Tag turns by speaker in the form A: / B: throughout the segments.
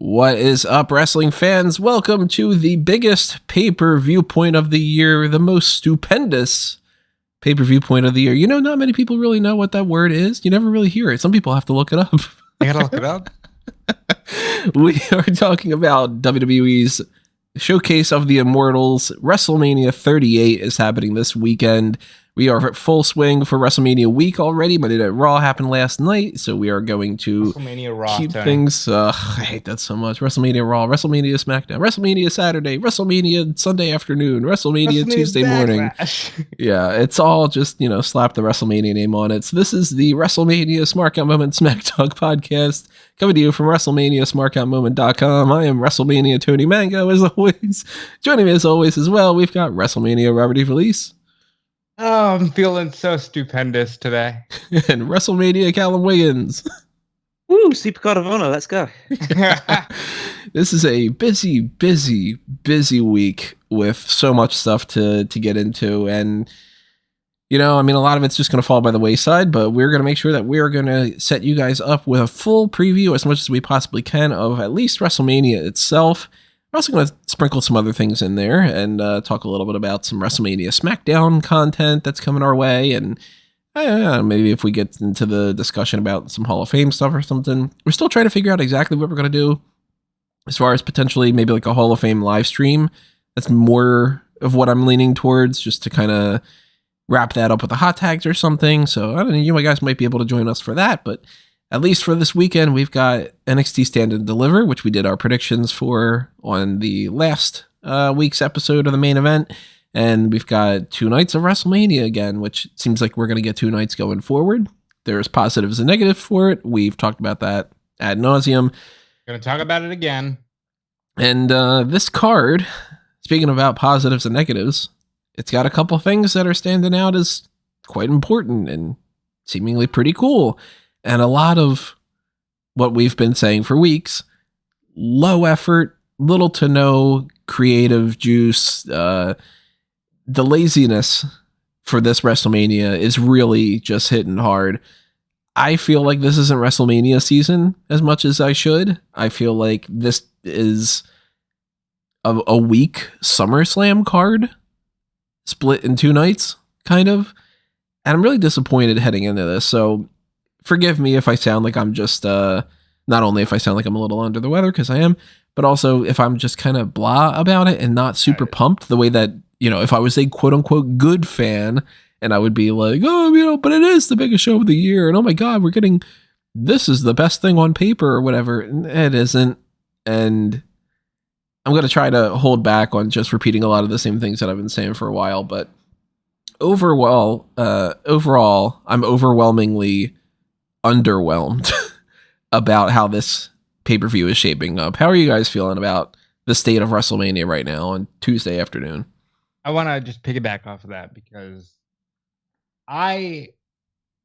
A: What is up, wrestling fans? Welcome to the biggest pay-per-view point of the year, the most stupendous pay-per-view point of the year. You know, not many people really know what that word is. You never really hear it. Some people have to look it up.
B: I gotta look it up.
A: We are talking about WWE's Showcase of the Immortals. WrestleMania 38 is happening this weekend. We are at full swing for WrestleMania week already, but Raw happened last night, so we are going to keep things. I hate that so much. WrestleMania Raw, WrestleMania SmackDown, WrestleMania Saturday, WrestleMania Sunday afternoon, WrestleMania Tuesday morning. Yeah, it's all just, slap the WrestleMania name on it. So this is the WrestleMania Smark Out Moment Smack Talk podcast, coming to you from WrestleManiaSmarkoutMoment.com. I am WrestleMania Tony Mango, as always. Joining me as always as well, we've got WrestleMania Robert Felice.
B: Oh, I'm feeling so stupendous today.
A: And WrestleMania Callum Wiggins.
C: Woo, Supercard of Honor, let's go.
A: This is a busy week with so much stuff to get into. And, a lot of it's just going to fall by the wayside, but we're going to make sure that we're going to set you guys up with a full preview as much as we possibly can of at least WrestleMania itself. We're also going to sprinkle some other things in there and talk a little bit about some WrestleMania SmackDown content that's coming our way. And maybe if we get into the discussion about some Hall of Fame stuff or something. We're still trying to figure out exactly what we're going to do as far as potentially maybe like a Hall of Fame live stream. That's more of what I'm leaning towards, just to kind of wrap that up with the hot tags or something. So I don't know, you guys might be able to join us for that, but at least for this weekend, we've got NXT Stand and Deliver, which we did our predictions for on the last week's episode of the main event. And we've got 2 nights of WrestleMania again, which seems like we're going to get 2 nights going forward. There's positives and negatives for it. We've talked about that ad nauseum.
B: Going to talk about it again.
A: And this card, speaking about positives and negatives, it's got a couple things that are standing out as quite important and seemingly pretty cool. And a lot of what we've been saying for weeks, low effort, little to no creative juice. The laziness for this WrestleMania is really just hitting hard. I feel like this isn't WrestleMania season as much as I should. I feel like this is a weak SummerSlam card split in 2 nights, kind of. And I'm really disappointed heading into this. So forgive me if I sound like I'm just, not only if I sound like I'm a little under the weather, because I am, but also if I'm just kind of blah about it and not super pumped the way that, if I was a quote unquote good fan and I would be like, oh, but it is the biggest show of the year. And oh my God, this is the best thing on paper or whatever. It isn't. And I'm going to try to hold back on just repeating a lot of the same things that I've been saying for a while. But overall, I'm overwhelmingly underwhelmed about how this pay-per-view is shaping up. How are you guys feeling about the state of WrestleMania right now on Tuesday afternoon?
B: I want to just piggyback off of that because I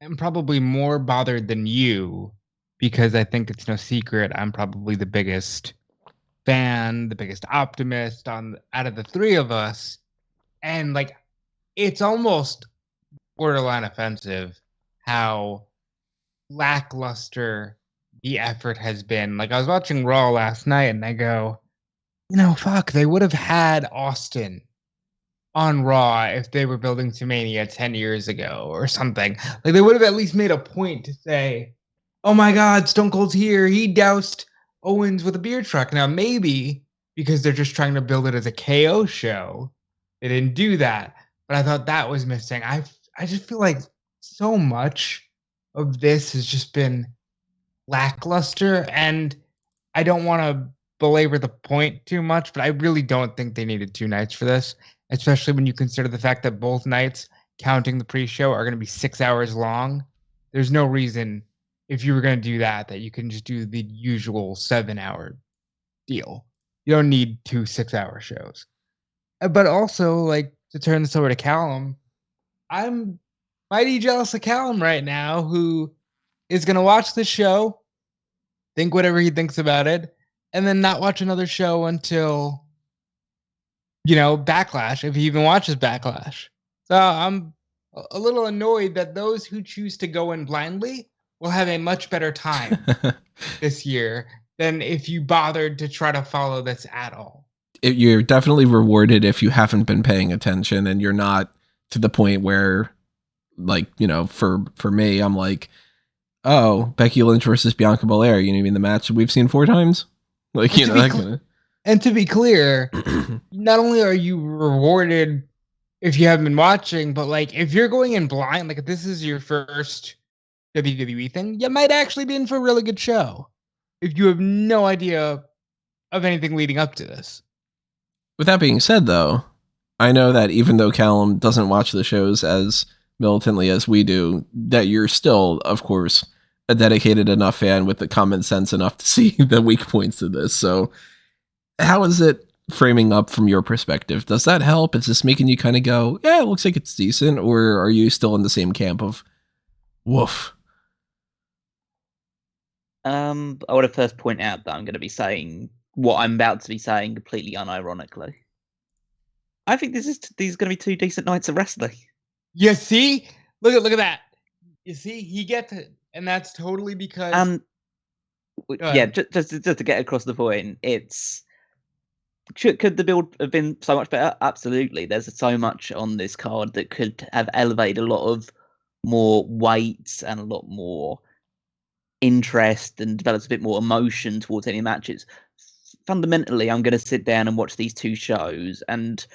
B: am probably more bothered than you, because I think it's no secret I'm probably the biggest fan, the biggest optimist out of the 3 of us. And it's almost borderline offensive how lackluster the effort has been. I was watching Raw last night and I go, fuck, they would have had Austin on Raw if they were building to Mania 10 years ago or something. They would have at least made a point to say, oh my God, Stone Cold's here. He doused Owens with a beer truck. Now, maybe because they're just trying to build it as a KO show, they didn't do that. But I thought that was missing. I just feel like so much of this has just been lackluster, and I don't want to belabor the point too much, but I really don't think they needed 2 nights for this, especially when you consider the fact that both nights, counting the pre-show, are going to be 6 hours long. There's no reason, if you were going to do that you can just do the usual 7-hour deal. You don't need 2 6-hour shows. But also, to turn this over to Callum, I'm mighty jealous of Callum right now, who is going to watch the show, think whatever he thinks about it, and then not watch another show until, Backlash, if he even watches Backlash. So I'm a little annoyed that those who choose to go in blindly will have a much better time this year than if you bothered to try to follow this at all.
A: You're definitely rewarded if you haven't been paying attention and you're not to the point where, like, you know, for me, I'm like, oh, Becky Lynch versus Bianca Belair. You know what I mean? The match we've seen 4 times. Like, you know, that kind of.
B: And to be clear, not only are you rewarded if you haven't been watching, but like if you're going in blind, like if this is your first WWE thing, you might actually be in for a really good show if you have no idea of anything leading up to this.
A: With that being said, though, I know that even though Callum doesn't watch the shows as militantly as we do, that you're still, of course, a dedicated enough fan with the common sense enough to see the weak points of this. So how is it framing up from your perspective? Does that help? Is this making you kind of go, yeah, it looks like it's decent? Or are you still in the same camp of woof?
C: I want to first point out that I'm going to be saying what I'm about to be saying completely unironically. I think these are going to be 2 decent nights of wrestling.
B: You see? Look at that. You see? He gets it. And that's totally because...
C: yeah, just to get across the point, it's... Could the build have been so much better? Absolutely. There's so much on this card that could have elevated a lot of more weight and a lot more interest and developed a bit more emotion towards any matches. Fundamentally, I'm going to sit down and watch these 2 shows and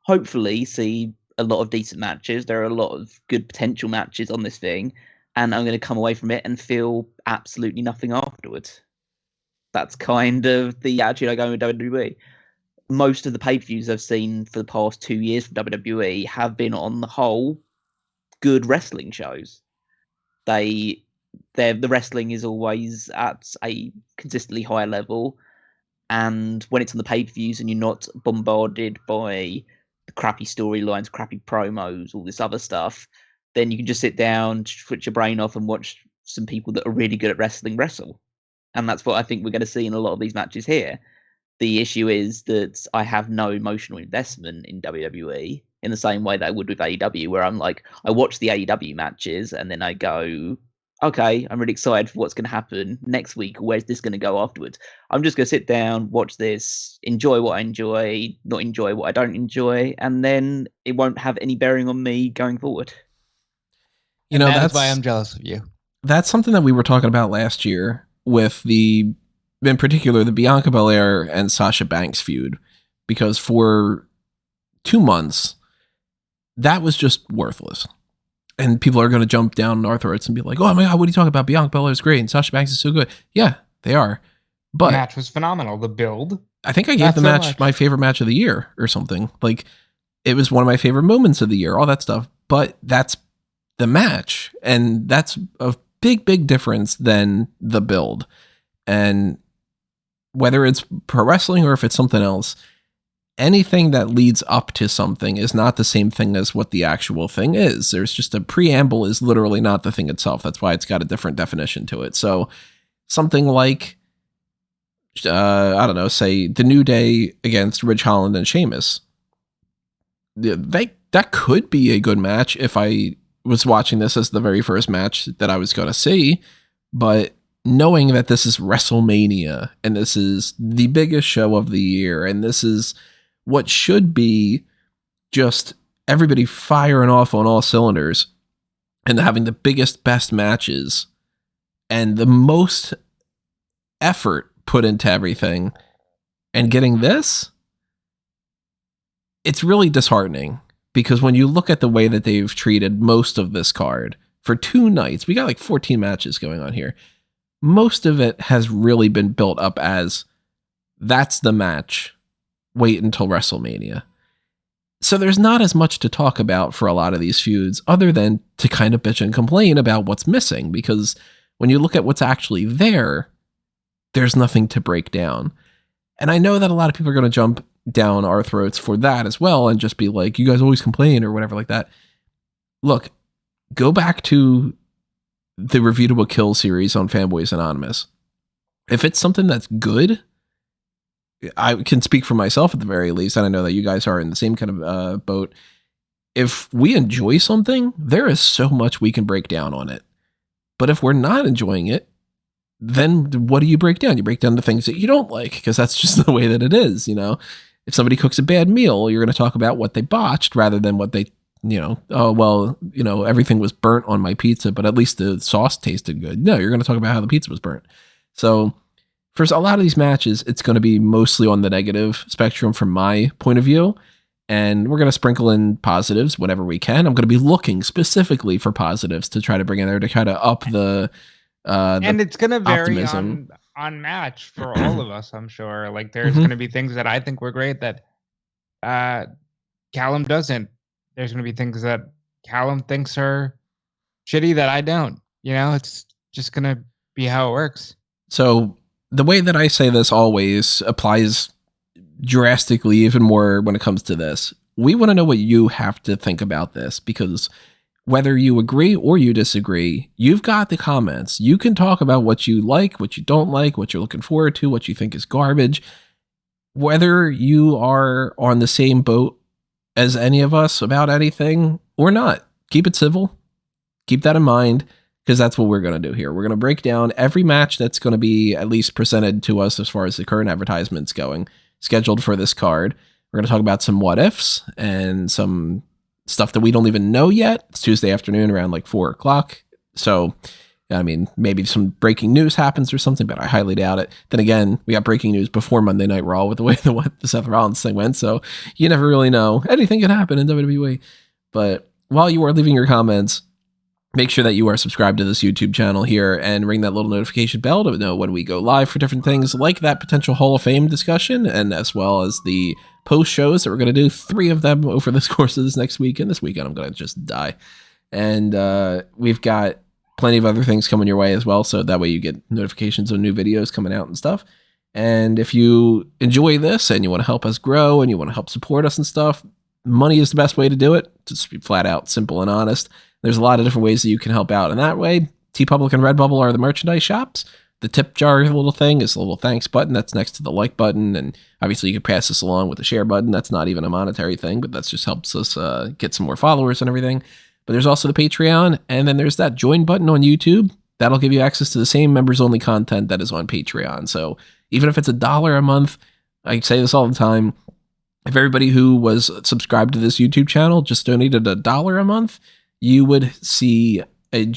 C: hopefully see a lot of decent matches. There are a lot of good potential matches on this thing, and I'm going to come away from it and feel absolutely nothing afterwards. That's kind of the attitude I go with WWE. Most of the pay-per-views I've seen for the past 2 years from WWE have been, on the whole, good wrestling shows. The wrestling is always at a consistently high level, and when it's on the pay-per-views and you're not bombarded by the crappy storylines, crappy promos, all this other stuff, then you can just sit down, switch your brain off, and watch some people that are really good at wrestling wrestle. And that's what I think we're going to see in a lot of these matches here. The issue is that I have no emotional investment in WWE in the same way that I would with AEW, where I'm like, I watch the AEW matches and then I go, okay, I'm really excited for what's going to happen next week. Where's this going to go afterwards? I'm just going to sit down, watch this, enjoy what I enjoy, not enjoy what I don't enjoy, and then it won't have any bearing on me going forward.
A: You know,
B: that's why I'm jealous of you.
A: That's something that we were talking about last year with in particular, the Bianca Belair and Sasha Banks feud, because for 2 months, that was just worthless. And people are going to jump down our throats and be like, oh my God, what are you talking about? Bianca Belair is great and Sasha Banks is so good. Yeah, they are. But
B: the match was phenomenal. The build.
A: I think I gave the match my favorite match of the year or something. Like, it was one of my favorite moments of the year, all that stuff. But that's the match. And that's a big, big difference than the build. And whether it's pro wrestling or if it's something else, anything that leads up to something is not the same thing as what the actual thing is. There's just a preamble is literally not the thing itself. That's why it's got a different definition to it. So something like, I don't know, say the New Day against Rich Holland and Sheamus. That could be a good match if I was watching this as the very first match that I was going to see. But knowing that this is WrestleMania and this is the biggest show of the year and this is what should be just everybody firing off on all cylinders and having the biggest, best matches and the most effort put into everything and getting this, it's really disheartening because when you look at the way that they've treated most of this card for 2 nights, we got like 14 matches going on here. Most of it has really been built up as that's the match. Wait until WrestleMania. So there's not as much to talk about for a lot of these feuds other than to kind of bitch and complain about what's missing, because when you look at what's actually there, there's nothing to break down. And I know that a lot of people are going to jump down our throats for that as well and just be like, you guys always complain or whatever like that. Look, go back to the Review to a Kill series on Fanboys Anonymous. If it's something that's good, I can speak for myself at the very least, and I know that you guys are in the same kind of boat. If we enjoy something, there is so much we can break down on it. But if we're not enjoying it, then what do you break down? You break down the things that you don't like, because that's just the way that it is, you know? If somebody cooks a bad meal, you're going to talk about what they botched rather than what they, you know, oh, well, you know, everything was burnt on my pizza, but at least the sauce tasted good. No, you're going to talk about how the pizza was burnt. So for a lot of these matches, it's going to be mostly on the negative spectrum from my point of view. And we're going to sprinkle in positives whenever we can. I'm going to be looking specifically for positives to try to bring in there to kind of up the
B: and it's going to vary
A: optimism.
B: on match for all of us, I'm sure. Like there's going to be things that I think were great that Callum doesn't. There's going to be things that Callum thinks are shitty that I don't. You know, it's just going to be how it works.
A: So the way that I say this always applies drastically even more when it comes to this. We want to know what you have to think about this, because whether you agree or you disagree, you've got the comments. You can talk about what you like, what you don't like, what you're looking forward to, what you think is garbage. Whether you are on the same boat as any of us about anything or not, keep it civil. Keep that in mind, because that's what we're going to do here. We're going to break down every match that's going to be at least presented to us as far as the current advertisements going, scheduled for this card. We're going to talk about some what ifs and some stuff that we don't even know yet. It's Tuesday afternoon around like 4:00. So, I mean, maybe some breaking news happens or something, but I highly doubt it. Then again, we got breaking news before Monday Night Raw with the way the Seth Rollins thing went. So you never really know. Anything can happen in WWE. But while you are leaving your comments, make sure that you are subscribed to this YouTube channel here and ring that little notification bell to know when we go live for different things like that potential Hall of Fame discussion, and as well as the post shows that we're going to do 3 of them over this course of this next weekend. This weekend, I'm going to just die. And we've got plenty of other things coming your way as well, so that way you get notifications on new videos coming out and stuff. And if you enjoy this and you want to help us grow and you want to help support us and stuff, money is the best way to do it. Just be flat out simple and honest. There's a lot of different ways that you can help out in that way. TeePublic and Redbubble are the merchandise shops. The tip jar little thing is a little thanks button that's next to the like button. And obviously you can pass this along with the share button. That's not even a monetary thing, but that just helps us get some more followers and everything. But there's also the Patreon. And then there's that join button on YouTube. That'll give you access to the same members only content that is on Patreon. So even if it's $1 a month, I say this all the time, if everybody who was subscribed to this YouTube channel just donated $1 a month, you would see a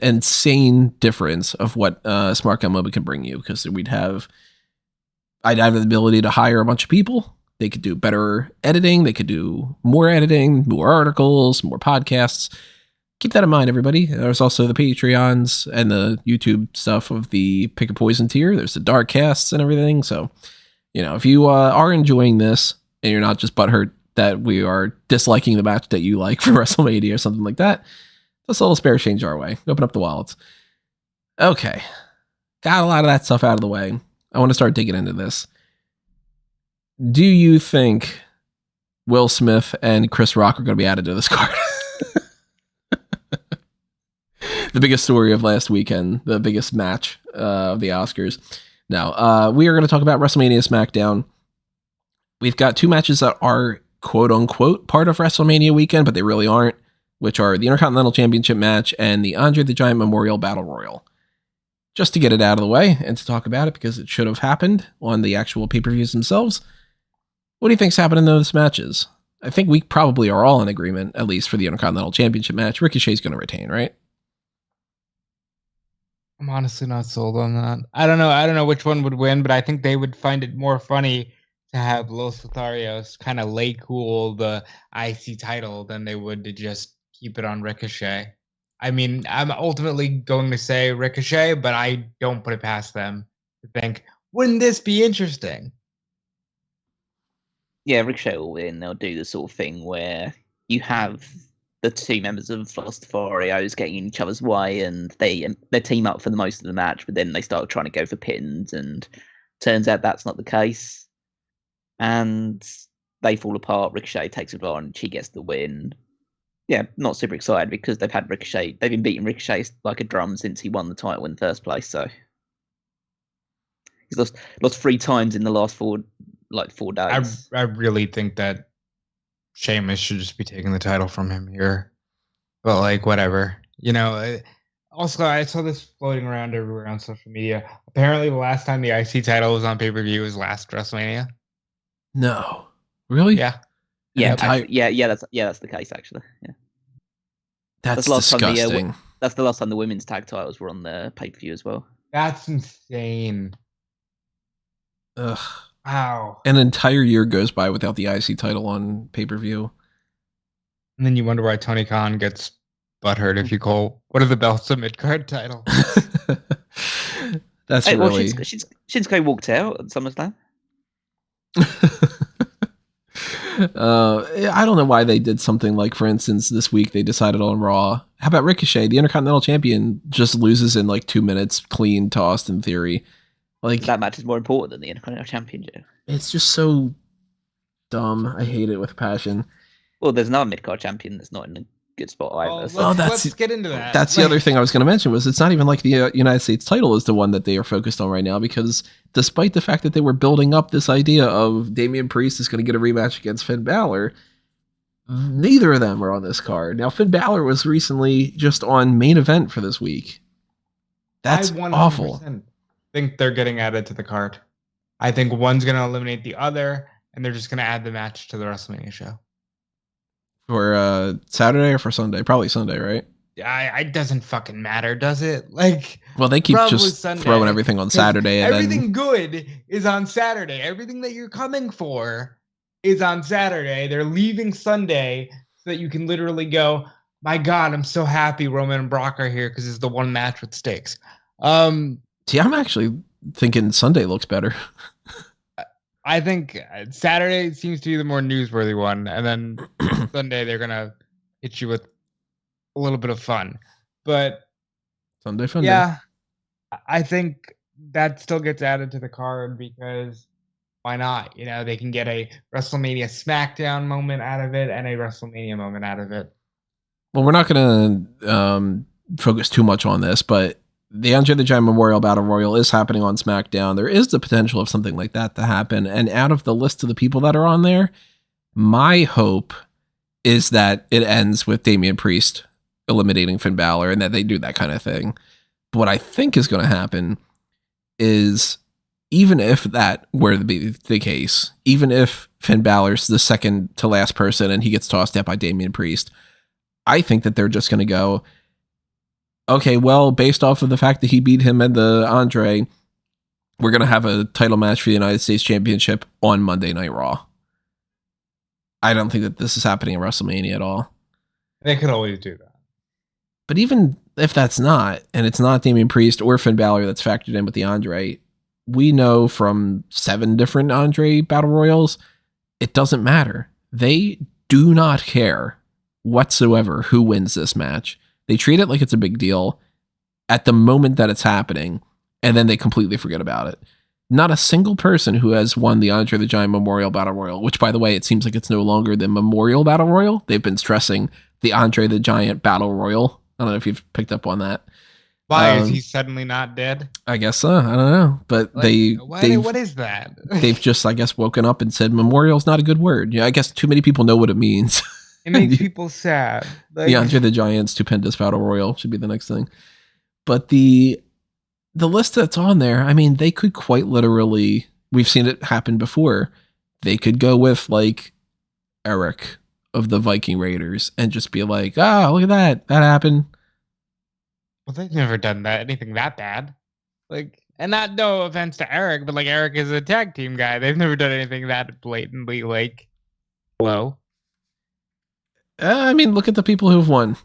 A: insane difference of what Smark MOBA can bring you, because I'd have the ability to hire a bunch of people. They could do better editing. They could do more editing, more articles, more podcasts. Keep that in mind, everybody. There's also the Patreons and the YouTube stuff of the Pick a Poison tier. There's the dark casts and everything. So, you know, if you are enjoying this and you're not just butthurt that we are disliking the match that you like for WrestleMania or something like that, just a little spare change our way. Open up the wallets. Okay. Got a lot of that stuff out of the way. I want to start digging into this. Do you think Will Smith and Chris Rock are going to be added to this card? The biggest story of last weekend, the biggest match of the Oscars. Now, we are going to talk about WrestleMania SmackDown. We've got 2 matches that are quote unquote part of WrestleMania weekend, but they really aren't, which are the Intercontinental Championship match and the Andre the Giant Memorial Battle Royal. Just to get it out of the way and to talk about it, because it should have happened on the actual pay-per-views themselves. What do you think's happened in those matches? I think we probably are all in agreement, at least for the Intercontinental Championship match. Ricochet's going to retain, right?
B: I'm honestly not sold on that. I don't know which one would win, but I think they would find it more funny to have Los Lotharios kind of lay cool the IC title than they would to just keep it on Ricochet. I mean, I'm ultimately going to say Ricochet, but I don't put it past them to think, wouldn't this be interesting?
C: Yeah, Ricochet will win. They'll do the sort of thing where you have the 2 members of Los Lotharios getting in each other's way, and they team up for the most of the match, but then they start trying to go for pins, and turns out that's not the case. And they fall apart. Ricochet takes advantage. He gets the win. Yeah, not super excited because they've been beating Ricochet like a drum since he won the title in the first place. So he's lost 3 times in the last 4 days.
B: I really think that Sheamus should just be taking the title from him here. But like, whatever. You know, Also, I saw this floating around everywhere on social media. Apparently, the last time the IC title was on pay-per-view was last WrestleMania.
A: No. Really?
B: Yeah.
C: That's the case actually. Yeah.
A: That's disgusting.
C: That's the last time the women's tag titles were on the pay-per-view as well.
B: That's insane.
A: Ugh.
B: Wow.
A: An entire year goes by without the IC title on pay-per-view.
B: And then you wonder why Tony Khan gets butthurt if you call one of the belts a mid-card title.
A: That's really...
C: Shinsuke walked out at SummerSlam.
A: I don't know why they did something like, for instance, this week they decided on Raw. How about Ricochet, the Intercontinental Champion, just loses in like 2 minutes, clean to Austin Theory. Like,
C: that match is more important than the Intercontinental Championship.
A: It's just so dumb. I hate it with passion.
C: Well, there's another mid-card champion that's not in a good spot either.
B: Let's get into that.
A: That's the other thing I was going to mention, was it's not even like the United States title is the one that they are focused on right now, because despite the fact that they were building up this idea of Damian Priest is going to get a rematch against Finn Balor, neither of them are on this card. Now, Finn Balor was recently just on main event for this week. That's awful.
B: I think they're getting added to the card. I think one's going to eliminate the other, and they're just going to add the match to the WrestleMania show.
A: For Saturday or for Sunday? Probably Sunday, right?
B: Yeah, it doesn't fucking matter, does it? Like,
A: well, they keep just Sunday, throwing everything on Saturday. And
B: everything good is on Saturday. Everything that you're coming for is on Saturday. They're leaving Sunday so that you can literally go, my God, I'm so happy Roman and Brock are here because it's the one match with stakes.
A: See, I'm actually thinking Sunday looks better.
B: I think Saturday seems to be the more newsworthy one, and then Sunday they're gonna hit you with a little bit of fun. But
A: Sunday fun.
B: Yeah, I think that still gets added to the card because why not? You know, they can get a WrestleMania SmackDown moment out of it and a WrestleMania moment out of it.
A: Well, we're not gonna focus too much on this, but the Andre the Giant Memorial Battle Royal is happening on SmackDown. There is the potential of something like that to happen. And out of the list of the people that are on there, my hope is that it ends with Damian Priest eliminating Finn Balor and that they do that kind of thing. But what I think is going to happen is, even if that were to be the case, even if Finn Balor's the second to last person and he gets tossed out by Damian Priest, I think that they're just going to go, okay, well, based off of the fact that he beat him at the Andre, we're going to have a title match for the United States Championship on Monday Night Raw. I don't think that this is happening at WrestleMania at all.
B: They could always do that.
A: But even if that's not, and it's not Damian Priest or Finn Balor that's factored in with the Andre, we know from 7 different Andre Battle Royals, it doesn't matter. They do not care whatsoever who wins this match. They treat it like it's a big deal at the moment that it's happening, and then they completely forget about it. Not a single person who has won the Andre the Giant Memorial Battle Royal, which, by the way, it seems like it's no longer the Memorial Battle Royal. They've been stressing the Andre the Giant Battle Royal. I don't know if you've picked up on that.
B: Why is he suddenly not dead?
A: I guess so. I don't know. But
B: what is that?
A: They've just, I guess, woken up and said memorial's not a good word. Yeah, I guess too many people know what it means.
B: It makes people sad.
A: The Andre the Giant Stupendous Battle Royal should be the next thing. But the list that's on there, I mean, they could quite literally, we've seen it happen before. They could go with like Eric of the Viking Raiders and just be like, look at that. That happened.
B: Well, they've never done anything that bad. Like, and not no offense to Eric, but like Eric is a tag team guy. They've never done anything that blatantly like low.
A: I mean, look at the people who've won.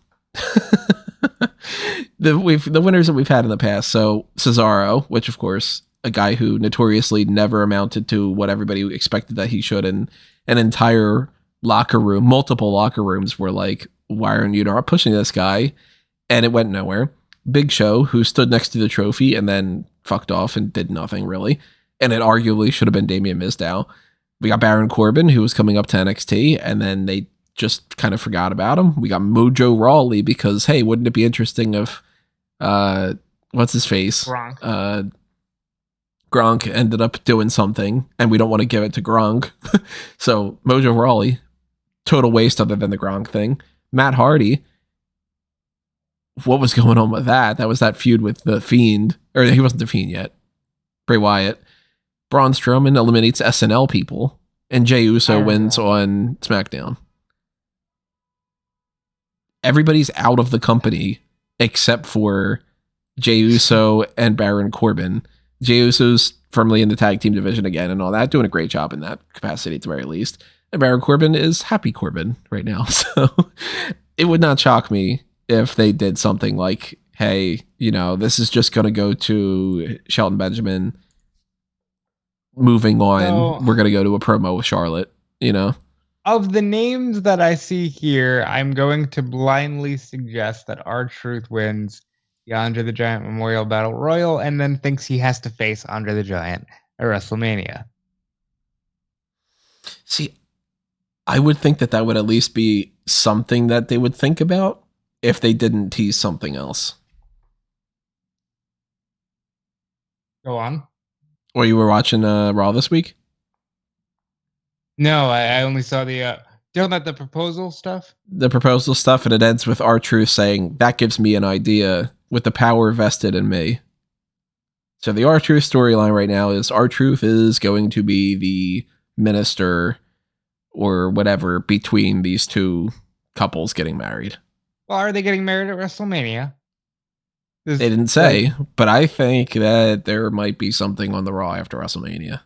A: The winners that we've had in the past. So Cesaro, which of course, a guy who notoriously never amounted to what everybody expected that he should, and an entire locker room, multiple locker rooms were like, why aren't you not pushing this guy? And it went nowhere. Big Show, who stood next to the trophy and then fucked off and did nothing really. And it arguably should have been Damian Mizdow. We got Baron Corbin, who was coming up to NXT, and then they just kind of forgot about him. We got Mojo Rawley because, hey, wouldn't it be interesting if what's his face?
B: Gronk.
A: Gronk ended up doing something, and we don't want to give it to Gronk. So Mojo Rawley, total waste other than the Gronk thing. Matt Hardy, what was going on with that. That was that feud with the Fiend, or he wasn't the Fiend yet. Bray Wyatt. Braun Strowman eliminates SNL people, and Jey Uso wins on SmackDown. Everybody's out of the company except for Jey Uso and Baron Corbin. Jey Uso's firmly in the tag team division again and all that, doing a great job in that capacity at the very least. And Baron Corbin is happy Corbin right now. So it would not shock me if they did something like, hey, this is just going to go to Shelton Benjamin. Moving on, we're going to go to a promo with Charlotte,
B: Of the names that I see here, I'm going to blindly suggest that R-Truth wins the Andre the Giant Memorial Battle Royal and then thinks he has to face Andre the Giant at WrestleMania.
A: See, I would think that would at least be something that they would think about if they didn't tease something else.
B: Go on.
A: Or you were watching Raw this week?
B: No, I only saw the the proposal stuff.
A: The proposal stuff, and it ends with R-Truth saying, that gives me an idea with the power vested in me. So the R-Truth storyline right now is R-Truth is going to be the minister or whatever between these two couples getting married.
B: Well, are they getting married at WrestleMania?
A: They didn't say, but I think that there might be something on the Raw after WrestleMania.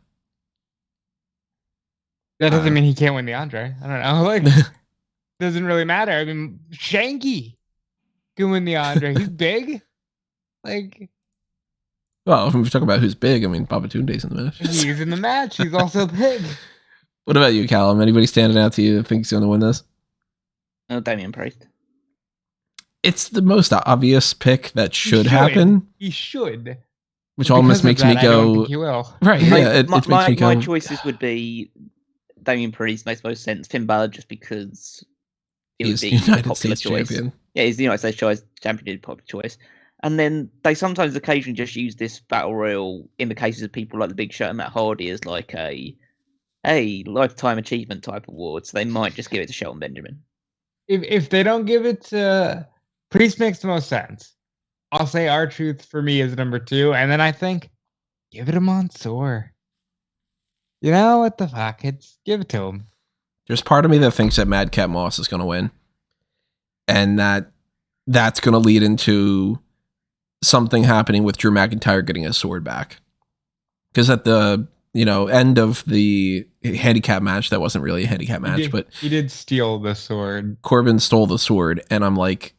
B: That doesn't mean he can't win the Andre. I don't know. Like, doesn't really matter. I mean, Shanky can win the Andre. He's big. Like,
A: well, if we talk about who's big, I mean, Babatunde's in the match.
B: He's in the match. He's also big.
A: What about you, Callum? Anybody standing out to you that thinks he's going to win this?
C: Oh, Damian Priest.
A: It's the most obvious pick that should happen.
B: He should.
A: Which almost makes me go.
B: I don't think he will.
A: Right. Yeah. It makes me go.
C: My choices would be Damian Priest makes most sense. Finn Balor just because it would be a popular choice. Champion. Yeah, he's the United States champion, popular choice. And then they sometimes occasionally just use this battle royal in the cases of people like the Big Show and Matt Hardy as like a lifetime achievement type award. So they might just give it to Shelton Benjamin.
B: If they don't give it to Priest, makes the most sense. I'll say R-Truth for me is number 2, and then I think give it to Mansoor. What the fuck? Give it to him.
A: There's part of me that thinks that Madcap Moss is going to win, and that's going to lead into something happening with Drew McIntyre getting his sword back. Because at the end of the handicap match, that wasn't really a handicap match, but
B: he did steal the sword.
A: Corbin stole the sword, and I'm like,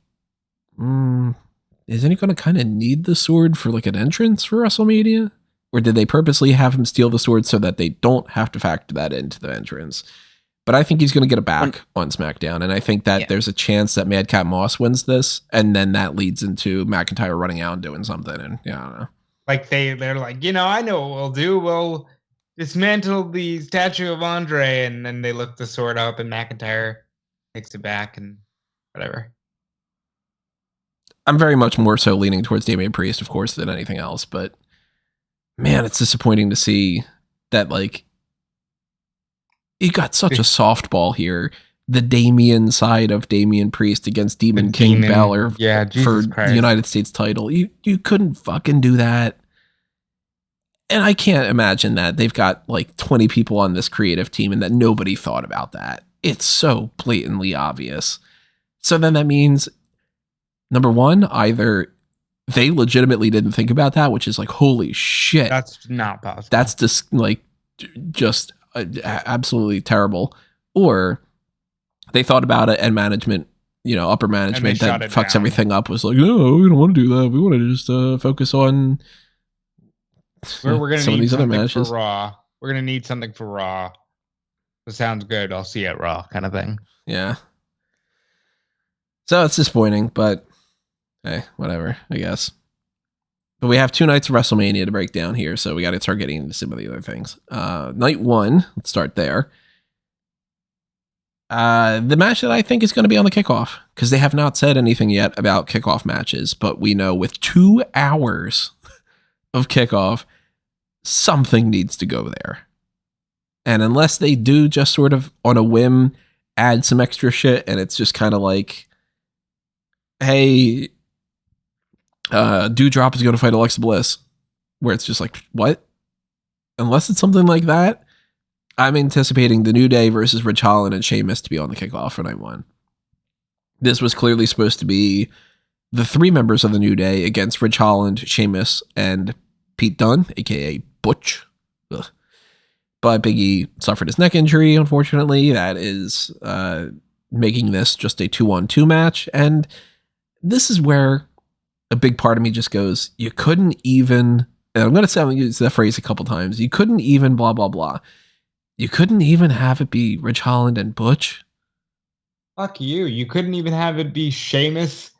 A: isn't he going to kind of need the sword for like an entrance for WrestleMania? Or did they purposely have him steal the sword so that they don't have to factor that into the entrance? But I think he's going to get it back on SmackDown. And I think that there's a chance that Madcap Moss wins this. And then that leads into McIntyre running out and doing something. And I don't know.
B: Like they're like, I know what we'll do. We'll dismantle the statue of Andre. And then they lift the sword up and McIntyre takes it back and whatever.
A: I'm very much more so leaning towards Damian Priest, of course, than anything else. But man, it's disappointing to see that, like, he got such a softball here. The Damian side of Damian Priest against Demon King Bel-Air for the United States title. You couldn't fucking do that. And I can't imagine that they've got like 20 people on this creative team and that nobody thought about that. It's so blatantly obvious. So then that means, number one, either they legitimately didn't think about that, which is like, holy shit.
B: That's not possible.
A: That's just absolutely terrible. Or they thought about it and management, upper management that fucks everything up was like, no, we don't want to do that. We want to just focus on
B: we're going to need
A: other
B: something
A: matches
B: for Raw. We're going to need something for Raw. That sounds good. I'll see you at Raw kind of thing.
A: Yeah. So it's disappointing, but hey, whatever, I guess. But we have 2 nights of WrestleMania to break down here, so we got to start getting into some of the other things. Night 1, let's start there. The match that I think is going to be on the kickoff, because they have not said anything yet about kickoff matches, but we know with 2 hours of kickoff, something needs to go there. And unless they do just sort of on a whim add some extra shit, and it's just kind of like, hey, Doudrop is going to fight Alexa Bliss, where it's just like, what? Unless it's something like that, I'm anticipating the New Day versus Rich Holland and Sheamus to be on the kickoff for night one. This was clearly supposed to be the 3 members of the New Day against Rich Holland, Sheamus, and Pete Dunne, aka Butch. Ugh. But Big E suffered his neck injury, unfortunately. That is making this just a 2-on-2 match. And this is where a big part of me just goes, you couldn't even, and I'm going to use that phrase a couple times, you couldn't even blah, blah, blah. You couldn't even have it be Rich Holland and Butch.
B: Fuck you. You couldn't even have it be Sheamus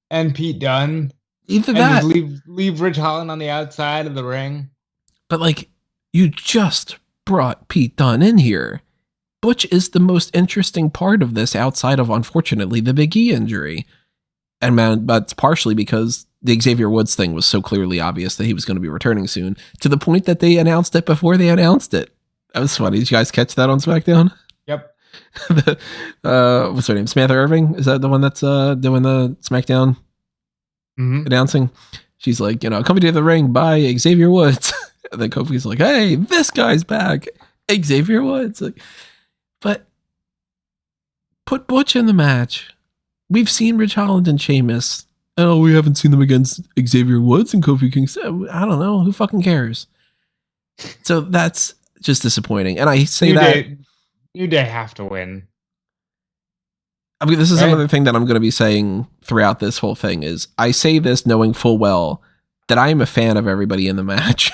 B: and Pete Dunne.
A: Either that.
B: Just leave Rich Holland on the outside of the ring.
A: But like, you just brought Pete Dunne in here. Butch is the most interesting part of this outside of, unfortunately, the Big E injury. And man, that's partially because the Xavier Woods thing was so clearly obvious that he was going to be returning soon, to the point that they announced it before they announced it. That was funny. Did you guys catch that on SmackDown?
B: Yep.
A: What's her name? Samantha Irving? Is that the one that's doing the SmackDown announcing? She's like, coming to the ring by Xavier Woods. And then Kofi's like, hey, this guy's back. Xavier Woods. Like, but put Butch in the match. We've seen Rich Holland and Sheamus. Oh, we haven't seen them against Xavier Woods and Kofi Kingston. I don't know. Who fucking cares? So that's just disappointing. And I say
B: New Day have to win.
A: I mean, this is another thing that I'm going to be saying throughout this whole thing is I say this knowing full well that I am a fan of everybody in the match.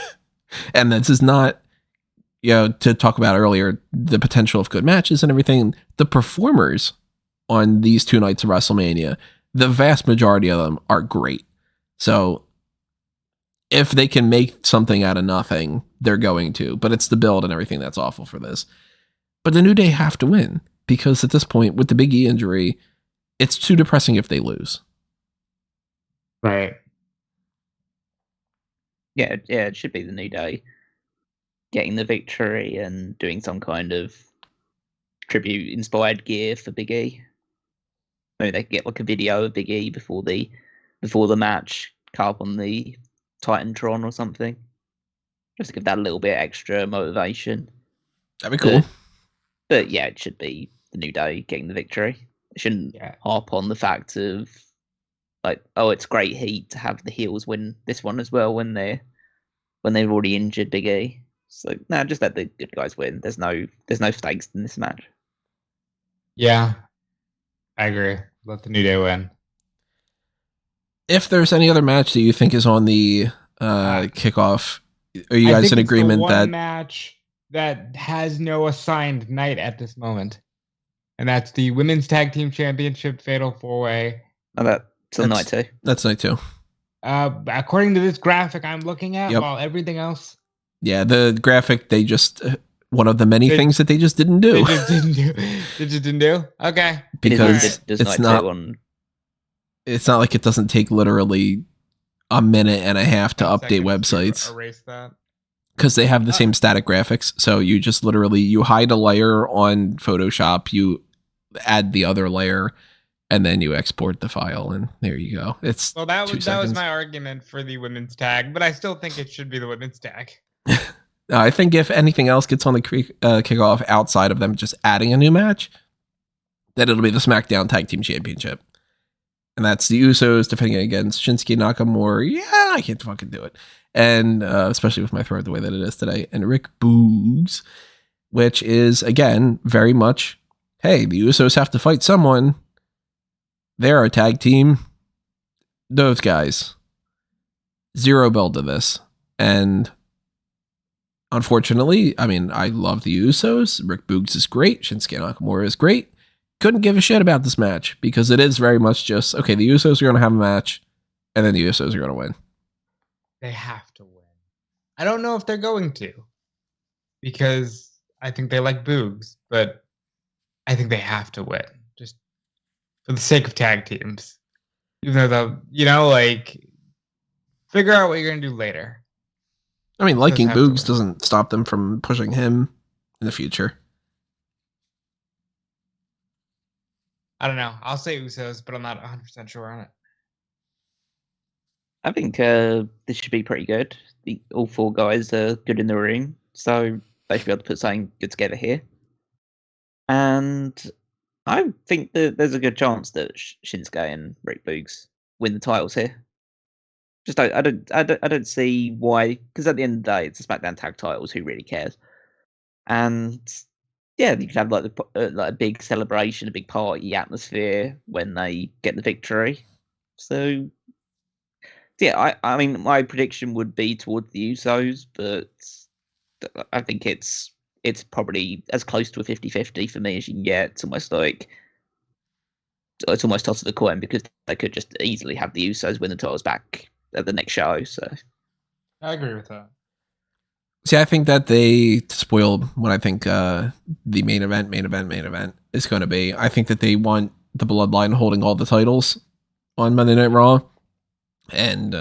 A: And this is not, to talk about earlier, the potential of good matches and everything. The performers on these 2 nights of WrestleMania, the vast majority of them are great. So if they can make something out of nothing, they're going to. But it's the build and everything that's awful for this. But the New Day have to win, because at this point, with the Big E injury, it's too depressing if they lose.
B: Right.
C: Yeah, it should be the New Day getting the victory and doing some kind of tribute-inspired gear for Big E. Maybe they get like a video of Big E before the match, cut up on the Titantron or something, just to give that a little bit extra motivation.
A: That'd be cool.
C: But yeah, it should be the New Day getting the victory. It shouldn't harp on the fact of like, oh, it's great heat to have the heels win this one as well when they've already injured Big E. So no, just let the good guys win. There's no stakes in this match.
B: Yeah, I agree. Let the New Day win.
A: If there's any other match that you think is on the kickoff, are you guys in agreement
B: the one
A: that
B: match that has no assigned night at this moment, and that's the Women's Tag Team Championship Fatal 4-Way?
C: Oh, that's night 2.
A: That's night 2.
B: According to this graphic I'm looking at, while everything else.
A: Yeah, the graphic, they just one of the many things that they just didn't do.
B: They just didn't do. Okay.
A: Because it's not like it doesn't take literally a minute and a half to update websites.
B: Erase that.
A: Because they have the same static graphics. So you just literally, you hide a layer on Photoshop, you add the other layer, and then you export the file, and there you go.
B: That was my argument for the women's tag, but I still think it should be the women's tag.
A: I think if anything else gets on the kickoff outside of them just adding a new match, that it'll be the SmackDown Tag Team Championship. And that's the Usos defending against Shinsuke Nakamura. Yeah, I can't fucking do it. And especially with my throat the way that it is today. And Rick Boogs, which is, again, very much, hey, the Usos have to fight someone. They're a tag team. Those guys. Zero build to this. And unfortunately, I mean, I love the Usos. Rick Boogs is great. Shinsuke Nakamura is great. Couldn't give a shit about this match because it is very much just, okay, the Usos are going to have a match and then the Usos are going to win.
B: They have to win. I don't know if they're going to, because I think they like Boogs, but I think they have to win just for the sake of tag teams. Even though figure out what you're going to do later.
A: I mean, liking Boogs doesn't stop them from pushing him in the future.
B: I don't know. I'll say Usos, but I'm not 100% sure on it.
C: I think this should be pretty good. All 4 guys are good in the ring, so they should be able to put something good together here. And I think that there's a good chance that Shinsuke and Rick Boogs win the titles here. Just I don't see why, because at the end of the day, it's the SmackDown tag titles. Who really cares? And yeah, you could have like a big celebration, a big party atmosphere when they get the victory. So yeah, I mean, my prediction would be towards the Usos, but I think it's probably as close to a 50-50 for me as you can get. It's almost toss of the coin, because they could just easily have the Usos win the titles back at the next show. So
B: I agree with that.
A: See, I think that they spoiled what I think the main event is going to be. I think that they want the Bloodline holding all the titles on Monday Night Raw. And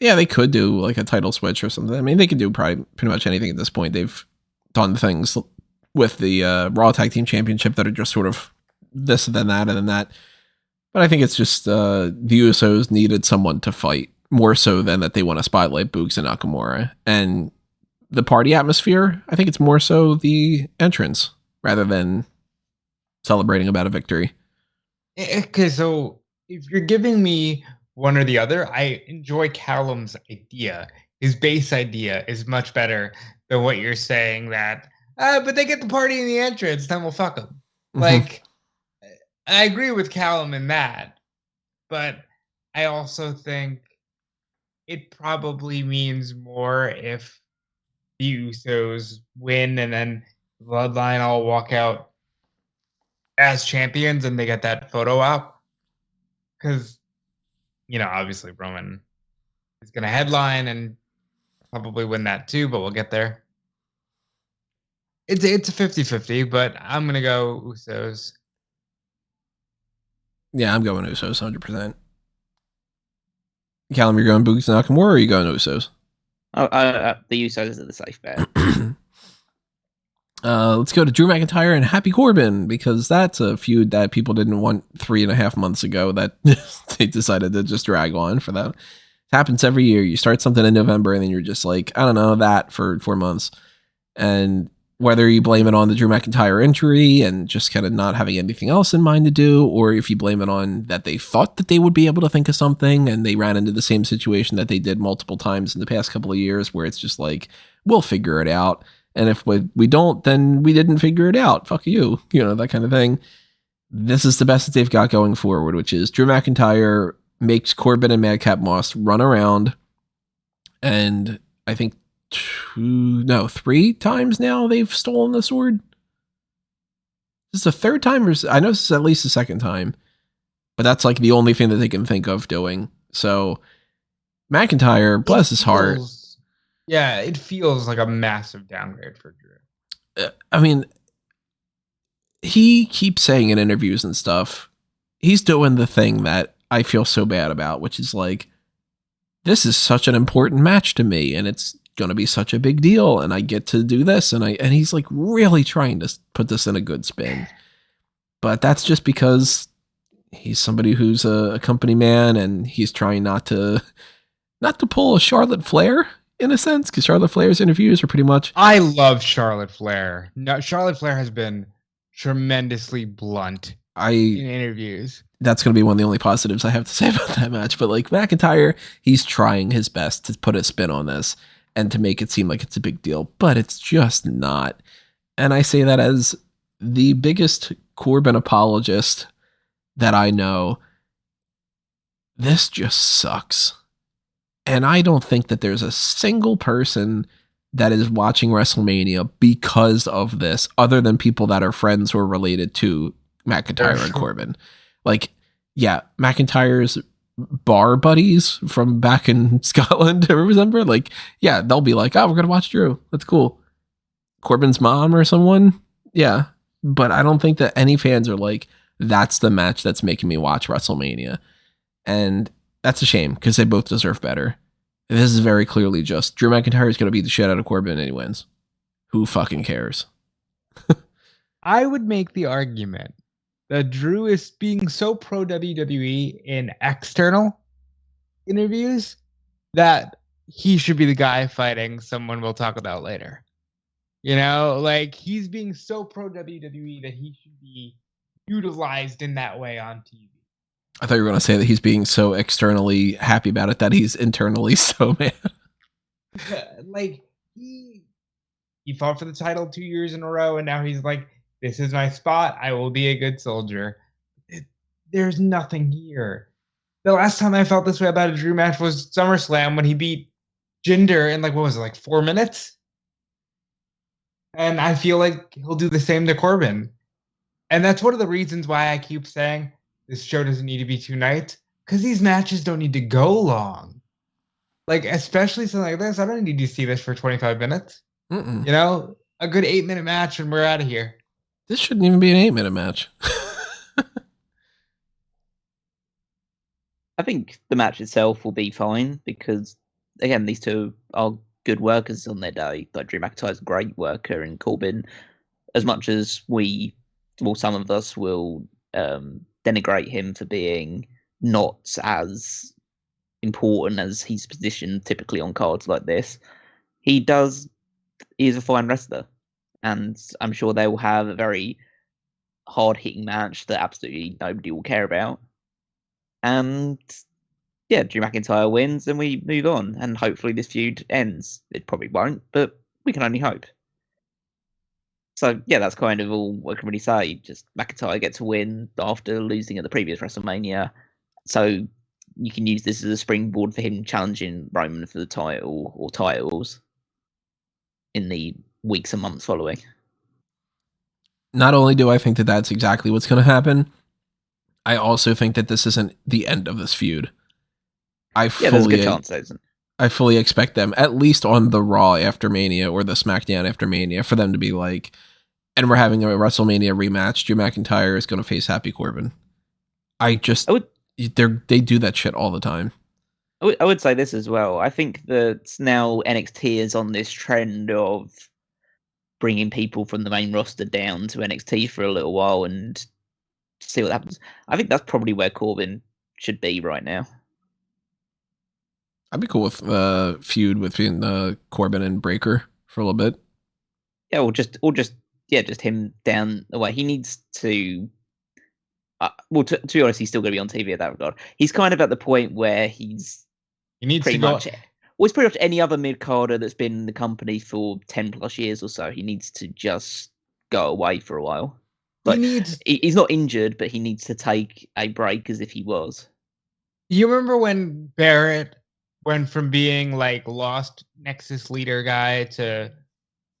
A: yeah, they could do like a title switch or something. I mean, they could do probably pretty much anything at this point. They've done things with the Raw Tag Team Championship that are just sort of this and then that and then that. But I think it's just the Usos needed someone to fight, more so than that they want to spotlight Boogs and Nakamura. And the party atmosphere, I think it's more so the entrance rather than celebrating about a victory.
B: Okay, so if you're giving me one or the other, I enjoy Callum's idea. His base idea is much better than what you're saying that, but they get the party in the entrance, then we'll fuck them. Mm-hmm. Like, I agree with Callum in that, but I also think it probably means more if the Usos win and then Bloodline all walk out as champions and they get that photo op. Because, you know, obviously Roman is going to headline and probably win that too, but we'll get there. It's a 50-50, but I'm going to go Usos.
A: Yeah, I'm going Usos 100%. Callum, you're going Boogs and Nakamura, or are you going Usos?
C: The Usos are the safe bet.
A: Let's go to Drew McIntyre and Happy Corbin, because that's a feud that people didn't want 3.5 months ago that they decided to just drag on for that. It happens every year. You start something in November and then you're just like, I don't know, that for 4 months. And whether you blame it on the Drew McIntyre injury and just kind of not having anything else in mind to do, or if you blame it on that they thought that they would be able to think of something and they ran into the same situation that they did multiple times in the past couple of years, where it's just like, we'll figure it out. And if we don't, then we didn't figure it out. Fuck you. You know, that kind of thing. This is the best that they've got going forward, which is Drew McIntyre makes Corbin and Madcap Moss run around. And I think 3 times now they've stolen the sword. This is the 3rd time, or I know this is at least the 2nd time, but that's like the only thing that they can think of doing. So McIntyre, bless his heart.
B: Yeah, it feels like a massive downgrade for Drew.
A: I mean, he keeps saying in interviews and stuff, he's doing the thing that I feel so bad about, which is like, this is such an important match to me, and it's going to be such a big deal, and I get to do this, and he's like really trying to put this in a good spin. But that's just because he's somebody who's a company man, and he's trying not to pull a Charlotte Flair, in a sense, because Charlotte Flair's interviews are pretty much...
B: I love Charlotte Flair. No, Charlotte Flair has been tremendously blunt in interviews.
A: That's going to be one of the only positives I have to say about that match. But like McIntyre, he's trying his best to put a spin on this and to make it seem like it's a big deal, but it's just not. And I say that as the biggest Corbin apologist that I know. This just sucks. And I don't think that there's a single person that is watching WrestleMania because of this, other than people that are friends or related to McIntyre and Corbin. Like, yeah, McIntyre's bar buddies from back in Scotland, remember? Like, yeah, they'll be like, oh, we're going to watch Drew. That's cool. Corbin's mom or someone? Yeah. But I don't think that any fans are like, that's the match that's making me watch WrestleMania. And that's a shame, because they both deserve better. And this is very clearly just Drew McIntyre is going to beat the shit out of Corbin and he wins. Who fucking cares?
B: I would make the argument that Drew is being so pro WWE in external interviews that he should be the guy fighting someone we'll talk about later. You know, like he's being so pro WWE that he should be utilized in that way on TV.
A: I thought you were going to say that he's being so externally happy about it that he's internally so mad.
B: Like he fought for the title 2 years in a row, and now he's like, "This is my spot. I will be a good soldier." There's nothing here. The last time I felt this way about a Drew match was SummerSlam when he beat Jinder in like, what was it, like 4 minutes? And I feel like he'll do the same to Corbin. And that's one of the reasons why I keep saying this show doesn't need to be 2 nights, because these matches don't need to go long. Like, especially something like this, I don't need to see this for 25 minutes.
A: Mm-mm.
B: You know, a good 8-minute match and we're out of here.
A: This shouldn't even be an 8-minute match.
C: I think the match itself will be fine because, again, these two are good workers on their day. Like Drew McIntyre's a great worker, and Corbin, as much as some of us will denigrate him for being not as important as he's positioned typically on cards like this, he is a fine wrestler, and I'm sure they will have a very hard-hitting match that absolutely nobody will care about. And yeah, Drew McIntyre wins and we move on, and hopefully this feud ends. It probably won't, but we can only hope. So yeah, that's kind of all I can really say. Just McIntyre gets a win after losing at the previous WrestleMania, so you can use this as a springboard for him challenging Roman for the title or titles in the weeks and months following.
A: Not only do I think that that's exactly what's going to happen, I also think that this isn't the end of this feud.
C: There's a good chance it isn't.
A: I fully expect them, at least on the Raw after Mania or the SmackDown after Mania, for them to be like, and we're having a WrestleMania rematch. Drew McIntyre is going to face Happy Corbin. They do that shit all the time.
C: I would say this as well. I think that now NXT is on this trend of bringing people from the main roster down to NXT for a little while and see what happens. I think that's probably where Corbin should be right now.
A: I'd be cool with feud between Corbin and Breaker for a little bit.
C: Yeah, or just him down the way. He needs to. To be honest, he's still going to be on TV at that regard. He's kind of at the point where he needs pretty much. Well, it's pretty much any other mid-carder that's been in the company for 10 plus years or so. He needs to just go away for a while. Like, he's not injured, but he needs to take a break as if he was.
B: You remember when Barrett went from being like lost Nexus leader guy to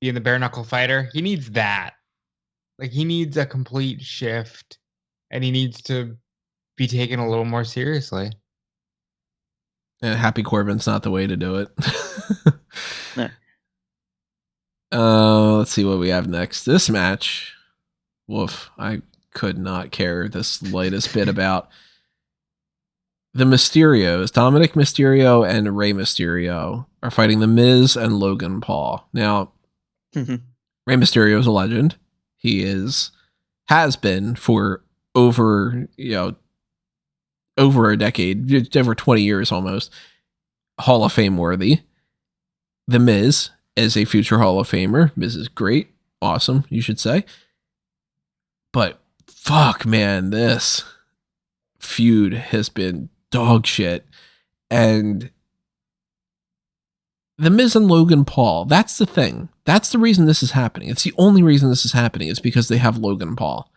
B: being the bare knuckle fighter? He needs that. Like, he needs a complete shift, and he needs to be taken a little more seriously.
A: And Happy Corbin's not the way to do it.
C: No.
A: Let's see what we have next. This match. Woof. I could not care the slightest bit about the Mysterios. Dominik Mysterio and Rey Mysterio are fighting The Miz and Logan Paul. Now, Rey Mysterio is a legend. He has been for over a decade, over 20 years almost, Hall of Fame worthy. The Miz is a future Hall of Famer. Miz is great. Awesome, you should say. But fuck, man, this feud has been dog shit. And The Miz and Logan Paul, that's the thing. That's the reason this is happening. It's the only reason this is happening is because they have Logan Paul.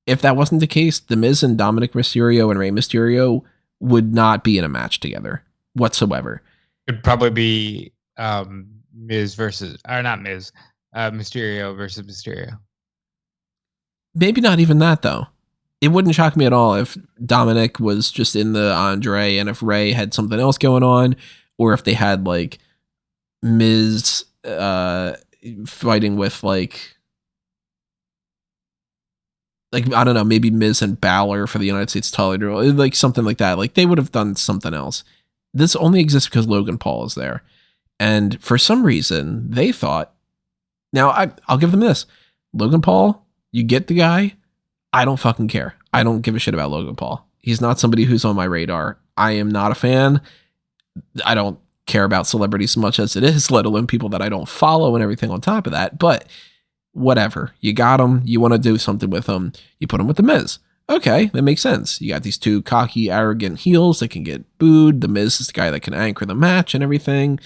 A: If that wasn't the case, The Miz and Dominik Mysterio and Rey Mysterio would not be in a match together whatsoever.
B: It'd probably be Mysterio versus Mysterio.
A: Maybe not even that, though. It wouldn't shock me at all if Dominik was just in the Andre and if Rey had something else going on, or if they had like Miz fighting with like I don't know, maybe Miz and Belair for the United States title, like something like that. Like they would have done something else. This only exists because Logan Paul is there. And for some reason, they thought, now I'll give them this. Logan Paul, you get the guy. I don't fucking care. I don't give a shit about Logan Paul. He's not somebody who's on my radar. I am not a fan. I don't care about celebrities as much as it is, let alone people that I don't follow and everything on top of that. But whatever. You got them. You want to do something with them. You put them with The Miz. Okay, that makes sense. You got these two cocky, arrogant heels that can get booed. The Miz is the guy that can anchor the match and everything.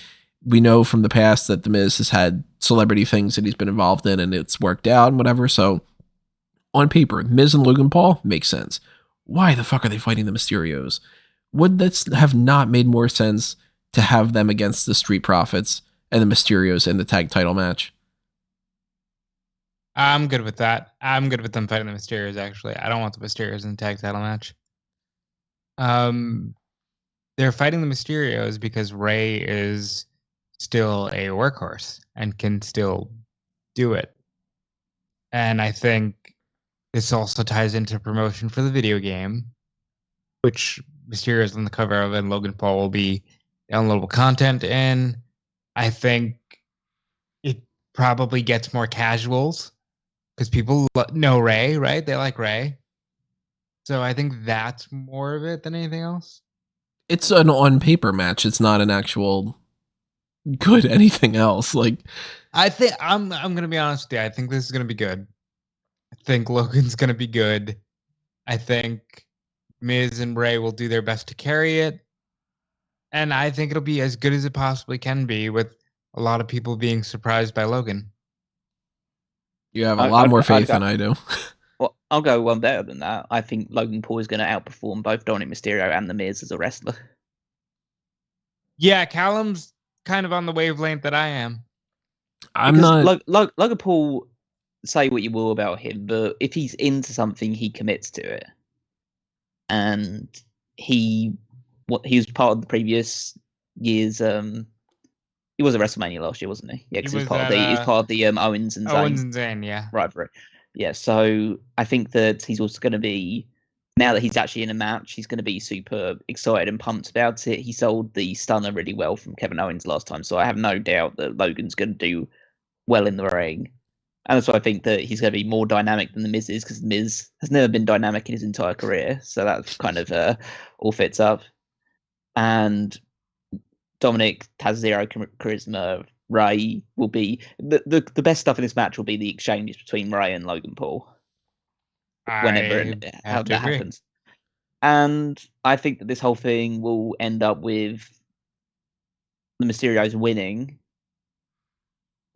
A: We know from the past that The Miz has had celebrity things that he's been involved in and it's worked out and whatever. So on paper, Miz and Logan Paul makes sense. Why the fuck are they fighting the Mysterios? Would this have not made more sense to have them against the Street Profits and the Mysterios in the tag title match?
B: I'm good with that. I'm good with them fighting the Mysterios, actually. I don't want the Mysterios in the tag title match. They're fighting the Mysterios because Rey is still a workhorse and can still do it. And I think this also ties into promotion for the video game, which Mysterio's on the cover of, and Logan Paul will be downloadable content in. I think it probably gets more casuals because people know Rey, right? They like Rey. So I think that's more of it than anything else.
A: It's an on-paper match. It's not an actual good anything else. Like,
B: I think I'm gonna be honest with you. I think this is gonna be good. I think Logan's gonna be good. I think Miz and Rey will do their best to carry it. And I think it'll be as good as it possibly can be, with a lot of people being surprised by Logan.
A: You have a lot more faith than I do.
C: Well, I'll go one better than that. I think Logan Paul is going to outperform both Dominik Mysterio and The Miz as a wrestler.
B: Yeah, Callum's kind of on the wavelength that I am.
A: I'm not.
C: Logan Paul, say what you will about him, but if he's into something, he commits to it. And he was part of the previous year's. He was at WrestleMania last year, wasn't he? Yeah, because he was part of the Owens and Zayn.
B: Owens and Zayn, yeah.
C: Right. Yeah, so I think that he's also going to be, now that he's actually in a match, he's going to be super excited and pumped about it. He sold the stunner really well from Kevin Owens last time, so I have no doubt that Logan's going to do well in the ring. And so I think that he's going to be more dynamic than The Miz is, because The Miz has never been dynamic in his entire career, so that kind of all fits up. And Dominik has zero charisma. Rey will be the best stuff in this match will be the exchanges between Rey and Logan Paul whenever that happens. And I think that this whole thing will end up with the Mysterios winning,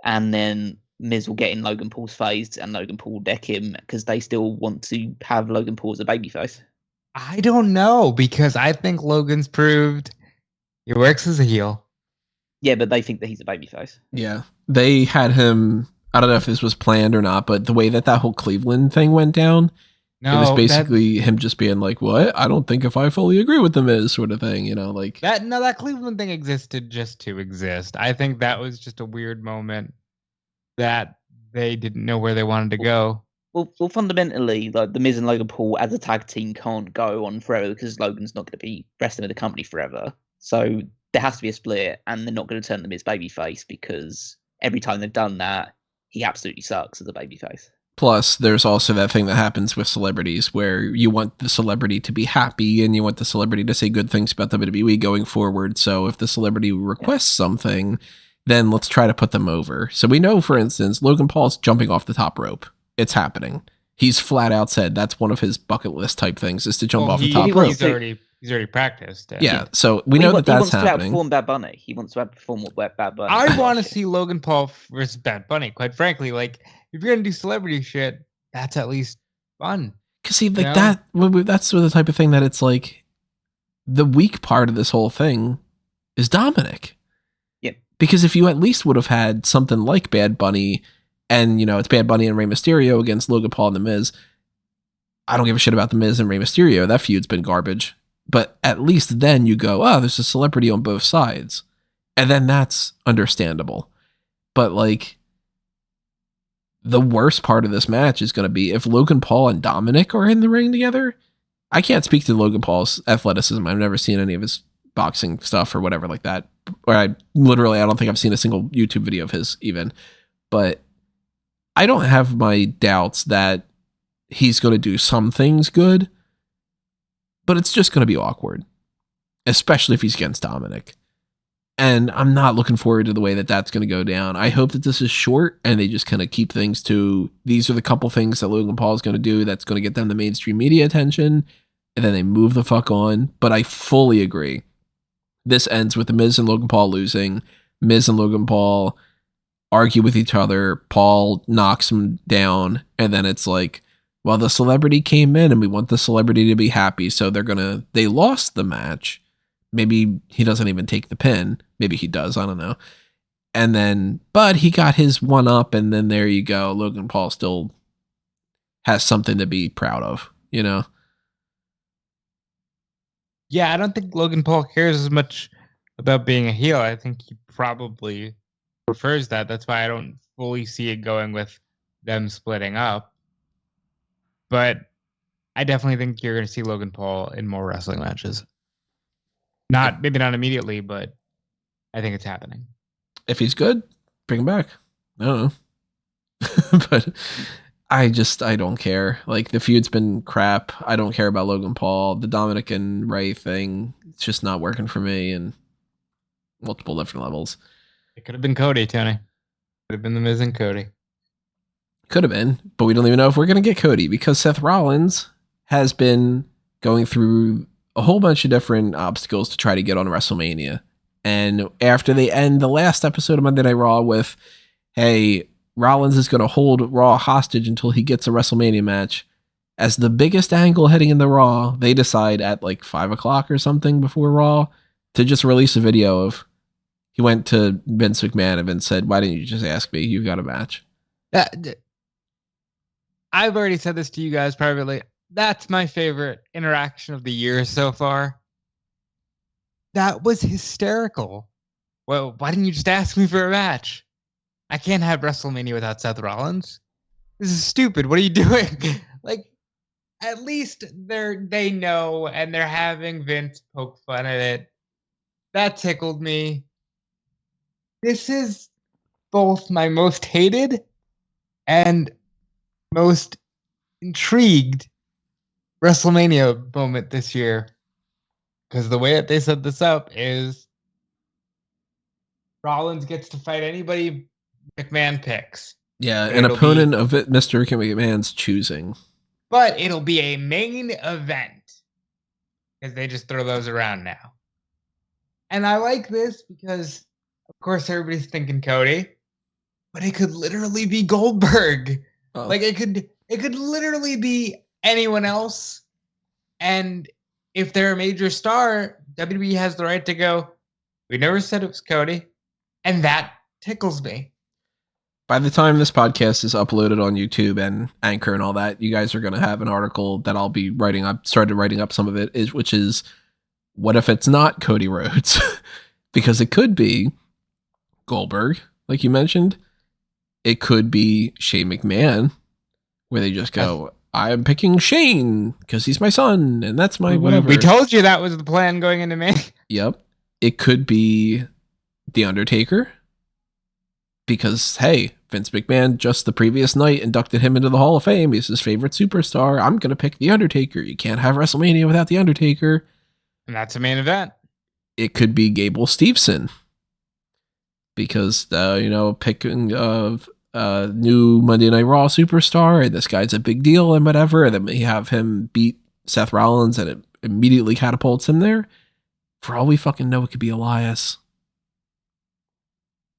C: and then Miz will get in Logan Paul's face and Logan Paul will deck him because they still want to have Logan Paul as a babyface.
B: I don't know, because I think Logan's proved he works as a heel.
C: Yeah, but they think that he's a babyface.
A: Yeah. They had him, I don't know if this was planned or not, but the way that whole Cleveland thing went down, it was basically him just being like, what? I don't think if I fully agree with them is sort of thing, you know, like.
B: That Cleveland thing existed just to exist. I think that was just a weird moment that they didn't know where they wanted to go.
C: Well, fundamentally, like The Miz and Logan Paul as a tag team can't go on forever because Logan's not going to be wrestling with the company forever. So there has to be a split, and they're not going to turn The Miz babyface because every time they've done that, he absolutely sucks as a babyface.
A: Plus, there's also that thing that happens with celebrities where you want the celebrity to be happy and you want the celebrity to say good things about WWE going forward. So if the celebrity requests something, then let's try to put them over. So we know, for instance, Logan Paul's jumping off the top rope. It's happening. He's flat out said that's one of his bucket list type things, is to jump off the top rope.
B: He's already practiced.
A: Yeah, so we know that's happening.
C: He wants to outperform Bad Bunny. He wants to outperform what Bad Bunny.
B: I want to see Logan Paul versus Bad Bunny, quite frankly. Like, if you're going to do celebrity shit, that's at least fun.
A: Because see, like that's the type of thing that it's like, the weak part of this whole thing is Dominik.
C: Yeah.
A: Because if you at least would have had something like Bad Bunny, and, you know, it's Bad Bunny and Rey Mysterio against Logan Paul and The Miz, I don't give a shit about The Miz and Rey Mysterio. That feud's been garbage. But at least then you go, oh, there's a celebrity on both sides. And then that's understandable. But, like, the worst part of this match is going to be if Logan Paul and Dominik are in the ring together. I can't speak to Logan Paul's athleticism. I've never seen any of his boxing stuff or whatever like that. Or I don't think I've seen a single YouTube video of his even. But I don't have my doubts that he's going to do some things good, but it's just going to be awkward. especially if he's against Dominik. And I'm not looking forward to the way that that's going to go down. I hope that this is short and they just kind of keep things to, these are the couple things that Logan Paul is going to do that's going to get them the mainstream media attention, and then they move the fuck on. But I fully agree. This ends with The Miz and Logan Paul losing. Miz and Logan Paul argue with each other. Paul knocks him down. And then it's like, well, the celebrity came in and we want the celebrity to be happy. So they lost the match. Maybe he doesn't even take the pin. Maybe he does. I don't know. And then, but he got his one up, and then there you go. Logan Paul still has something to be proud of, you know?
B: Yeah, I don't think Logan Paul cares as much about being a heel. I think he probably prefers that. That's why I don't fully see it going with them splitting up. But I definitely think you're going to see Logan Paul in more wrestling matches. Maybe not immediately, but I think it's happening.
A: If he's good, bring him back. I don't know. But I don't care. Like, the feud's been crap. I don't care about Logan Paul. The Dominik and Ray thing, it's just not working for me in multiple different levels.
B: It could have been Cody, Tony. Could have been The Miz and Cody.
A: Could have been, but we don't even know if we're going to get Cody, because Seth Rollins has been going through a whole bunch of different obstacles to try to get on WrestleMania. And after they end the last episode of Monday Night Raw with, hey, Rollins is going to hold Raw hostage until he gets a WrestleMania match, as the biggest angle heading into Raw, they decide at like 5 o'clock or something before Raw to just release a video of, he went to Vince McMahon and said, why didn't you just ask me? You've got a match.
B: I've already said this to you guys privately. That's my favorite interaction of the year so far. That was hysterical. Well, why didn't you just ask me for a match? I can't have WrestleMania without Seth Rollins. This is stupid. What are you doing? Like, at least they know, and they're having Vince poke fun at it. That tickled me. This is both my most hated and most intrigued WrestleMania moment this year, because the way that they set this up is Rollins gets to fight anybody McMahon picks.
A: Yeah, an opponent of it, Mr. McMahon's choosing.
B: But it'll be a main event, because they just throw those around now. And I like this because, of course, everybody's thinking Cody, but it could literally be Goldberg. Oh. Like, it could literally be anyone else. And if they're a major star, WWE has the right to go, we never said it was Cody. And that tickles me.
A: By the time this podcast is uploaded on YouTube and Anchor and all that, you guys are going to have an article that I'll be writing up, started writing up some of it, which is, what if it's not Cody Rhodes? Because it could be Goldberg, like you mentioned. It could be Shane McMahon, where they just go, I'm picking Shane because he's my son, and that's my whatever.
B: We told you that was the plan going into May.
A: Yep. It could be The Undertaker, because, hey, Vince McMahon just the previous night inducted him into the Hall of Fame. He's his favorite superstar. I'm going to pick The Undertaker. You can't have WrestleMania without The Undertaker.
B: And that's a main event.
A: It could be Gable Steveson, because, picking of new Monday Night Raw superstar, and this guy's a big deal and whatever, and then we have him beat Seth Rollins, and it immediately catapults him there. For all we fucking know, it could be Elias.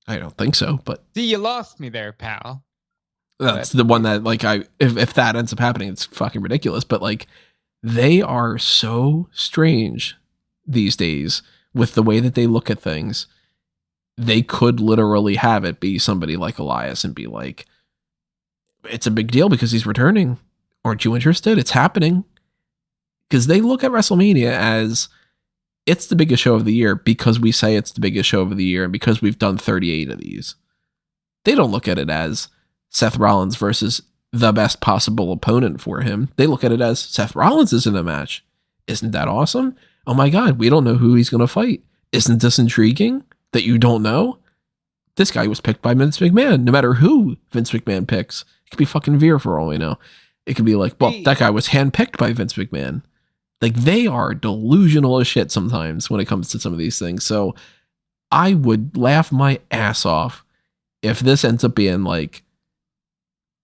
A: I don't think so, but
B: see, you lost me there, pal.
A: That's the one that, like, if that ends up happening, it's fucking ridiculous. But like, they are so strange these days with the way that they look at things. They could literally have it be somebody like Elias and be like, it's a big deal because he's returning. Aren't you interested? It's happening. Because they look at WrestleMania as, it's the biggest show of the year because we say it's the biggest show of the year and because we've done 38 of these. They don't look at it as Seth Rollins versus the best possible opponent for him. They look at it as Seth Rollins is in a match. Isn't that awesome? Oh my God, we don't know who he's going to fight. Isn't this intriguing that you don't know? This guy was picked by Vince McMahon. No matter who Vince McMahon picks. It could be fucking Veer for all we know. It could be like, well, that guy was handpicked by Vince McMahon. Like, they are delusional as shit sometimes when it comes to some of these things. So I would laugh my ass off if this ends up being like,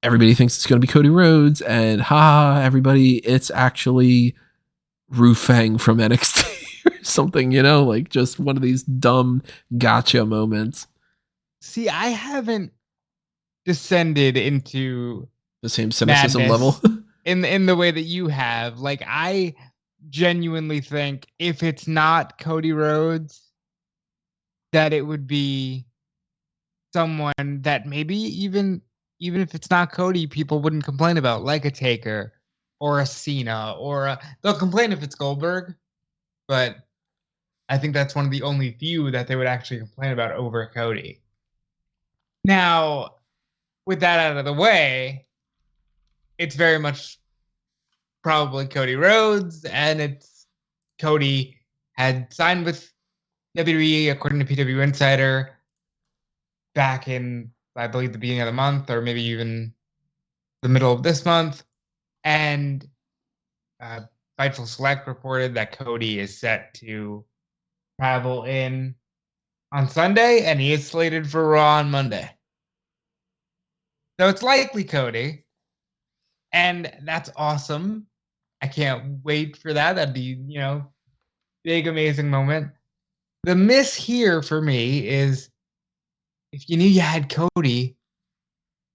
A: everybody thinks it's going to be Cody Rhodes, and everybody, it's actually Rufang from NXT or something, like just one of these dumb gotcha moments.
B: See, I haven't descended into
A: the same cynicism level
B: in the way that you have. Like, I genuinely think if it's not Cody Rhodes, that it would be someone that maybe even if it's not Cody, people wouldn't complain about, like a Taker or a Cena they'll complain if it's Goldberg, but I think that's one of the only few that they would actually complain about over Cody. Now, with that out of the way, it's very much probably Cody Rhodes, and it's Cody had signed with WWE, according to PW Insider, back in, I believe, the beginning of the month, or maybe even the middle of this month. And Fightful Select reported that Cody is set to travel in on Sunday, and he is slated for Raw on Monday. So it's likely Cody, and that's awesome. I can't wait for that. That'd be, big, amazing moment. The miss here for me is, if you knew you had Cody,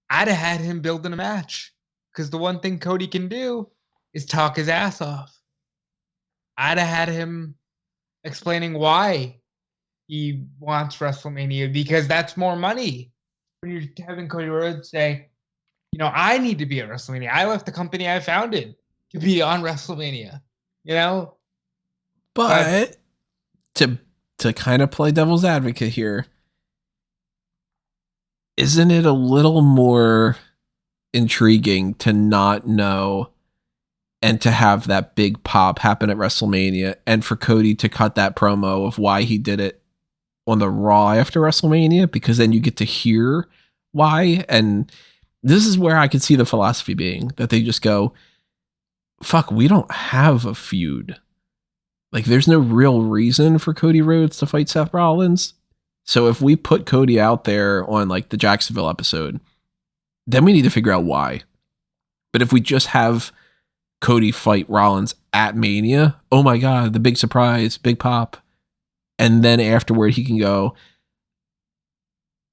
B: I'd have had him building a match. Because the one thing Cody can do is talk his ass off. I'd have had him explaining why he wants WrestleMania, because that's more money. When you're having Cody Rhodes say, I need to be at WrestleMania. I left the company I founded to be on WrestleMania,
A: But to kind of play devil's advocate here, isn't it a little more intriguing to not know and to have that big pop happen at WrestleMania, and for Cody to cut that promo of why he did it on the Raw after WrestleMania, because then you get to hear why. And this is where I could see the philosophy being that they just go, fuck, we don't have a feud. Like, there's no real reason for Cody Rhodes to fight Seth Rollins. So if we put Cody out there on like the Jacksonville episode, then we need to figure out why. But if we just have Cody fight Rollins at Mania, oh my God, the big surprise, big pop. And then afterward he can go,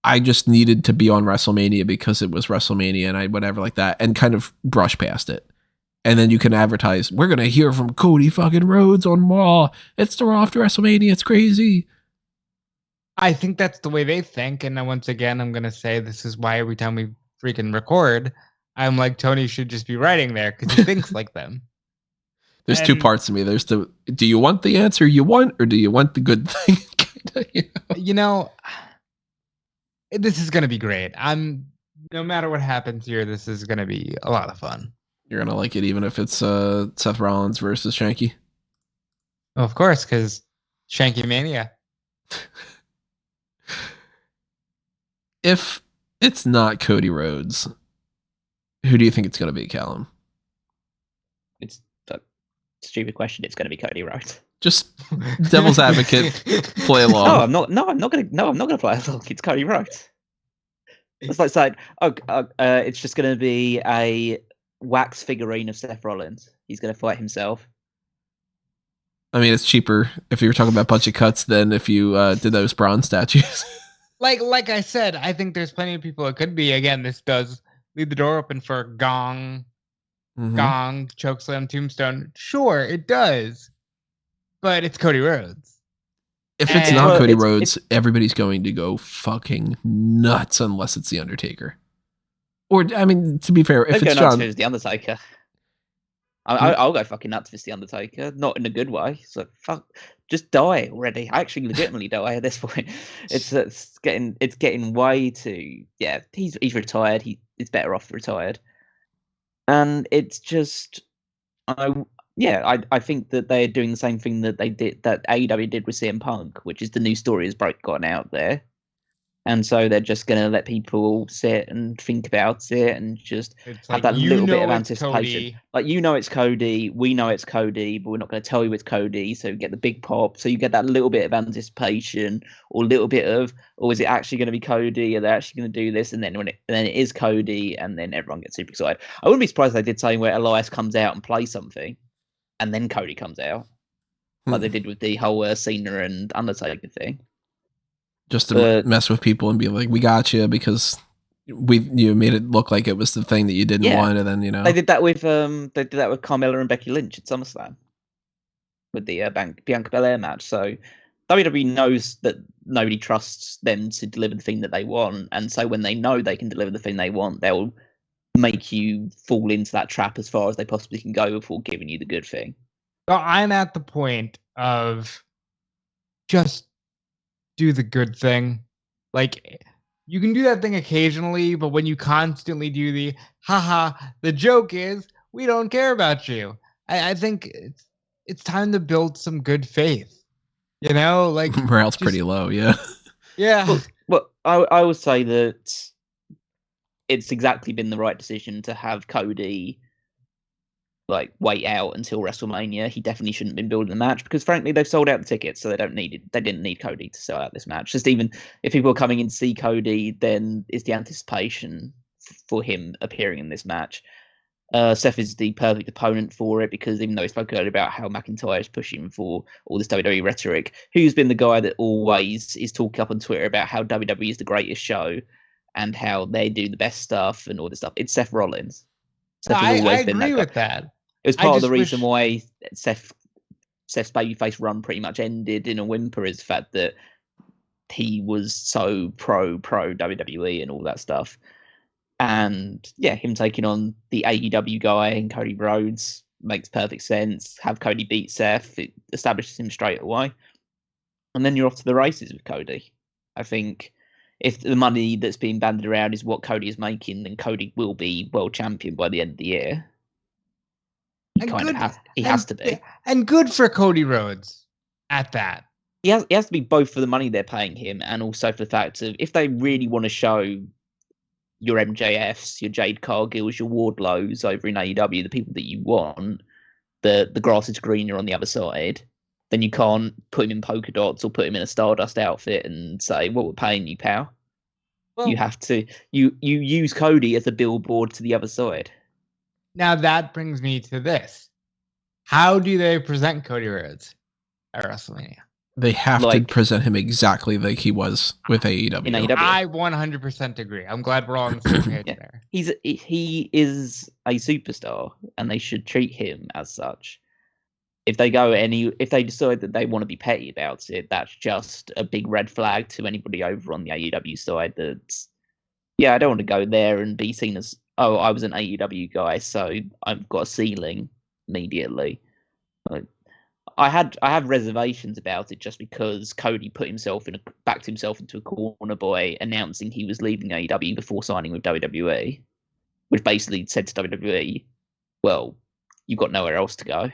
A: I just needed to be on WrestleMania because it was WrestleMania and I whatever like that, and kind of brush past it. And then you can advertise, we're going to hear from Cody fucking Rhodes on Raw. It's the Raw after WrestleMania. It's crazy.
B: I think that's the way they think. And then once again, I'm going to say this is why every time we freaking record, I'm like, Tony should just be writing there because he thinks like them.
A: There's two parts to me. There's do you want the answer you want, or do you want the good thing?
B: This is going to be great. No matter what happens here, this is going to be a lot of fun.
A: You're going to like it even if it's Seth Rollins versus Shanky?
B: Well, of course, because Shanky Mania.
A: If it's not Cody Rhodes, who do you think it's going to be, Callum?
C: It's a stupid question. It's going to be Cody Rhodes.
A: Just devil's advocate, play along.
C: No, I'm not going to play along. It's Cody Rhodes. It's like saying, it's just going to be a wax figurine of Seth Rollins. He's going to fight himself.
A: I mean, it's cheaper if you were talking about budget cuts than if you did those bronze statues.
B: Like I said, I think there's plenty of people it could be. Again, this does leave the door open for gong, chokeslam, tombstone. Sure, it does. But it's Cody Rhodes.
A: If it's not Cody Rhodes, everybody's going to go fucking nuts unless it's The Undertaker. Or, I mean, to be fair, if it's John...
C: If it's The Undertaker. I'll go fucking nuts if it's The Undertaker. Not in a good way. So, fuck, just die already. I actually legitimately die at this point. It's getting way too... Yeah, he's retired. He's better off retired. And it's just... I think that they're doing the same thing that AEW did with CM Punk, which is the new story has gotten out there. And so they're just going to let people sit and think about it and just
B: It's
C: have
B: like,
C: that little bit of
B: it's
C: anticipation.
B: Cody.
C: Like, it's Cody, we know it's Cody, but we're not going to tell you it's Cody. So you get the big pop. So you get that little bit of anticipation or a little bit of, is it actually going to be Cody? Are they actually going to do this? And then then it is Cody, and then everyone gets super excited. I wouldn't be surprised if they did something where Elias comes out and plays something, and then Cody comes out, like they did with the whole Cena and Undertaker thing.
A: Just to mess with people and be like, we got you because you made it look like it was the thing that you didn't want, and then
C: they did that with Carmella and Becky Lynch at SummerSlam with the Bianca Belair match. So WWE knows that nobody trusts them to deliver the thing that they want, and so when they know they can deliver the thing they want, they'll make you fall into that trap as far as they possibly can go before giving you the good thing.
B: Well, I'm at the point of just do the good thing. Like, you can do that thing occasionally, but when you constantly do the joke is we don't care about you. I think it's time to build some good faith. Like
A: morale's pretty low. Yeah.
C: Well, I would say that it's exactly been the right decision to have Cody wait out until WrestleMania. He definitely shouldn't have been building the match because, frankly, they've sold out the tickets, so they didn't need Cody to sell out this match. Just even if people are coming in to see Cody, then it's the anticipation for him appearing in this match. Seth is the perfect opponent for it because even though he spoke earlier about how McIntyre is pushing for all this WWE rhetoric, who's been the guy that always is talking up on Twitter about how WWE is the greatest show and how they do the best stuff and all this stuff? It's Seth Rollins.
B: I agree with that.
C: It was part of the reason why Seth's babyface run pretty much ended in a whimper is the fact that he was so pro WWE and all that stuff. And him taking on the AEW guy and Cody Rhodes makes perfect sense. Have Cody beat Seth, it establishes him straight away. And then you're off to the races with Cody. I think if the money that's being banded around is what Cody is making, then Cody will be world champion by the end of the year. He has to be.
B: And good for Cody Rhodes at that.
C: He has to be both for the money they're paying him and also for the fact of if they really want to show your MJFs, your Jade Cargills, your Wardlows over in AEW, the people that you want, the grass is greener on the other side, then you can't put him in polka dots or put him in a Stardust outfit and say, well, we're paying you, pal. Well, you have to, you use Cody as a billboard to the other side.
B: Now that brings me to this. How do they present Cody Rhodes at WrestleMania?
A: They have to present him exactly like he was with AEW.
C: In AEW.
B: I 100% agree. I'm glad we're all on the same page there.
C: He is a superstar, and they should treat him as such. If they decide that they want to be petty about it, that's just a big red flag to anybody over on the AEW side. That's I don't want to go there and be seen as I was an AEW guy, so I've got a ceiling immediately. I have reservations about it just because Cody backed himself into a corner by announcing he was leaving AEW before signing with WWE, which basically said to WWE, "Well, you've got nowhere else to go,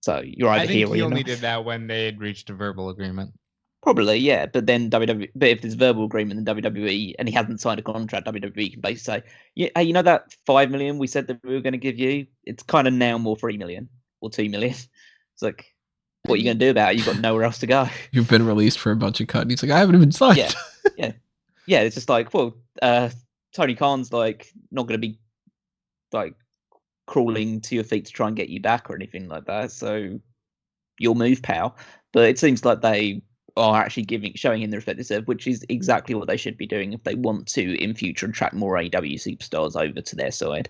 C: so you're either here or you're not."
B: He only did that when they had reached a verbal agreement.
C: Probably, yeah. But then WWE, but if there's verbal agreement, then WWE, and he hasn't signed a contract, WWE can basically say, "Yeah, hey, you know that $5 million we said that we were going to give you? It's kind of now more $3 million or $2 million." It's like, what are you going to do about it? You've got nowhere else to go.
A: You've been released for a bunch of cuts. And he's like, I haven't even signed.
C: Yeah. It's just like, well, Tony Khan's not going to be crawling to your feet to try and get you back or anything like that. So you'll move, pal. But it seems like they are actually showing him the respect they deserve, which is exactly what they should be doing if they want to in future attract more AEW superstars over to their side.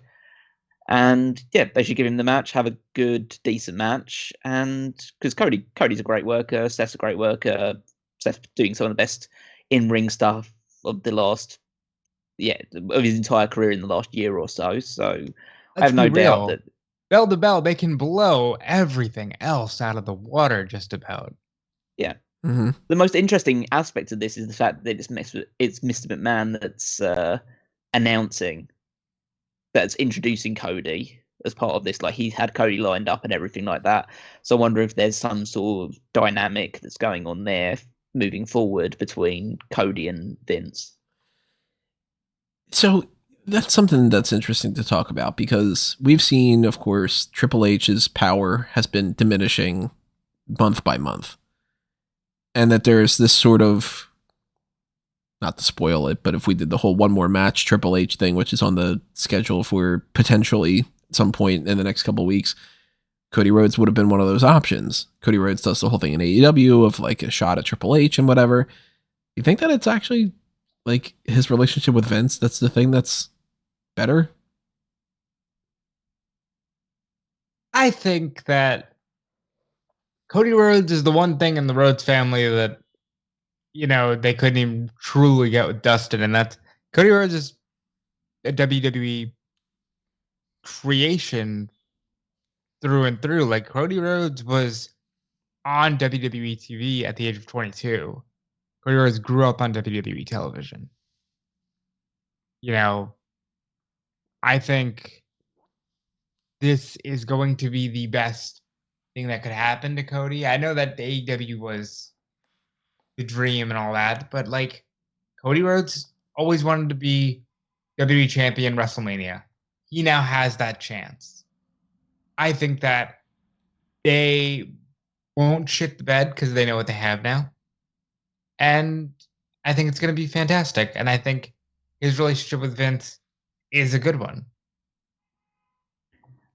C: And they should give him the match, have a good, decent match, and because Cody's a great worker, Seth's a great worker, Seth's doing some of the best in-ring stuff of the last, of his entire career in the last year or so. So I have no doubt that
B: bell to bell, they can blow everything else out of the water just about.
C: Yeah.
A: Mm-hmm.
C: The most interesting aspect of this is the fact that it's Mr. McMahon that's announcing. That's introducing Cody as part of this. Like, he's had Cody lined up and everything like that. So I wonder if there's some sort of dynamic that's going on there moving forward between Cody and Vince.
A: So that's something that's interesting to talk about, because we've seen, of course, Triple H's power has been diminishing month by month. And that there's this sort of, not to spoil it, but if we did the whole one more match Triple H thing, which is on the schedule for potentially at some point in the next couple of weeks, Cody Rhodes would have been one of those options. Cody Rhodes does the whole thing in AEW of like a shot at Triple H and whatever. You think that it's actually like his relationship with Vince that's the thing that's better?
B: I think that Cody Rhodes is the one thing in the Rhodes family that, you know, they couldn't even truly get with Dustin, and that's Cody Rhodes is a WWE creation through and through. Like, Cody Rhodes was on WWE TV at the age of 22. Cody Rhodes grew up on WWE television. You know, I think this is going to be the best thing that could happen to Cody. I know that the AEW was the dream and all that, but like, Cody Rhodes always wanted to be WWE champion WrestleMania. He now has that chance. I think that they won't shit the bed because they know what they have now. And I think it's going to be fantastic. And I think his relationship with Vince is a good one.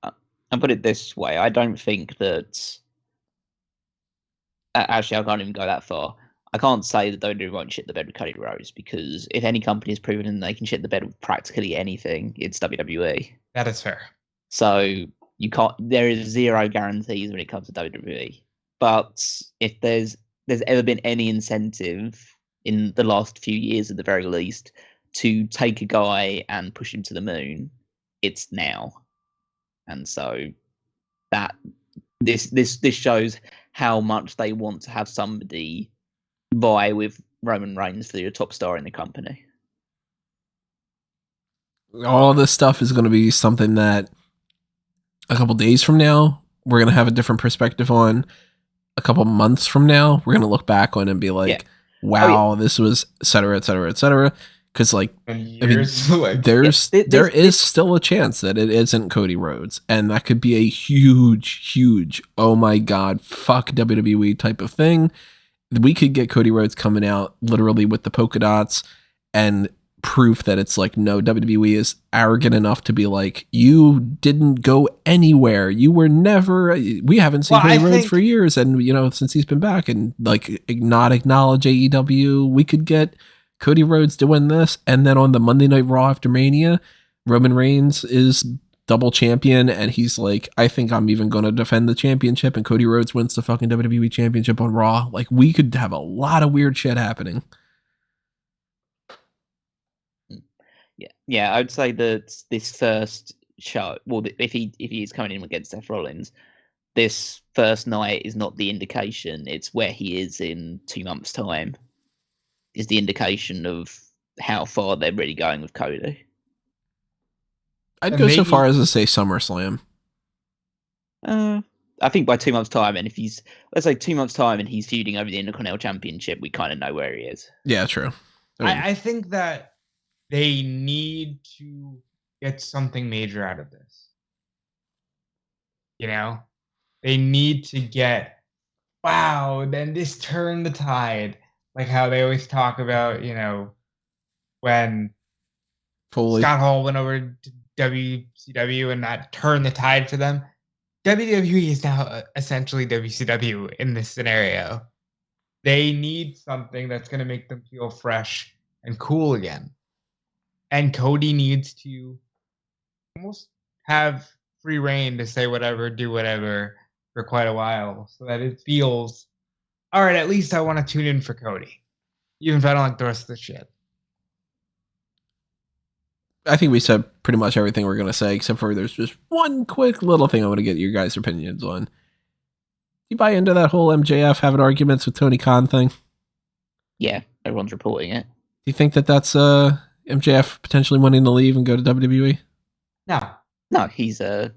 C: I'll put it this way. I don't think that... Actually, I can't even go that far. I can't say that WWE won't shit the bed with Cody Rhodes, because if any company has proven they can shit the bed with practically anything, it's WWE.
B: That is fair.
C: So you can't. There is zero guarantees when it comes to WWE. But if there's ever been any incentive in the last few years, at the very least, to take a guy and push him to the moon, it's now. And so that this shows how much they want to have somebody vie with Roman Reigns for the top star in the company.
A: All this stuff is going to be something that a couple days from now, we're going to have a different perspective on. A couple months from now, we're going to look back on and be like, wow, this was et cetera, et cetera, et cetera. Because like,
B: years,
A: there is still a chance that it isn't Cody Rhodes, and that could be a huge, oh my God, fuck WWE type of thing. We could get Cody Rhodes coming out literally with the polka dots and proof that it's like, no, WWE is arrogant enough to be like, you didn't go anywhere. You were never, we haven't seen Cody Rhodes for years. And, you know, since he's been back, and like not acknowledge AEW, we could get Cody Rhodes doing this. And then on the Monday Night Raw after Mania, Roman Reigns is double champion, and he's like, I think I'm even going to defend the championship, and Cody Rhodes wins the fucking WWE championship on Raw. Like, we could have a lot of weird shit happening.
C: Yeah, I would say that this first show, well, if he is coming in against Seth Rollins, this first night is not the indication. It's where he is in 2 months' time is the indication of how far they're really going with Cody.
A: I'd go so far as to say SummerSlam.
C: I think by 2 months' time, and if he's, let's say 2 months' time, and he's feuding over the Intercontinental Championship, we kind of know where he is.
A: Yeah, true.
B: I think that they need to get something major out of this. You know? They need to get, wow, then this turned the tide. Like how they always talk about, you know, when Scott Hall went over to WCW and that turned the tide for them. WWE is now essentially WCW in this scenario. They need something that's going to make them feel fresh and cool again. And Cody needs to almost have free reign to say whatever, do whatever for quite a while, so that it feels, all right, at least I want to tune in for Cody, even if I don't like the rest of the shit.
A: I think we said pretty much everything we're going to say, except for there's just one quick little thing I want to get your guys' opinions on. You buy into that whole MJF having arguments with Tony Khan thing?
C: Yeah, everyone's reporting it.
A: Do you think that that's MJF potentially wanting to leave and go to WWE?
B: No,
C: he's an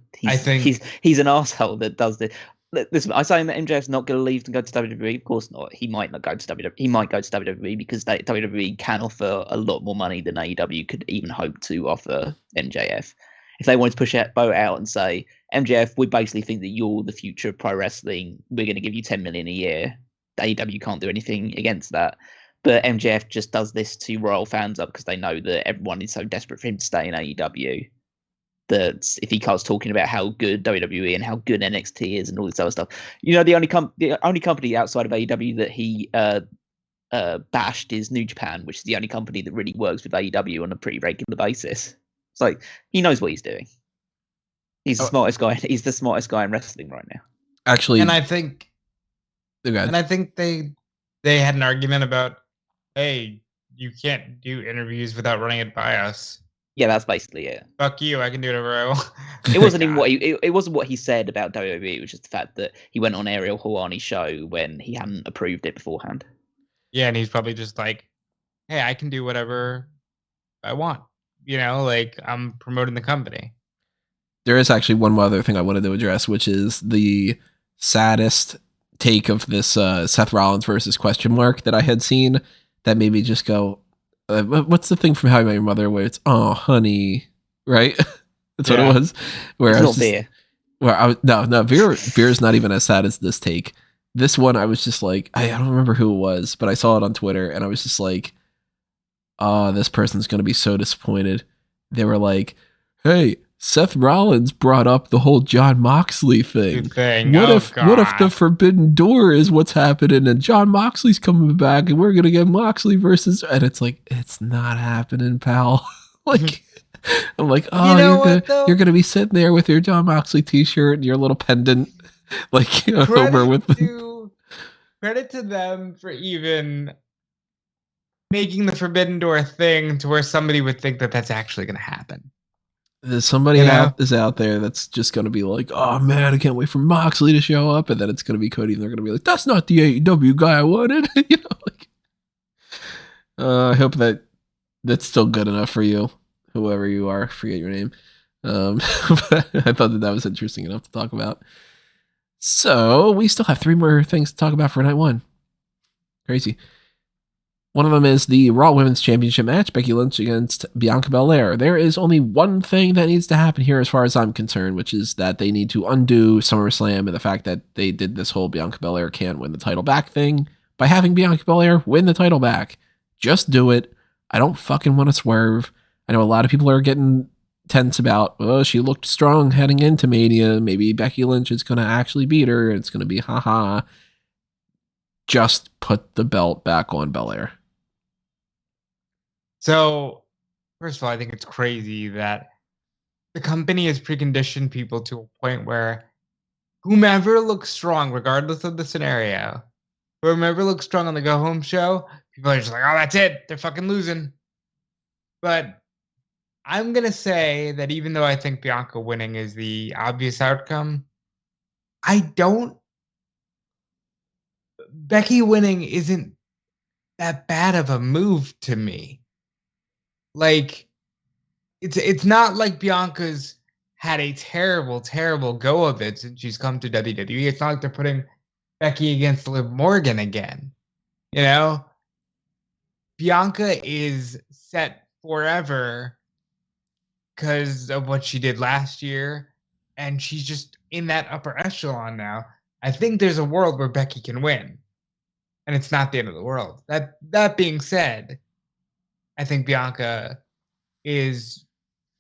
C: asshole that does this. listen, I'm saying that MJF's not going to leave and go to WWE. Of course not. He might not go to WWE. He might go to WWE because WWE can offer a lot more money than AEW could even hope to offer MJF. If they wanted to push that boat out and say, MJF, we basically think that you're the future of pro wrestling. We're going to give you $10 million a year. AEW can't do anything against that. But MJF just does this to rile fans up because they know that everyone is so desperate for him to stay in AEW. That if he starts talking about how good WWE and how good NXT is and all this other stuff, the only company outside of AEW that he bashed is New Japan, which is the only company that really works with AEW on a pretty regular basis. It's like he knows what he's doing. He's the smartest guy. He's the smartest guy in wrestling right now.
A: Actually,
B: and I think they had an argument about, hey, you can't do interviews without running it by us.
C: Yeah, that's basically it.
B: Fuck you! I can do whatever I want.
C: It wasn't even it wasn't what he said about WWE. It was just the fact that he went on Ariel Helwani's show when he hadn't approved it beforehand.
B: Yeah, and he's probably just like, hey, I can do whatever I want. Like I'm promoting the company.
A: There is actually one other thing I wanted to address, which is the saddest take of this Seth Rollins versus question mark that I had seen that made me just go, what's the thing from How I Met Your Mother where it's, oh, honey, right? That's what it was. Where
C: it's
A: I was
C: not Veer.
A: Where I was, no, Veer's not even as sad as this take. This one, I was just like, I don't remember who it was, but I saw it on Twitter and I was just like, oh, this person's going to be so disappointed. They were like, hey, Seth Rollins brought up the whole Jon Moxley thing. What if the Forbidden Door is what's happening and Jon Moxley's coming back and we're going to get Moxley versus... And it's like, it's not happening, pal. Like, I'm like, oh, you're going to be sitting there with your Jon Moxley t-shirt and your little pendant. Like, Homer with...
B: Credit to them for even making the Forbidden Door a thing to where somebody would think that that's actually going to happen.
A: There's somebody out there that's just going to be like, oh man, I can't wait for Moxley to show up. And then it's going to be Cody and they're going to be like, that's not the AEW guy I wanted. I hope that's still good enough for you, whoever you are. Forget your name. But I thought that was interesting enough to talk about. So we still have 3 more things to talk about for night 1. Crazy. One of them is the Raw Women's Championship match, Becky Lynch against Bianca Belair. There is only one thing that needs to happen here as far as I'm concerned, which is that they need to undo SummerSlam and the fact that they did this whole Bianca Belair can't win the title back thing by having Bianca Belair win the title back. Just do it. I don't fucking want to swerve. I know a lot of people are getting tense about, oh, she looked strong heading into Mania. Maybe Becky Lynch is going to actually beat her. It's going to be haha. Just put the belt back on Bel-Air.
B: So, first of all, I think it's crazy that the company has preconditioned people to a point where whomever looks strong, regardless of the scenario, whomever looks strong on the Go Home show, people are just like, oh, that's it. They're fucking losing. But I'm going to say that even though I think Bianca winning is the obvious outcome, Becky winning isn't that bad of a move to me. Like, it's not like Bianca's had a terrible, terrible go of it since she's come to WWE. It's not like they're putting Becky against Liv Morgan again. Bianca is set forever because of what she did last year, and she's just in that upper echelon now. I think there's a world where Becky can win, and it's not the end of the world. That being said, I think Bianca is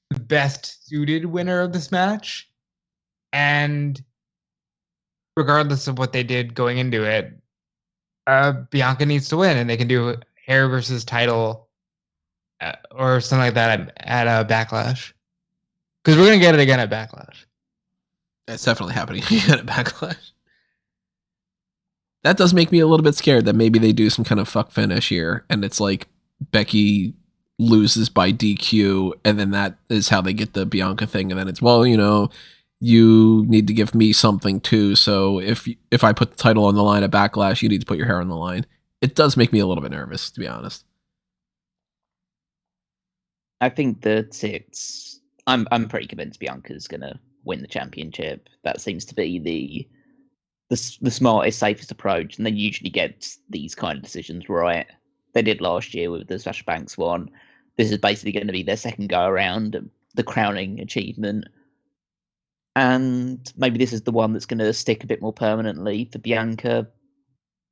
B: the best suited winner of this match. And regardless of what they did going into it, Bianca needs to win, and they can do hair versus title or something like that at Backlash. Because we're going to get it again at Backlash.
A: It's definitely happening again at Backlash. That does make me a little bit scared that maybe they do some kind of fuck finish here, and it's like Becky loses by DQ, and then that is how they get the Bianca thing, and then it's, well, you need to give me something too, so if I put the title on the line at Backlash, you need to put your hair on the line. It does make me a little bit nervous, to be honest.
C: I think that I'm pretty convinced Bianca's gonna win the championship. That seems to be the smartest, safest approach, and they usually get these kind of decisions right. They did last year with the Sasha Banks one. This is basically going to be their second go around, the crowning achievement. And maybe this is the one that's going to stick a bit more permanently for Bianca.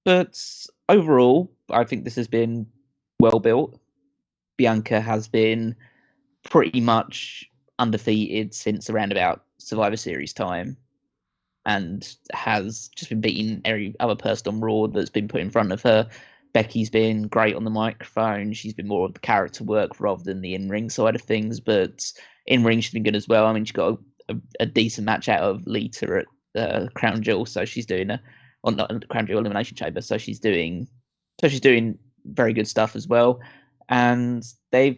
C: But overall, I think this has been well built. Bianca has been pretty much undefeated since around about Survivor Series time, and has just been beating every other person on Raw that's been put in front of her. Becky's been great on the microphone. She's been more of the character work rather than the in-ring side of things, but in-ring she's been good as well. I mean, she got a decent match out of Lita at Crown Jewel, so she's doing not Crown Jewel Elimination Chamber, so she's doing very good stuff as well. And they've,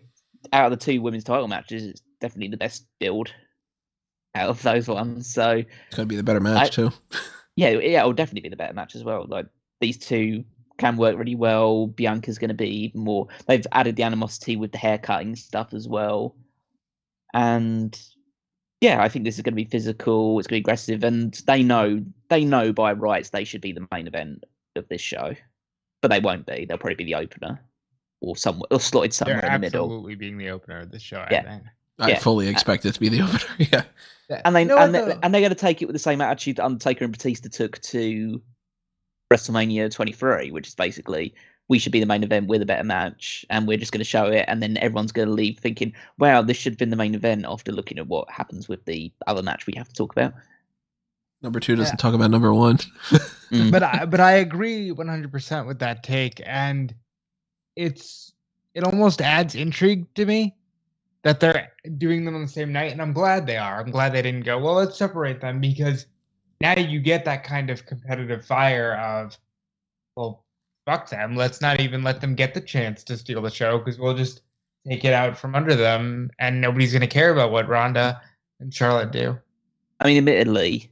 C: out of the two women's title matches, it's definitely the best build out of those ones. So
A: it's gonna be the better match too.
C: Yeah, it'll definitely be the better match as well. Like, these two can work really well. Bianca's going to be even more. They've added the animosity with the haircutting stuff as well, and yeah, I think this is going to be physical. It's going to be aggressive, and they know by rights they should be the main event of this show, but they won't be. They'll probably be the opener, or slotted somewhere in the middle.
B: Absolutely being the opener of this show.
C: Yeah.
B: I think.
A: I fully expect it to be the opener. Yeah.
C: And they're going to take it with the same attitude that Undertaker and Batista took to WrestleMania 23, which is basically, we should be the main event, we're the better match, and we're just going to show it, and then everyone's going to leave thinking, wow, this should have been the main event, after looking at what happens with the other match we have to talk about.
A: Number 2 doesn't talk about number 1.
B: But I agree 100% with that take, and it almost adds intrigue to me that they're doing them on the same night, and I'm glad they are. I'm glad they didn't go, well, let's separate them, because now you get that kind of competitive fire of, well, fuck them. Let's not even let them get the chance to steal the show, because we'll just take it out from under them, and nobody's going to care about what Ronda and Charlotte do.
C: I mean, admittedly,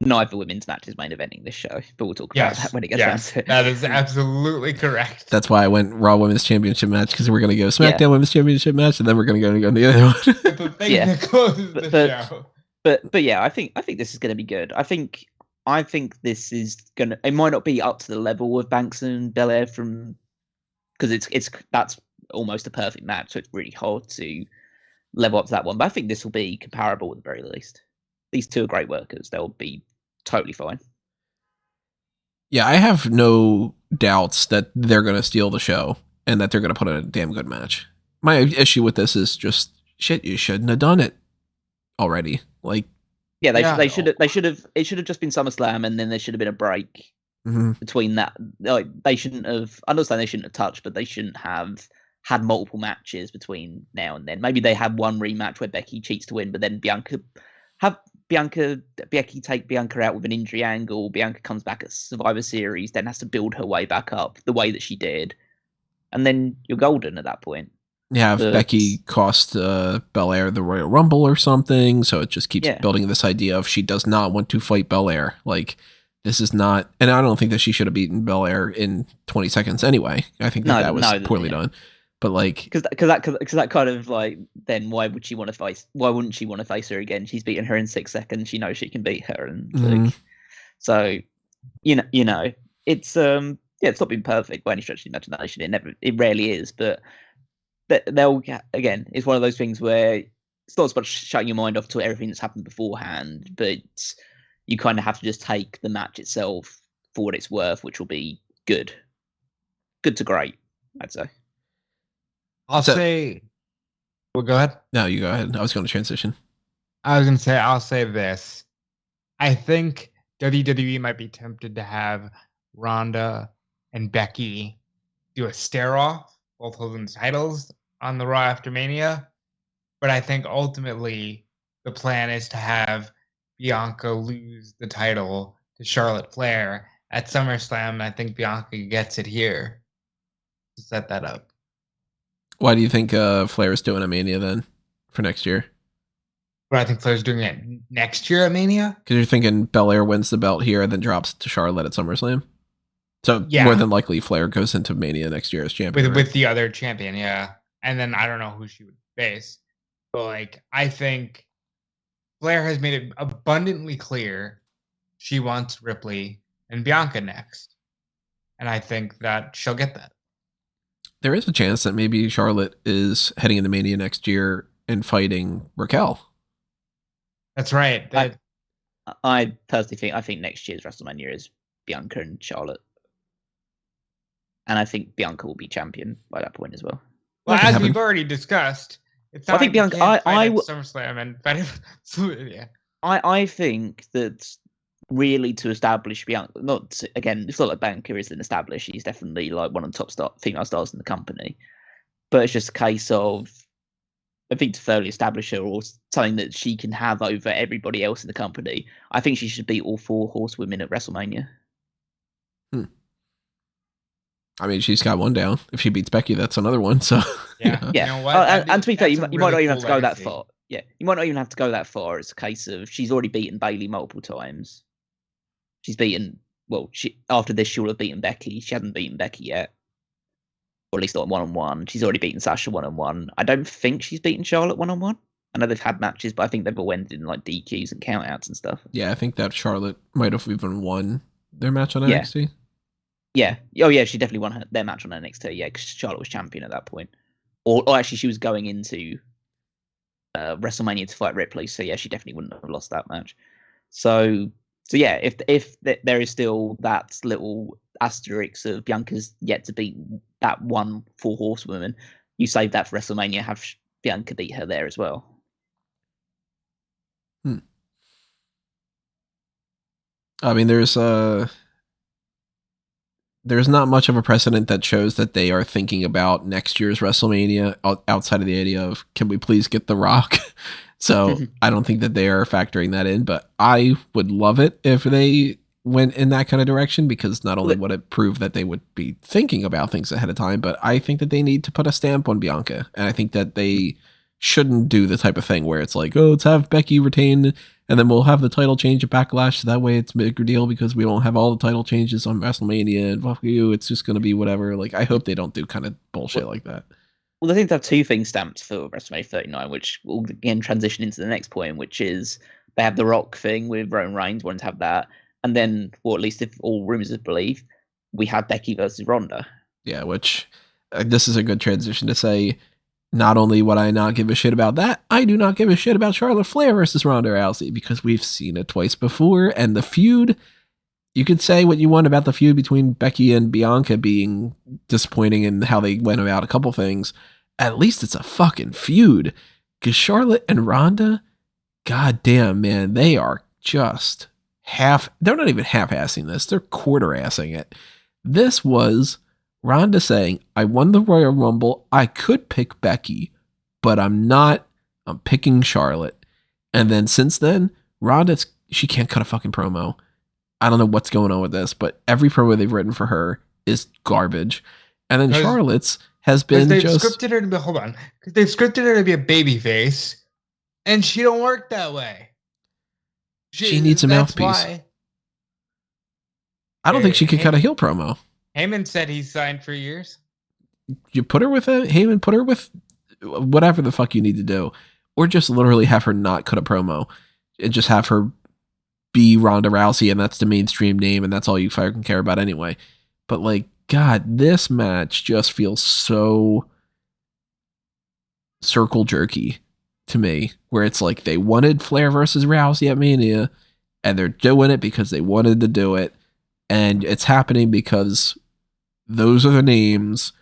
C: neither women's match is main eventing this show, but we'll talk about that when it gets down to it.
B: That is absolutely correct.
A: That's why I went Raw Women's Championship match, because we're going to go SmackDown Women's Championship match, and then we're going to go the other one.
B: The thing that closes the show.
C: But yeah, I think this is going to be good. I think this is going to. It might not be up to the level of Banks and Belair because that's almost a perfect match, so it's really hard to level up to that one. But I think this will be comparable at the very least. These two are great workers. They'll be totally fine.
A: Yeah, I have no doubts that they're going to steal the show and that they're going to put in a damn good match. My issue with this is just, shit, you shouldn't have done it already. Like,
C: yeah, they should have. It should have just been SummerSlam, and then there should have been a break between that. Like, they shouldn't have. I understand they shouldn't have touched, but they shouldn't have had multiple matches between now and then. Maybe they had one rematch where Becky cheats to win, but then Becky take Bianca out with an injury angle. Bianca comes back at Survivor Series, then has to build her way back up the way that she did, and then you're golden at that point.
A: Yeah, if Becky cost Bel-Air the Royal Rumble or something, so it just keeps building this idea of she does not want to fight Bel-Air. Like, this is not, and I don't think that she should have beaten Bel-Air in 20 seconds anyway. I think that was poorly done. But like,
C: because that kind of like, then why wouldn't she want to face her again? She's beaten her in 6 seconds. She knows she can beat her, and like, so you know, it's it's not been perfect by any stretch of the imagination. It rarely is, but they'll, again, it's one of those things where it's not as much shutting your mind off to everything that's happened beforehand, but you kind of have to just take the match itself for what it's worth, which will be good to great, I'd say.
B: I'll say, well, go ahead.
A: No, you go ahead. I was going to transition.
B: I'll say this. I think WWE might be tempted to have Ronda and Becky do a stare-off, both holding titles on the Raw after Mania. But I think ultimately the plan is to have Bianca lose the title to Charlotte Flair at SummerSlam. I think Bianca gets it here to set that up.
A: Why do you think Flair is doing a Mania then for next year?
B: But I think Flair's doing it next year at Mania?
A: Because you're thinking Bel-Air wins the belt here and then drops it to Charlotte at SummerSlam? So more than likely Flair goes into Mania next year as champion.
B: With the other champion, yeah. And then I don't know who she would face. But like, I think Flair has made it abundantly clear she wants Ripley and Bianca next. And I think that she'll get that.
A: There is a chance that maybe Charlotte is heading into Mania next year and fighting Raquel.
B: That's right.
C: I personally think next year's WrestleMania is Bianca and Charlotte. And I think Bianca will be champion by that point as well.
B: Well, as we've already discussed, it's not
C: I think Bianca.
B: SummerSlam and yeah.
C: I think that really to establish Bianca, it's not like Bianca isn't established. She's definitely like one of the top female stars in the company. But it's just a case of, I think, to thoroughly establish her or something that she can have over everybody else in the company, I think she should beat all 4 horsewomen at WrestleMania.
A: I mean, she's got one down. If she beats Becky, that's another one. So
B: yeah.
C: You know what? And to be fair, you might not even have to go that far. Yeah, you might not even have to go that far. It's a case of she's already beaten Bayley multiple times. She's beaten. Well, after this, she'll have beaten Becky. She hasn't beaten Becky yet, or at least not 1-on-1. She's already beaten Sasha 1-on-1. I don't think she's beaten Charlotte 1-on-1. I know they've had matches, but I think they've all ended in like DQs and countouts and stuff.
A: Yeah, I think that Charlotte might have even won their match on NXT.
C: Yeah. Oh, yeah. She definitely won their match on NXT. Yeah, because Charlotte was champion at that point. Or actually, she was going into WrestleMania to fight Ripley. So yeah, she definitely wouldn't have lost that match. So yeah, if there is still that little asterisk of Bianca's yet to beat that 1 4 horsewoman, you save that for WrestleMania. Have Bianca beat her there as well.
A: I mean, there's not much of a precedent that shows that they are thinking about next year's WrestleMania outside of the idea of, can we please get The Rock? So I don't think that they are factoring that in, but I would love it if they went in that kind of direction, because not only would it prove that they would be thinking about things ahead of time, but I think that they need to put a stamp on Bianca. And I think that they shouldn't do the type of thing where it's like, oh, let's have Becky retain and then we'll have the title change at Backlash. So that way it's a bigger deal because we don't have all the title changes on WrestleMania and fuck you. It's just going to be whatever. Like, I hope they don't do kind of bullshit like that.
C: Well, I think they have 2 things stamped for WrestleMania 39, which will again transition into the next point, which is they have the Rock thing with Roman Reigns, wanting to have that. And then, or at least if all rumors believe, we have Becky versus Ronda.
A: Yeah, which this is a good transition to say, not only would I not give a shit about that, I do not give a shit about Charlotte Flair versus Ronda Rousey, because we've seen it twice before. And the feud, you could say what you want about the feud between Becky and Bianca being disappointing and how they went about a couple things. At least it's a fucking feud. Because Charlotte and Ronda, goddamn, man, they are just they're not even half-assing this. They're quarter-assing it. This was Ronda saying, I won the Royal Rumble. I could pick Becky, but I'm not. I'm picking Charlotte. And then since then, she can't cut a fucking promo. I don't know what's going on with this, but every promo they've written for her is garbage. And then Charlotte's has been
B: scripted her to be, hold on, because they've scripted her to be a babyface, and she don't work that way.
A: She needs a mouthpiece. I don't think she could cut a heel promo.
B: Heyman said he's signed for years.
A: You put her with Heyman, put her with whatever the fuck you need to do. Or just literally have her not cut a promo. And just have her be Ronda Rousey, and that's the mainstream name, and that's all you fucking care about anyway. But like, God, this match just feels so circle jerky to me, where it's like they wanted Flair versus Rousey at Mania, and they're doing it because they wanted to do it. And it's happening because those are the names.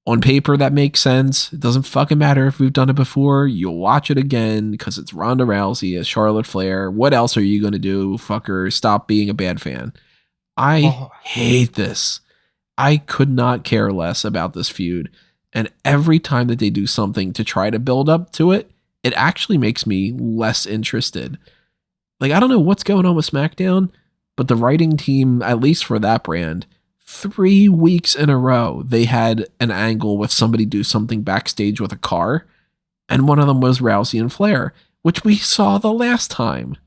A: On paper, that makes sense. It doesn't fucking matter if we've done it before. You'll watch it again because it's Ronda Rousey as Charlotte Flair. What else are you going to do, fucker? Stop being a bad fan. I hate this. I could not care less about this feud. And every time that they do something to try to build up to it, it actually makes me less interested. Like, I don't know what's going on with SmackDown, but the writing team, at least for that brand, 3 weeks in a row, they had an angle with somebody do something backstage with a car, and one of them was Rousey and Flair, which we saw the last time.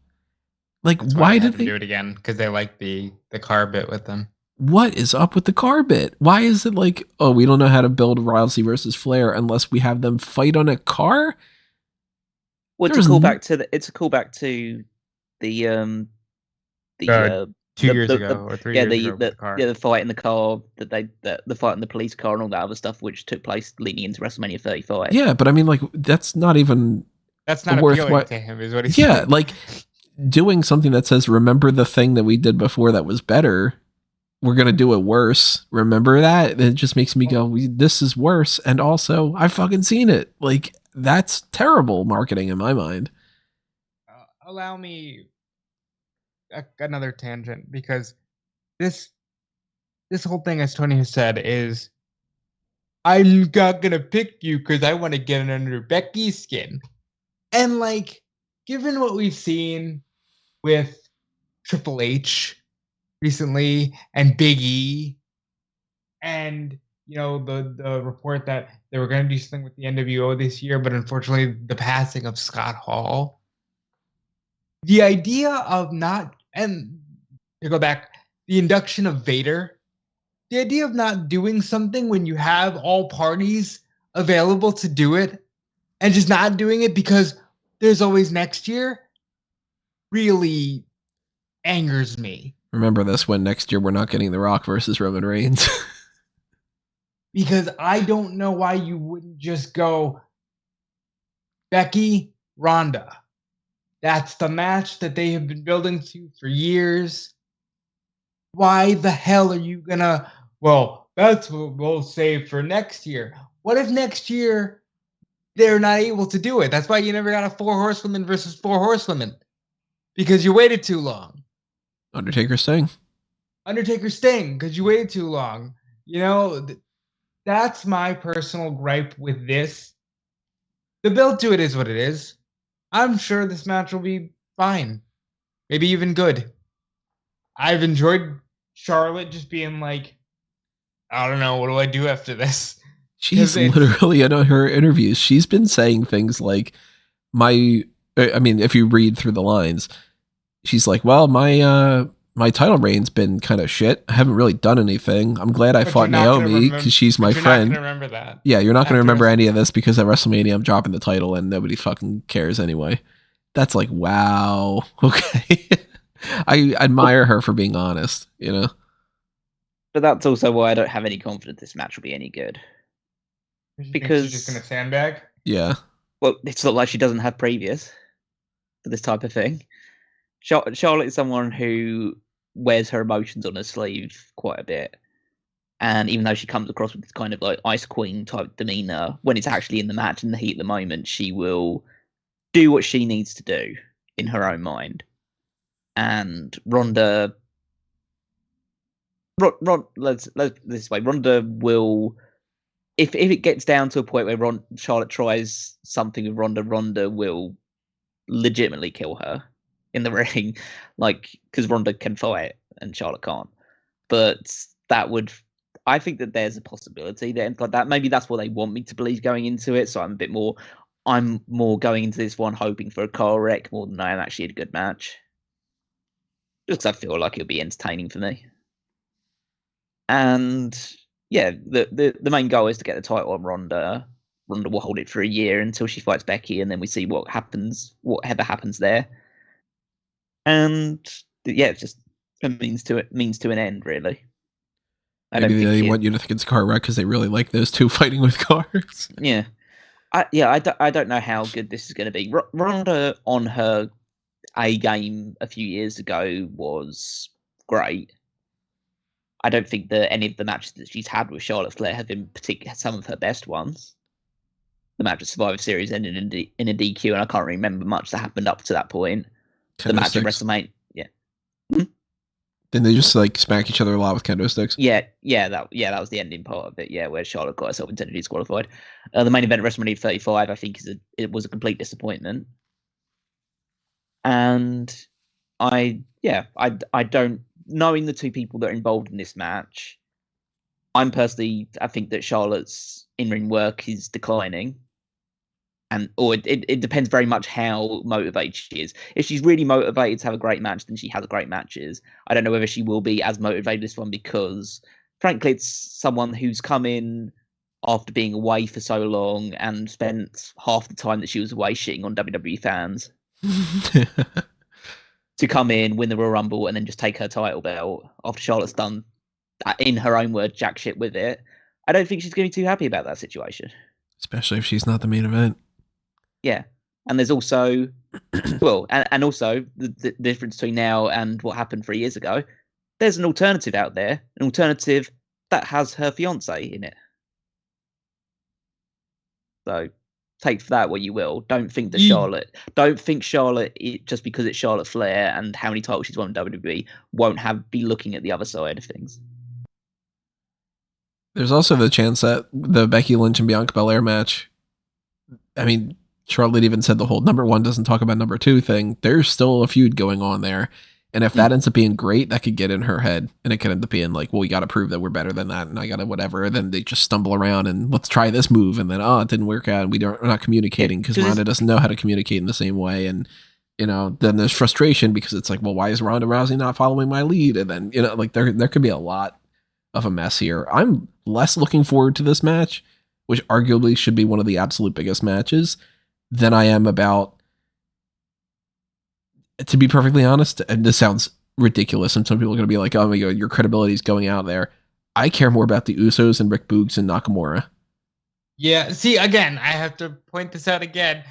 A: Like, why did they
B: do it again? Because they like the car bit with them.
A: What is up with the car bit? Why is it like, oh, we don't know how to build Rousey versus Flair unless we have them fight on a car?
C: Well, it's a callback to the the
B: 2 years ago or 3 years ago with the car.
C: the fight in the car the fight in the police car and all that other stuff, which took place leading into WrestleMania 35.
A: Yeah, but I mean, like, that's not even.
B: That's not appealing to him, is what he's
A: saying.
B: saying.
A: Like doing something that says, "Remember the thing that we did before that was better. We're gonna do it worse. Remember that?" It just makes me go, "This is worse." And also, I've fucking seen it. Like, that's terrible marketing in my mind.
B: Allow me another tangent, because this whole thing, as Tony has said, is I'm not gonna pick you because I want to get under Becky's skin. And like, given what we've seen with Triple H recently and Big E, and the report that they were going to do something with the NWO this year, but unfortunately the passing of Scott Hall, the idea of not, and to go back, the induction of Vader, the idea of not doing something when you have all parties available to do it and just not doing it because there's always next year, really angers me.
A: Remember this when next year we're not getting The Rock versus Roman Reigns.
B: Because I don't know why you wouldn't just go Becky, Ronda. That's the match that they have been building to for years. Why the hell are you gonna, well, that's what we'll save for next year. What if next year they're not able to do it? That's why you never got a 4 horsewomen versus 4 horsewomen. Because you waited too long.
A: Undertaker Sting,
B: because you waited too long. That's my personal gripe with this. The build to it is what it is. I'm sure this match will be fine. Maybe even good. I've enjoyed Charlotte just being like, I don't know, what do I do after this?
A: She's literally, in her interviews, she's been saying things like, if you read through the lines, she's like, well, my title reign's been kind of shit. I haven't really done anything. I'm glad I fought Naomi because she's my friend.
B: You're not going to remember that.
A: Yeah, you're not going to remember any of this because at WrestleMania I'm dropping the title and nobody fucking cares anyway. That's like, wow. Okay. I admire her for being honest,
C: But that's also why I don't have any confidence this match will be any good. Because
B: she's just going to sandbag?
A: Yeah.
C: Well, it's not like she doesn't have previous for this type of thing. Charlotte is someone who wears her emotions on her sleeve quite a bit. And even though she comes across with this kind of like Ice Queen type demeanor, when it's actually in the match, in the heat of the moment, she will do what she needs to do in her own mind. And Ronda, let's this way. Ronda will, if it gets down to a point where Charlotte tries something with Ronda will legitimately kill her in the ring, because Ronda can fight and Charlotte can't. But I think that there's a possibility that maybe that's what they want me to believe going into it. So I'm more going into this one hoping for a car wreck more than I am actually a good match. Just because I feel like it'll be entertaining for me. And yeah, the main goal is to get the title on Ronda. Ronda will hold it for a year until she fights Becky, and then we see what happens, whatever happens there. And yeah, it's just a means to an end, really.
A: Maybe they want you to think it's a car wreck because they really like those two fighting with cars.
C: Yeah. I don't know how good this is going to be. Ronda on her A game a few years ago was great. I don't think that any of the matches that she's had with Charlotte Flair have been some of her best ones. The match at Survivor Series ended in a DQ, and I can't remember much that happened up to that point. The match at WrestleMania, yeah.
A: Didn't they just smack each other a lot with kendo sticks?
C: Yeah, that was the ending part of it. Yeah, where Charlotte got herself intended disqualified. The main event at WrestleMania 35, I think, it was a complete disappointment. And I don't, knowing the two people that are involved in this match, I think that Charlotte's in-ring work is declining. Or it depends very much how motivated she is. If she's really motivated to have a great match, then she has great matches. I don't know whether she will be as motivated this one because, frankly, it's someone who's come in after being away for so long and spent half the time that she was away shitting on WWE fans. to come in, win the Royal Rumble, and then just take her title belt after Charlotte's done, in her own words, jack shit with it. I don't think she's going to be too happy about that situation.
A: Especially if she's not the main event.
C: Yeah. And there's also, well, and also the difference between now and what happened 3 years ago, there's an alternative out there, an alternative that has her fiance in it. So take for that what you will. Don't think Charlotte, just because it's Charlotte Flair and how many titles she's won in WWE, won't be looking at the other side of things.
A: There's also the chance that the Becky Lynch and Bianca Belair match, I mean, Charlotte even said the whole number 1 doesn't talk about number 2 thing. There's still a feud going on there. And if that ends up being great, that could get in her head. And it could end up being like, well, we got to prove that we're better than that. And I got to whatever. And then they just stumble around and let's try this move. And then, it didn't work out. And we're not communicating because Ronda doesn't know how to communicate in the same way. And, then there's frustration because it's like, well, why is Ronda Rousey not following my lead? And then, like there could be a lot of a mess here. I'm less looking forward to this match, which arguably should be one of the absolute biggest matches, than I am about, to be perfectly honest, and this sounds ridiculous, and some people are going to be like, oh my god, your credibility is going out there. I care more about the Usos and Rick Boogs and Nakamura.
B: Yeah, see, again, I have to point this out again.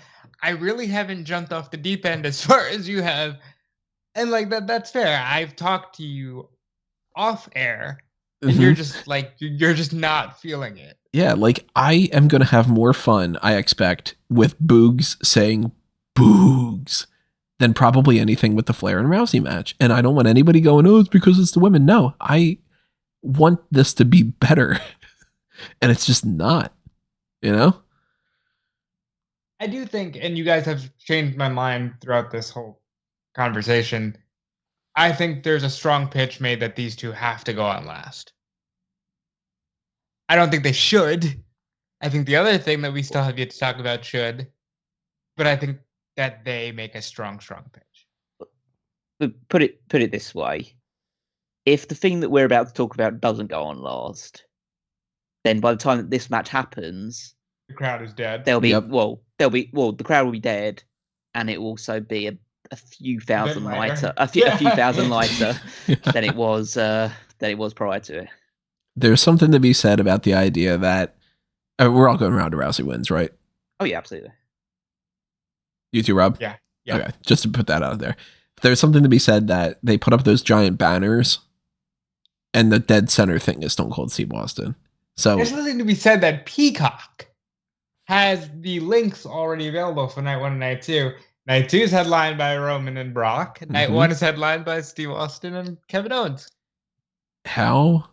B: I really haven't jumped off the deep end as far as you have. And like that's fair. I've talked to you off air, and you're just like, you're just not feeling it.
A: Yeah, like I am going to have more fun, I expect, with Boogs saying Boogs than probably anything with the Flair and Rousey match. And I don't want anybody going, oh, it's because it's the women. No, I want this to be better. And it's just not,
B: I do think, and you guys have changed my mind throughout this whole conversation, I think there's a strong pitch made that these two have to go on last. I don't think they should. I think the other thing that we still have yet to talk about should, but I think that they make a strong pitch.
C: But put it this way: if the thing that we're about to talk about doesn't go on last, then by the time that this match happens,
B: the crowd is dead.
C: The crowd will be dead, and it will also be a few thousand lighter, a few thousand lighter than it was prior to it.
A: There's something to be said about the idea that we're all going Ronda Rousey wins, right?
C: Oh yeah, absolutely.
A: You too, Rob?
B: Yeah.
A: Okay, just to put that out there. There's something to be said that they put up those giant banners and the dead center thing is Stone Cold Steve Austin. So
B: there's something to be said that Peacock has the links already available for night 1 and night 2. Night 2 is headlined by Roman and Brock. Night 1 is headlined by Steve Austin and Kevin Owens.
A: How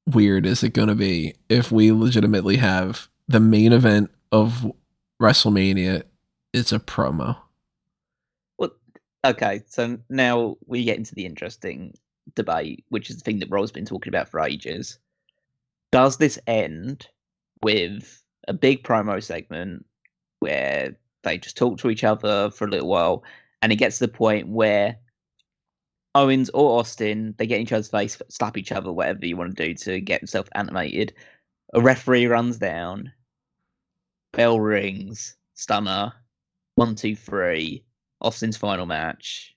A: weird is it going to be if we legitimately have the main event of WrestleMania is a promo?
C: Well, okay, so now we get into the interesting debate, which is the thing that Rob's been talking about for ages. Does this end with a big promo segment where they just talk to each other for a little while, and it gets to the point where Owens or Austin, they get in each other's face, slap each other, whatever you want to do to get themselves animated. A referee runs down, bell rings, stunner, 1, 2, 3, Austin's final match,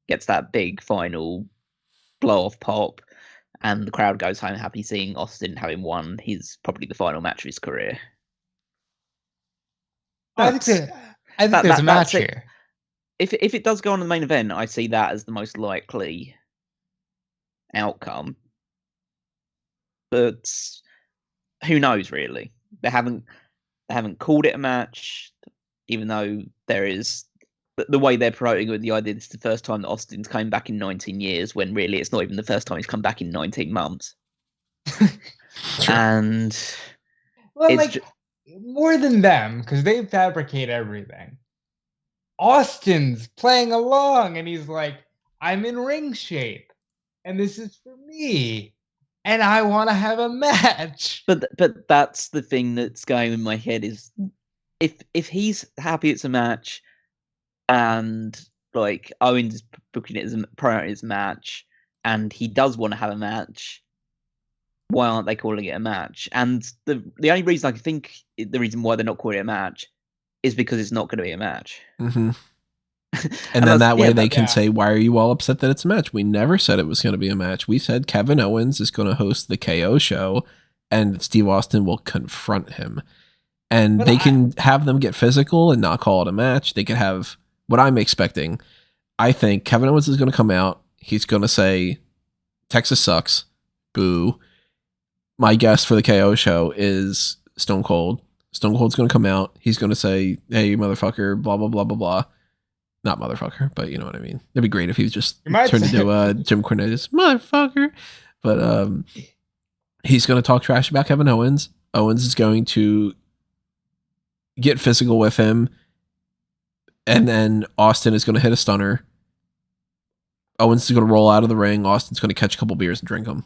C: gets that big final blow-off pop, and the crowd goes home happy seeing Austin having won probably the final match of his career.
B: I think there's a match here.
C: If it does go on the main event, I see that as the most likely outcome. But who knows, really? They haven't called it a match, even though there is the way they're promoting with the idea this is the first time that Austin's came back in 19 years, when really it's not even the first time he's come back in 19 months. And
B: more than them, because they fabricate everything. Austin's playing along, and he's like, I'm in ring shape, and this is for me, and I want to have a match.
C: But that's the thing that's going in my head is, if he's happy it's a match, and like Owens is booking it as a priority as a match, and he does want to have a match, why aren't they calling it a match? And the only reason I can think the reason why they're not calling it a match is because it's not going to be a match.
A: Mm-hmm. And then that way they can say, why are you all upset that it's a match? We never said it was going to be a match. We said Kevin Owens is going to host the KO show and Steve Austin will confront him. And they can have them get physical and not call it a match. They could have what I'm expecting. I think Kevin Owens is going to come out. He's going to say, Texas sucks. Boo. My guess for the KO show is Stone Cold. Stone Cold's going to come out. He's going to say, hey, motherfucker, blah, blah, blah, blah, blah. Not motherfucker, but you know what I mean. It'd be great if he was just turned into Jim Cornette's motherfucker. But he's going to talk trash about Kevin Owens. Owens is going to get physical with him. And then Austin is going to hit a stunner. Owens is going to roll out of the ring. Austin's going to catch a couple beers and drink them.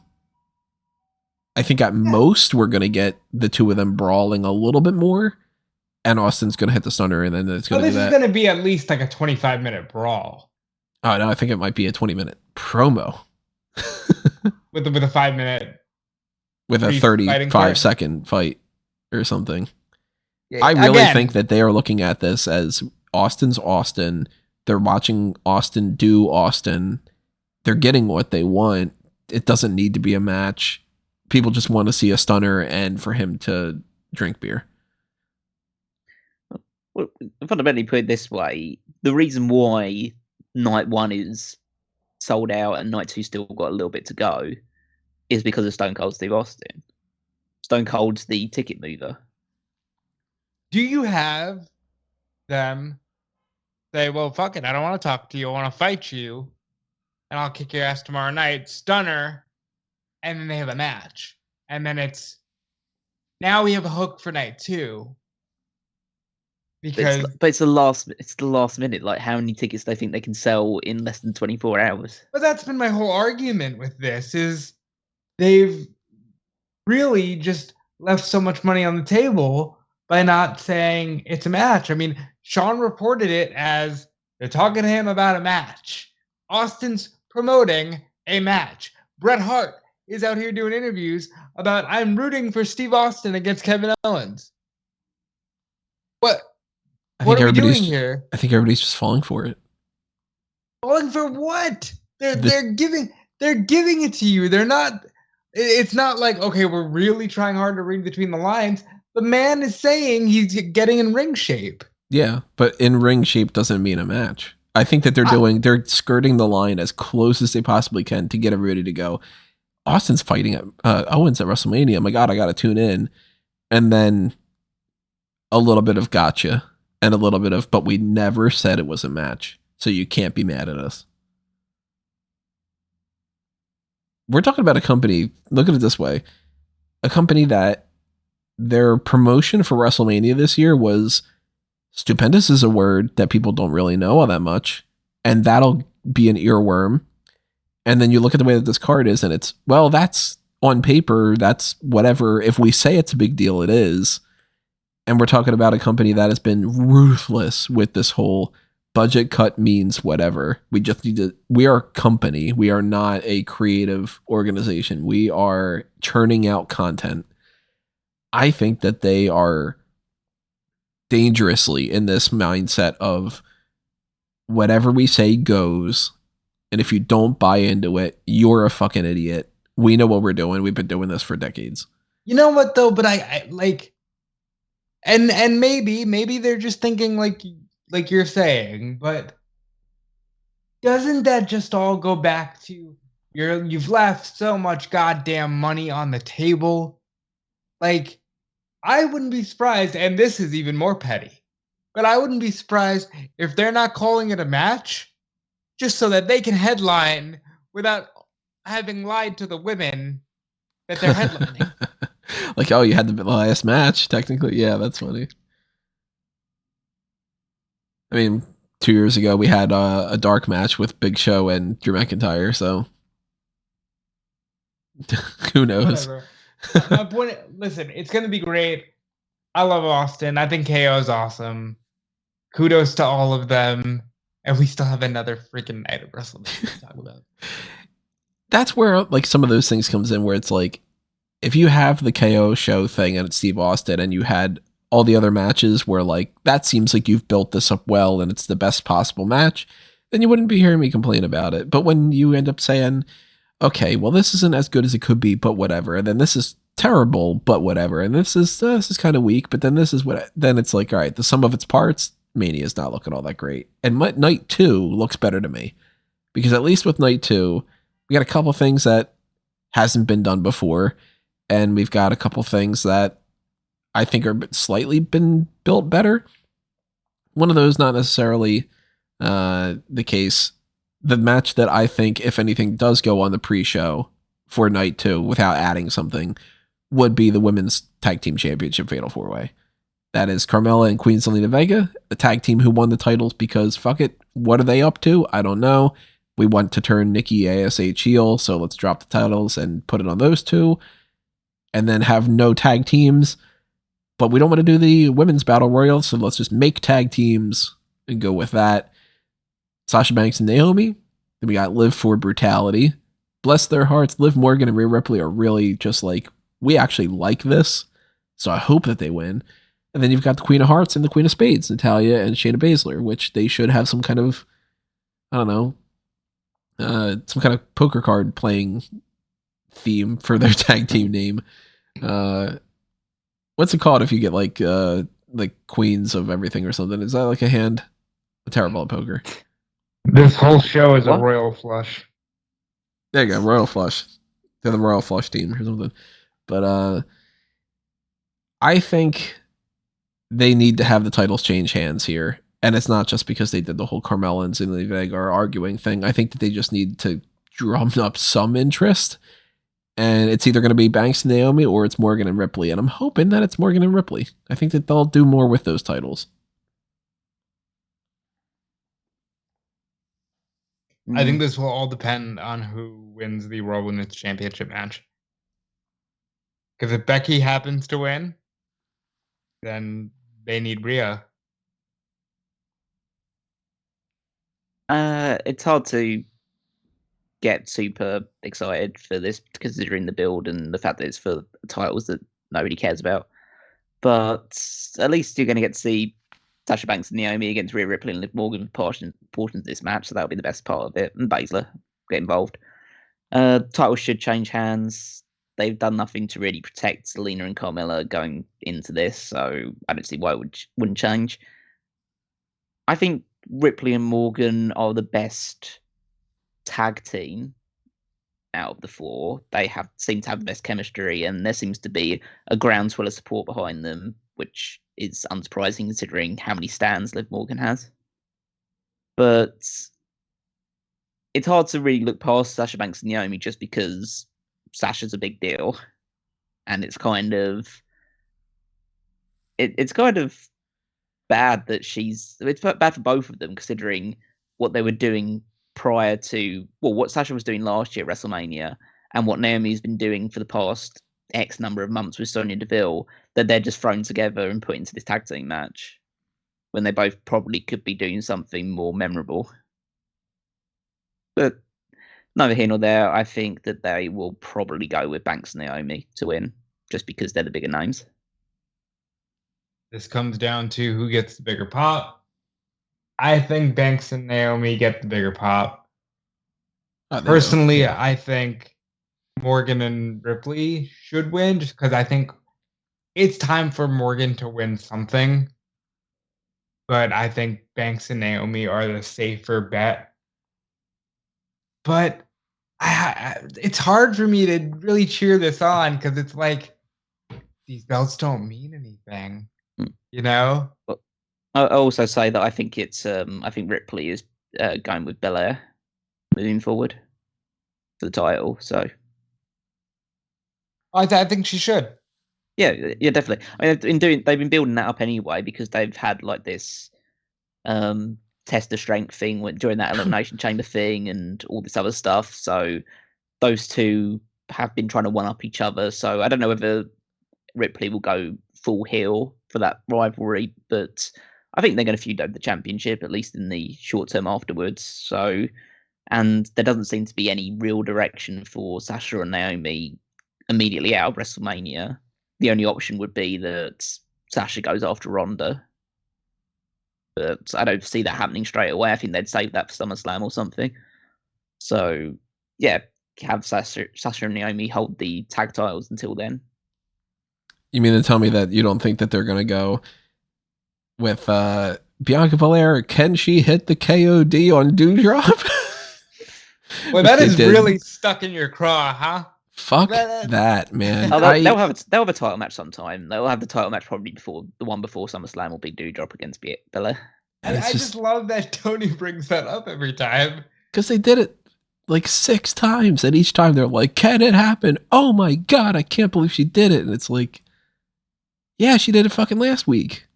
A: I think at most we're going to get the two of them brawling a little bit more. And Austin's going to hit the stunner, and then it's going to be that.
B: This is going to be at least like a 25-minute brawl.
A: Oh, no, I think it might be a 20-minute promo.
B: with a 5-minute.
A: With a 35-second fight or something. Yeah, I really think that they are looking at this as Austin's Austin. They're watching Austin do Austin. They're getting what they want. It doesn't need to be a match. People just want to see a stunner and for him to drink beer.
C: Well, fundamentally put it this way, the reason why night 1 is sold out and night 2 still got a little bit to go is because of Stone Cold Steve Austin. Stone Cold's the ticket mover.
B: Do you have them say, well, fuck it, I don't want to talk to you, I want to fight you, and I'll kick your ass tomorrow night, stunner, and then they have a match. And then it's, now we have a hook for night 2. Because
C: but it's the last minute. Like, how many tickets they think they can sell in less than 24 hours?
B: But that's been my whole argument with this, is they've really just left so much money on the table by not saying it's a match. I mean, Sean reported it as they're talking to him about a match. Austin's promoting a match. Bret Hart is out here doing interviews about, I'm rooting for Steve Austin against Kevin Owens. What are we doing here?
A: I think everybody's just falling for it.
B: Falling for what? They're giving it to you. They're not. It's not like, okay, we're really trying hard to read between the lines. The man is saying he's getting in ring shape.
A: Yeah, but in ring shape doesn't mean a match. I think that they're skirting the line as close as they possibly can to get everybody to go. Austin's fighting Owens at WrestleMania. Oh my God, I got to tune in. And then a little bit of gotcha. And a little bit of, but we never said it was a match, so you can't be mad at us. We're talking about a company, look at it this way, a company that their promotion for WrestleMania this year was, stupendous is a word that people don't really know all that much, and that'll be an earworm. And then you look at the way that this card is, and it's, well, that's on paper, that's whatever. If we say it's a big deal, it is. And we're talking about a company that has been ruthless with this whole budget cut means whatever. We just need to, we are a company. We are not a creative organization. We are churning out content. I think that they are dangerously in this mindset of whatever we say goes. And if you don't buy into it, you're a fucking idiot. We know what we're doing. We've been doing this for decades.
B: You know what though? But I like, and maybe they're just thinking like you're saying, but doesn't that just all go back to you've left so much goddamn money on the table? Like, I wouldn't be surprised, and this is even more petty, but I wouldn't be surprised if they're not calling it a match just so that they can headline without having lied to the women that they're headlining.
A: Like, oh, you had the last match, technically. Yeah, that's funny. I mean, 2 years ago, we had a dark match with Big Show and Drew McIntyre, so who knows?
B: My point, listen, it's going to be great. I love Austin. I think KO is awesome. Kudos to all of them. And we still have another freaking night of WrestleMania to talk about.
A: That's where, like, some of those things comes in, where it's like, if you have the KO show thing and it's Steve Austin and you had all the other matches where like that seems like you've built this up well and it's the best possible match, then you wouldn't be hearing me complain about it. But when you end up saying, okay, well, this isn't as good as it could be, but whatever, and then this is terrible, but whatever, and this is kind of weak, but then this is then it's like, all right, the sum of its parts, Mania is not looking all that great. And night 2 looks better to me, because at least with night 2, we got a couple things that hasn't been done before, and we've got a couple things that I think are slightly been built better. One of those not necessarily the case. The match that I think, if anything, does go on the pre-show for night 2 without adding something would be the Women's Tag Team Championship Fatal 4-Way. That is Carmella and Queen Zelina Vega, the tag team who won the titles because fuck it, what are they up to? I don't know. We want to turn Nikki ASH heel, so let's drop the titles and put it on those two. And then have no tag teams. But we don't want to do the Women's Battle Royal, so let's just make tag teams and go with that. Sasha Banks and Naomi. Then we got Liv for Brutality. Bless their hearts, Liv Morgan and Rhea Ripley are really just like, we actually like this, so I hope that they win. And then you've got the Queen of Hearts and the Queen of Spades, Natalya and Shayna Baszler, which they should have some kind of, I don't know, some kind of poker card playing theme for their tag team name. What's it called if you get like queens of everything or something? Is that like a hand? I'm terrible at poker.
B: This whole show is a royal flush.
A: There you go, royal flush. They're the royal flush team or something. But I think they need to have the titles change hands here. And it's not just because they did the whole Carmella and Zelina Vega arguing thing. I think that they just need to drum up some interest. And it's either going to be Banks and Naomi or it's Morgan and Ripley. And I'm hoping that it's Morgan and Ripley. I think that they'll do more with those titles.
B: I think this will all depend on who wins the Raw Women's Championship match. Because if Becky happens to win, then they need Rhea.
C: It's hard to get super excited for this, considering the build and the fact that it's for titles that nobody cares about. But at least you're going to get to see Sasha Banks and Naomi against Rhea Ripley and Liv Morgan portions of this match, so that'll be the best part of it. And Baszler get involved. Titles should change hands. They've done nothing to really protect Zelina and Carmella going into this, so I don't see why it wouldn't change. I think Ripley and Morgan are the best tag team out of the four. They seem to have the best chemistry, and there seems to be a groundswell of support behind them, which is unsurprising considering how many stands Liv Morgan has. But it's hard to really look past Sasha Banks and Naomi just because Sasha's a big deal, and it's kind of bad that it's bad for both of them considering what they were doing prior to what Sasha was doing last year at WrestleMania and what Naomi's been doing for the past X number of months with Sonya Deville, that they're just thrown together and put into this tag team match when they both probably could be doing something more memorable. But neither here nor there, I think that they will probably go with Banks and Naomi to win just because they're the bigger names.
B: This comes down to who gets the bigger pop. I think Banks and Naomi get the bigger pop. Personally, I think Morgan and Ripley should win just because I think it's time for Morgan to win something. But I think Banks and Naomi are the safer bet. But it's hard for me to really cheer this on because it's like these belts don't mean anything, you know?
C: I'll also say that I think I think Ripley is going with Belair moving forward for the title. So
B: I think she should.
C: Yeah, definitely. I mean, they've been building that up anyway because they've had like this test of strength thing during that Elimination Chamber thing and all this other stuff. So those two have been trying to one up each other. So I don't know whether Ripley will go full heel for that rivalry, but I think they're going to feud over the championship, at least in the short term afterwards. So, and there doesn't seem to be any real direction for Sasha and Naomi immediately out of WrestleMania. The only option would be that Sasha goes after Ronda. But I don't see that happening straight away. I think they'd save that for SummerSlam or something. So, yeah, have Sasha and Naomi hold the tag titles until then.
A: You mean to tell me that you don't think that they're going to go with Bianca Belair? Can she hit the KOD on Doudrop?
B: Well, that is really stuck in your craw, huh?
A: Fuck that, man.
C: They'll have a title match sometime. They'll have the title match probably before the one before SummerSlam will be Doudrop against Belair.
B: I just love that Tony brings that up every time.
A: Because they did it like 6 times, and each time they're like, can it happen? Oh my God, I can't believe she did it. And it's like, yeah, she did it fucking last week.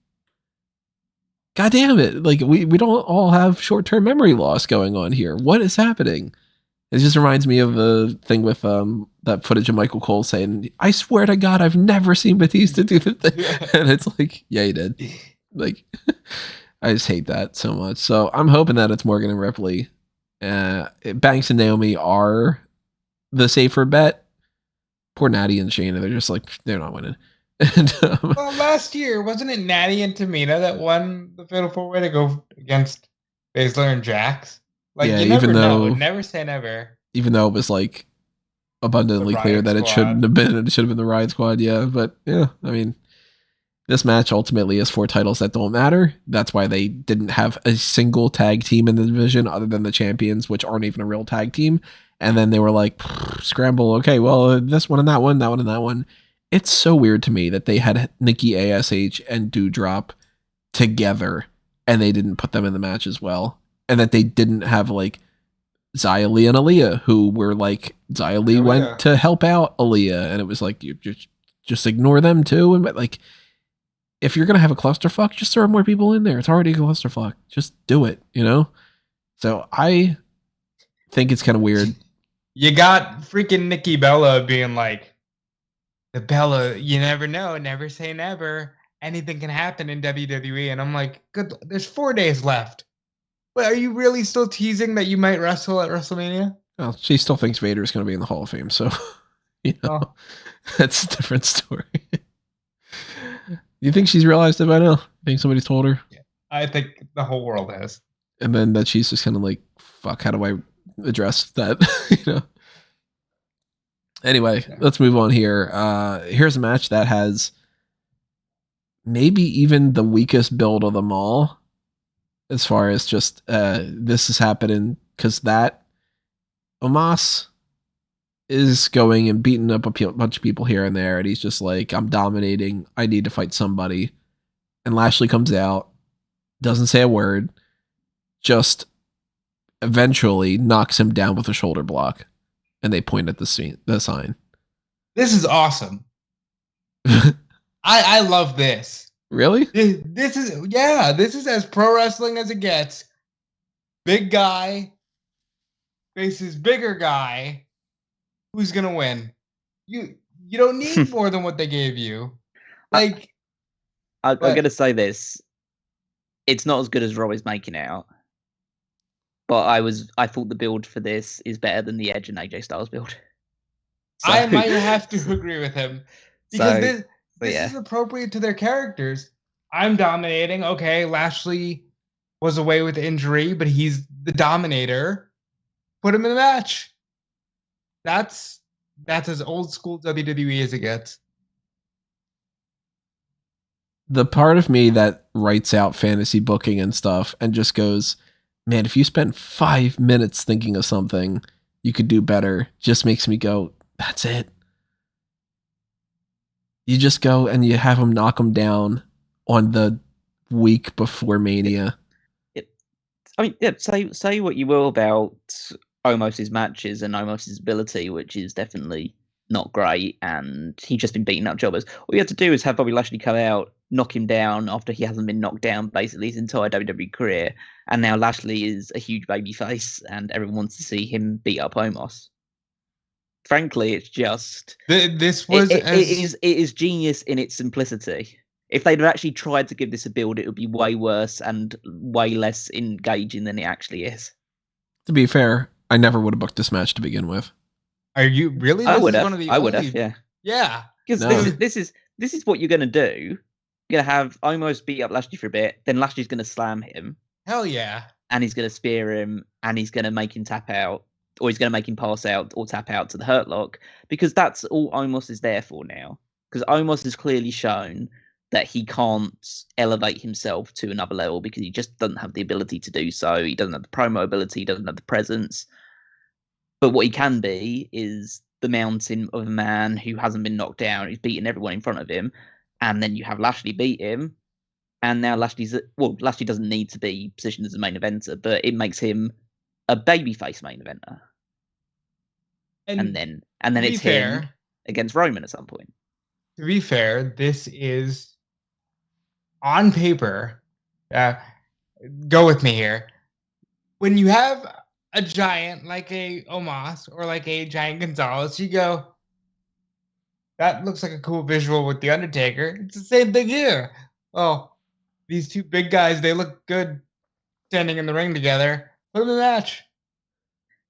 A: God damn it. Like, we don't all have short-term memory loss going on here. What is happening? It just reminds me of the thing with that footage of Michael Cole saying, I swear to God, I've never seen Batista do the thing. Yeah. And it's like, yeah, you did. Like, I just hate that so much. So I'm hoping that it's Morgan and Ripley. Banks and Naomi are the safer bet. Poor Natty and Shayna, they're just like, they're not winning. And,
B: well, last year, wasn't it Natty and Tamina that won the Fatal 4-Way to go against Baszler and Jax? Like, yeah, you never know. Never say never.
A: Even though it was like abundantly clear that it shouldn't have been, it should have been the Riot Squad. Yeah, but yeah, I mean, this match ultimately is 4 titles that don't matter. That's why they didn't have a single tag team in the division other than the champions, which aren't even a real tag team. And then they were like, scramble. Okay, well, this one and that one, that one and that one. It's so weird to me that they had Nikki ASH and Doudrop together and they didn't put them in the match as well. And that they didn't have like Xia Li and Aaliyah, who were like, Xia Li went to help out Aaliyah, and it was like, you just ignore them too. And like, if you're going to have a clusterfuck, just throw more people in there. It's already a clusterfuck. Just do it, you know? So I think it's kind of weird.
B: You got freaking Nikki Bella being like, the Bella, you never know, never say never. Anything can happen in WWE. And I'm like, good, there's 4 days left. Wait, are you really still teasing that you might wrestle at WrestleMania?
A: Well, she still thinks Vader's going to be in the Hall of Fame, so, you know, that's a different story. You think she's realized it by now? You think somebody's told her?
B: Yeah, I think the whole world has.
A: And then that she's just kind of like, fuck, how do I address that? You know? Anyway, let's move on here. Here's a match that has maybe even the weakest build of them all. As far as just this is happening because that Omos is going and beating up a bunch of people here and there, and he's just like, I'm dominating. I need to fight somebody. And Lashley comes out, doesn't say a word, just eventually knocks him down with a shoulder block, and they point at the sign.
B: This is awesome. I love this.
A: Really?
B: This is as pro wrestling as it gets. Big guy faces bigger guy. Who's gonna win? You don't need more than what they gave you. Like,
C: I'm gonna say this. It's not as good as Raw is making it out. But I thought the build for this is better than the Edge and AJ Styles build.
B: So, I might have to agree with him. Because this is appropriate to their characters. I'm dominating. Okay, Lashley was away with injury, but he's the dominator. Put him in the match. That's as old school WWE as it gets.
A: The part of me that writes out fantasy booking and stuff and just goes, man, if you spent 5 minutes thinking of something you could do better, just makes me go, that's it. You just go and you have them knock them down on the week before Mania.
C: I mean, yeah, say what you will about Omos's matches and Omos's ability, which is definitely not great, and he's just been beating up jobbers. All you have to do is have Bobby Lashley come out, knock him down after he hasn't been knocked down basically his entire WWE career, and now Lashley is a huge baby face, and everyone wants to see him beat up Omos. Frankly, it's just
B: it
C: is genius in its simplicity. If they'd have actually tried to give this a build, it would be way worse and way less engaging than it actually is.
A: To be fair, I never would have booked this match to begin with.
B: Are you really?
C: I would have. Yeah.
B: Yeah.
C: Because this is what you're going to do. You're going to have almost beat up Lashley for a bit, then Lashley's going to slam him.
B: Hell yeah.
C: And he's going to spear him, and he's going to make him tap out, or he's going to make him pass out or tap out to the Hurt Lock, because that's all Omos is there for now. Because Omos has clearly shown that he can't elevate himself to another level because he just doesn't have the ability to do so. He doesn't have the promo ability, he doesn't have the presence. But what he can be is the mountain of a man who hasn't been knocked down, who's beaten everyone in front of him. And then you have Lashley beat him. And now Lashley doesn't need to be positioned as a main eventer, but it makes him a babyface main eventer. And then it's him against Roman at some point.
B: To be fair, this is on paper. Go with me here. When you have a giant like a Omos or like a giant Gonzalez, you go, that looks like a cool visual with The Undertaker. It's the same thing here. Oh, these two big guys, they look good standing in the ring together. Put them in the match.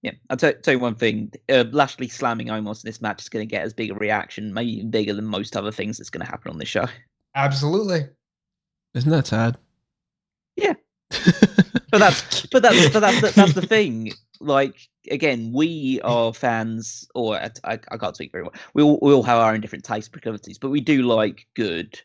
C: Yeah, I'll tell you one thing. Lashley slamming Omos in this match is going to get as big a reaction, maybe even bigger than most other things that's going to happen on this show.
B: Absolutely.
A: Isn't that sad?
C: Yeah. but that's the thing. Like, again, we are fans, or I can't speak very well. We all have our own different tastes, proclivities, but we do like good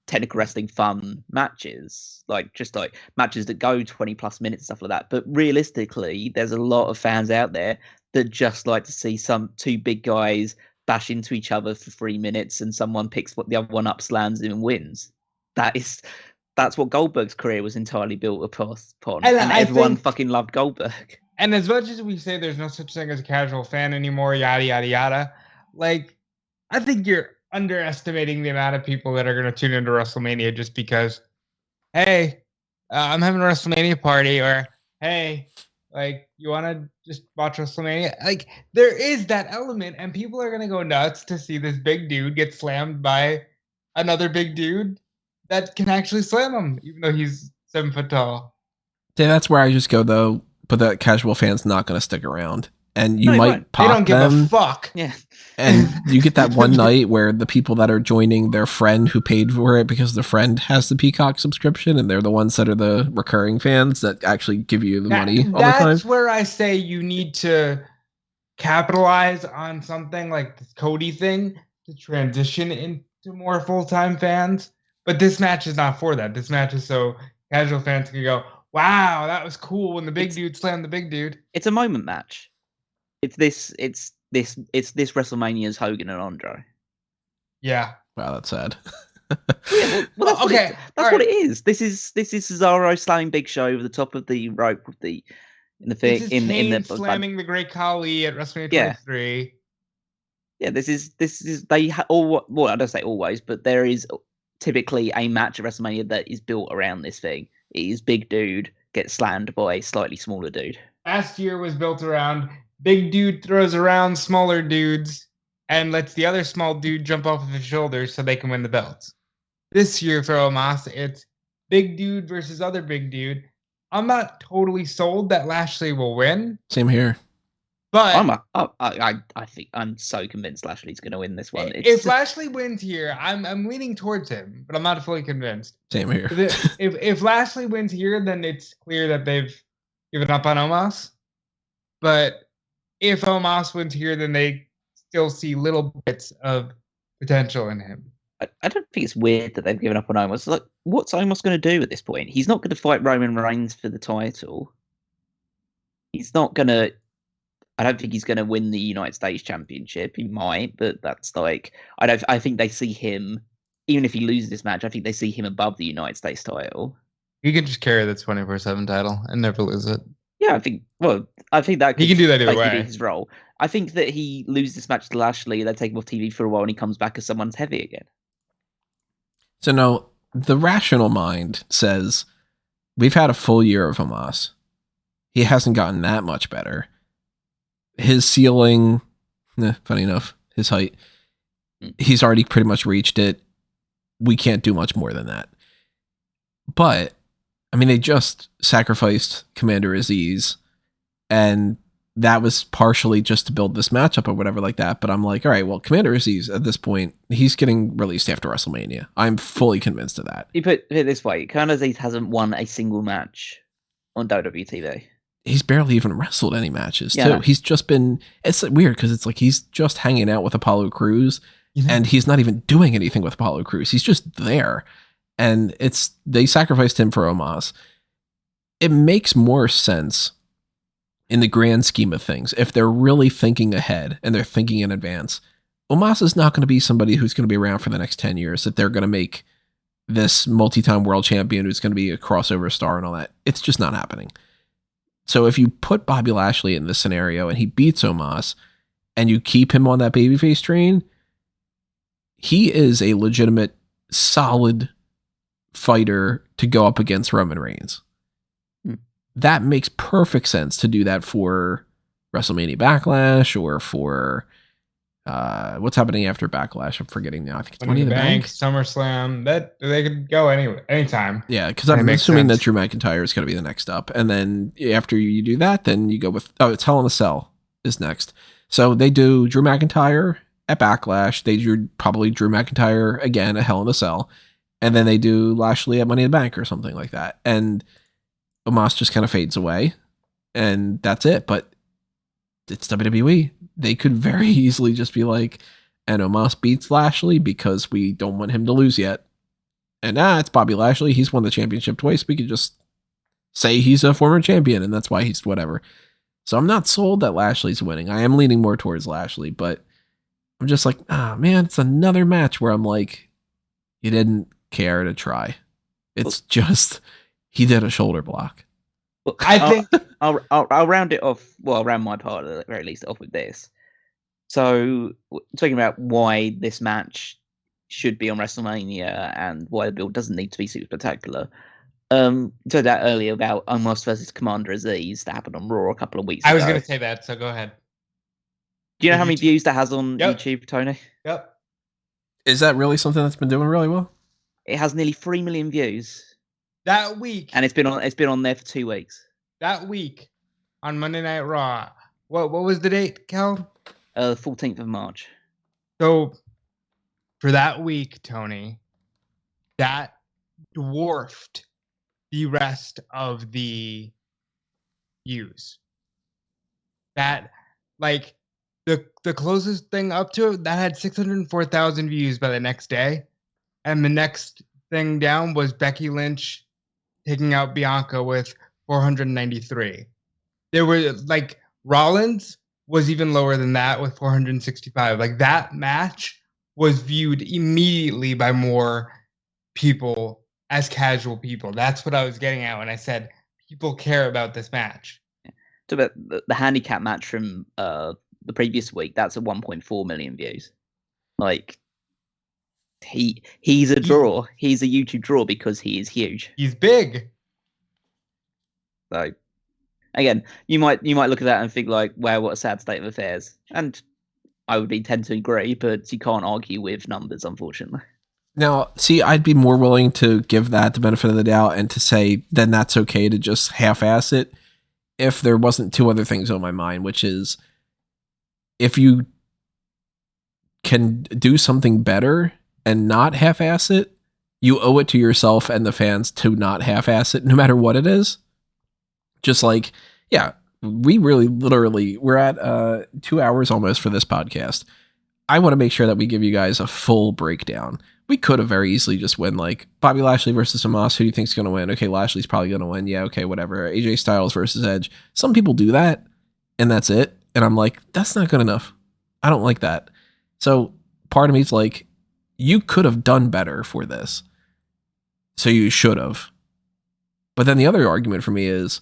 C: technical wrestling, fun matches, like just like matches that go 20 plus minutes, stuff like that. But realistically, there's a lot of fans out there that just like to see two big guys bash into each other for 3 minutes and someone picks what the other one up, slams him, and wins. That's what Goldberg's career was entirely built upon, and everyone fucking loved Goldberg.
B: And as much as we say there's no such thing as a casual fan anymore, yada yada yada, like I think you're underestimating the amount of people that are going to tune into WrestleMania just because, hey, I'm having a WrestleMania party, or hey, like, you want to just watch WrestleMania? Like, there is that element, and people are going to go nuts to see this big dude get slammed by another big dude that can actually slam him, even though he's 7 foot tall.
A: Yeah, that's where I just go, though, but the casual fan's not going to stick around. And you might pop them.
B: They don't give a fuck.
C: Yeah.
A: And you get that one night where the people that are joining their friend who paid for it because the friend has the Peacock subscription, and they're the ones that are the recurring fans that actually give you the money all the time.
B: That's where I say you need to capitalize on something like this Cody thing to transition into more full-time fans. But this match is not for that. This match is so casual fans can go, wow, that was cool when the big dude slammed the big dude.
C: It's a moment match. It's this WrestleMania's Hogan and Andre.
B: Yeah.
A: Wow, that's sad.
C: That's what it is. This is Cesaro slamming Big Show over the top of the rope with the
B: slamming the Great Khali at WrestleMania 23.
C: Yeah, I don't say always, but there is typically a match at WrestleMania that is built around this thing. It is big dude gets slammed by a slightly smaller dude.
B: Last year was built around big dude throws around smaller dudes and lets the other small dude jump off of his shoulders so they can win the belts. This year for Omos, it's big dude versus other big dude. I'm not totally sold that Lashley will win.
A: Same here.
B: But
C: I think I'm so convinced Lashley's going to win this one.
B: If Lashley wins here, I'm leaning towards him, but I'm not fully convinced.
A: Same here.
B: If Lashley wins here, then it's clear that they've given up on Omos. But if Omos wins here, then they still see little bits of potential in him.
C: I don't think it's weird that they've given up on Omos. Like, what's Omos going to do at this point? He's not going to fight Roman Reigns for the title. He's not going to. I don't think he's going to win the United States Championship. He might, but that's like I think they see him. Even if he loses this match, I think they see him above the United States title.
B: He can just carry the 24/7 title and never lose it.
C: Yeah, I think that
B: he can do that either way.
C: His role. I think that he loses this match to Lashley. They take him off TV for a while, and he comes back as someone's heavy again.
A: So no, the rational mind says we've had a full year of Omos. He hasn't gotten that much better. His ceiling, funny enough, his height, he's already pretty much reached it. We can't do much more than that. But, I mean, they just sacrificed Commander Aziz, and that was partially just to build this matchup or whatever like that. But I'm like, all right, well, Commander Aziz at this point, he's getting released after WrestleMania. I'm fully convinced of that.
C: You put it this way, Commander Aziz hasn't won a single match on WWE TV.
A: He's barely even wrestled any matches, too. He's just been, it's weird because it's like he's just hanging out with Apollo Crews and he's not even doing anything with Apollo Crews. He's just there. And they sacrificed him for Omos. It makes more sense in the grand scheme of things, if they're really thinking ahead and they're thinking in advance. Omos is not going to be somebody who's going to be around for the next 10 years, that they're going to make this multi-time world champion who's going to be a crossover star and all that. It's just not happening. So if you put Bobby Lashley in this scenario and he beats Omos and you keep him on that babyface train, he is a legitimate, solid fighter to go up against Roman Reigns. That makes perfect sense to do that for WrestleMania Backlash or for what's happening after Backlash. I'm forgetting now. I think it's Money in the Bank,
B: SummerSlam. That they could go anytime.
A: Yeah, because I'm assuming that Drew McIntyre is going to be the next up, and then after you do that, then you go with it's Hell in a Cell is next. So they do Drew McIntyre at Backlash. They do probably Drew McIntyre again at Hell in a Cell, and then they do Lashley at Money in the Bank or something like that, and Omos just kind of fades away, and that's it. But it's WWE. They could very easily just be like, and Omos beats Lashley because we don't want him to lose yet. And it's Bobby Lashley. He's won the championship twice. We could just say he's a former champion, and that's why he's whatever. So I'm not sold that Lashley's winning. I am leaning more towards Lashley, but I'm just like, man, it's another match where I'm like, you didn't care to try. It's just... he did a shoulder block.
C: Well, I think I'll round it off. Well, I'll round my part at the very least off with this. So, talking about why this match should be on WrestleMania and why the build doesn't need to be super spectacular. Talked about earlier about Omos versus Commander Aziz that happened on Raw a couple of weeks ago.
B: I was going to say that, so go ahead.
C: Do you know how many views that has on YouTube, Tony?
B: Yep.
A: Is that really something that's been doing really well?
C: It has nearly 3 million views.
B: That week,
C: and it's been on there for 2 weeks.
B: That week, on Monday Night Raw, what was the date, Cal?
C: 14th of March.
B: So, for that week, Tony, that dwarfed the rest of the views. That, like, the closest thing up to it, that had 604,000 views by the next day, and the next thing down was Becky Lynch taking out Bianca with 493. There were like Rollins was even lower than that with 465. Like that match was viewed immediately by more people as casual people. That's what I was getting at when I said people care about this match.
C: So about the handicap match from the previous week, that's at 1.4 million views. Like he's a draw. He's a YouTube draw because he is huge.
B: He's big.
C: So again, you might look at that and think like, wow, what a sad state of affairs. And I would tend to agree, but you can't argue with numbers, unfortunately.
A: Now, see, I'd be more willing to give that the benefit of the doubt and to say then that's okay to just half-ass it if there wasn't two other things on my mind, which is if you can do something better and not half-ass it, you owe it to yourself and the fans to not half-ass it, no matter what it is. Just like, yeah, we really literally, we're at 2 hours almost for this podcast. I want to make sure that we give you guys a full breakdown. We could have very easily just went like Bobby Lashley versus Omos. Who do you think's going to win? Okay, Lashley's probably going to win. Yeah, okay, whatever. AJ Styles versus Edge. Some people do that, and that's it. And I'm like, that's not good enough. I don't like that. So part of me is like, you could have done better for this. So you should have. But then the other argument for me is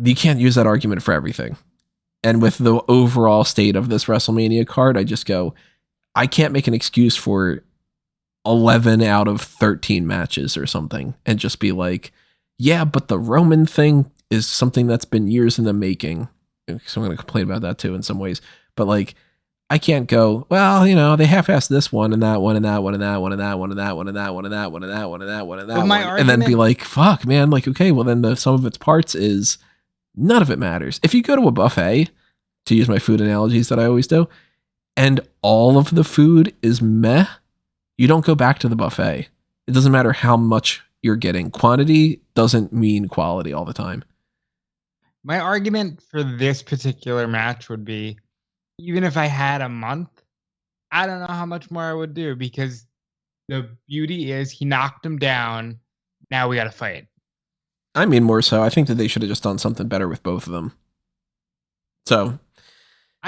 A: you can't use that argument for everything. And with the overall state of this WrestleMania card, I just go, I can't make an excuse for 11 out of 13 matches or something and just be like, yeah, but the Roman thing is something that's been years in the making. So I'm going to complain about that too in some ways. But like, I can't go, well, you know, they half-assed this one and that one and that one and that one and that one and that one and that one and that one and that one and that one and that one. And then be like, fuck, man, like, okay, well then the sum of its parts is None of it matters. If you go to a buffet, to use my food analogies that I always do, and all of the food is meh, you don't go back to the buffet. It doesn't matter how much you're getting. Quantity doesn't mean quality all the time.
B: My argument for this particular match would be, even if I had a month, I don't know how much more I would do, because the beauty is he knocked him down. Now we got to fight.
A: I mean, more so, I think that they should have just done something better with both of them. So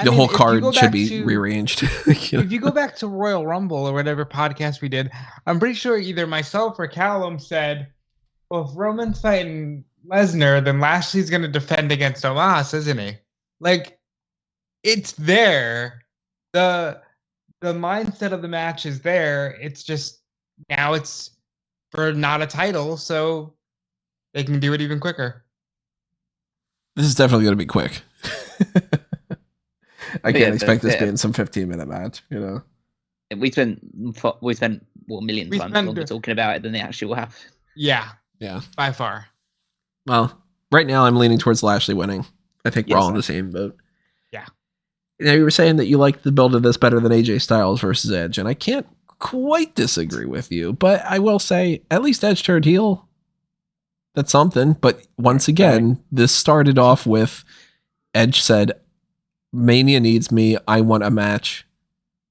A: the whole card should be rearranged.
B: If you go back to Royal Rumble or whatever podcast we did, I'm pretty sure either myself or Callum said, well, if Roman's fighting Lesnar, then Lashley's going to defend against Omos, isn't he? Like, it's there. The mindset of the match is there. It's just, now it's for not a title, so they can do it even quicker.
A: This is definitely going to be quick. I can't expect this being some 15-minute match, you know.
C: We spent a million times longer talking about it than it actually will happen.
B: Yeah.
A: Yeah.
B: By far.
A: Well, right now I'm leaning towards Lashley winning. I think we're all in the same boat.
B: Yeah.
A: Now, you were saying that you like the build of this better than AJ Styles versus Edge, and I can't quite disagree with you, but I will say at least Edge turned heel. That's something. But once again, this started off with Edge said, Mania needs me. I want a match.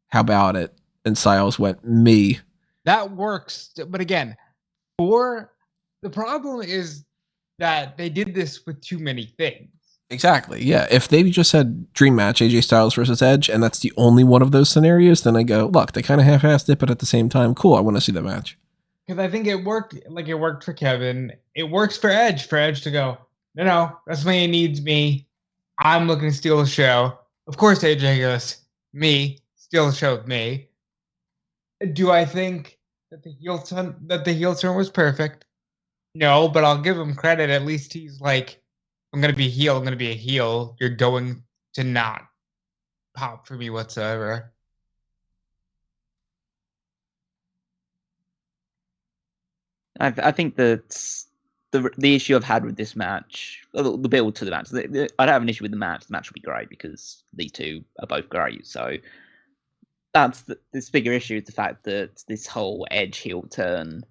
A: How about it? And Styles went, me.
B: That works. But again, the problem is that they did this with too many things.
A: Exactly. Yeah. If they just said dream match, AJ Styles versus Edge, and that's the only one of those scenarios, then I go, look, they kind of half-assed it, but at the same time, cool. I want to see the match.
B: Because I think it worked. Like, it worked for Kevin. It works for Edge. For Edge to go, no, WrestleMania needs me. I'm looking to steal the show. Of course, AJ goes, me, steal the show with me. Do I think that the heel turn was perfect? No, but I'll give him credit. At least he's like, I'm going to be a heel. I'm going to be a heel. You're going to not pop for me whatsoever.
C: I think that the issue I've had with this match, the build to the match, I don't have an issue with the match. The match will be great because these two are both great. So that's this bigger issue is the fact that this whole Edge heel turn,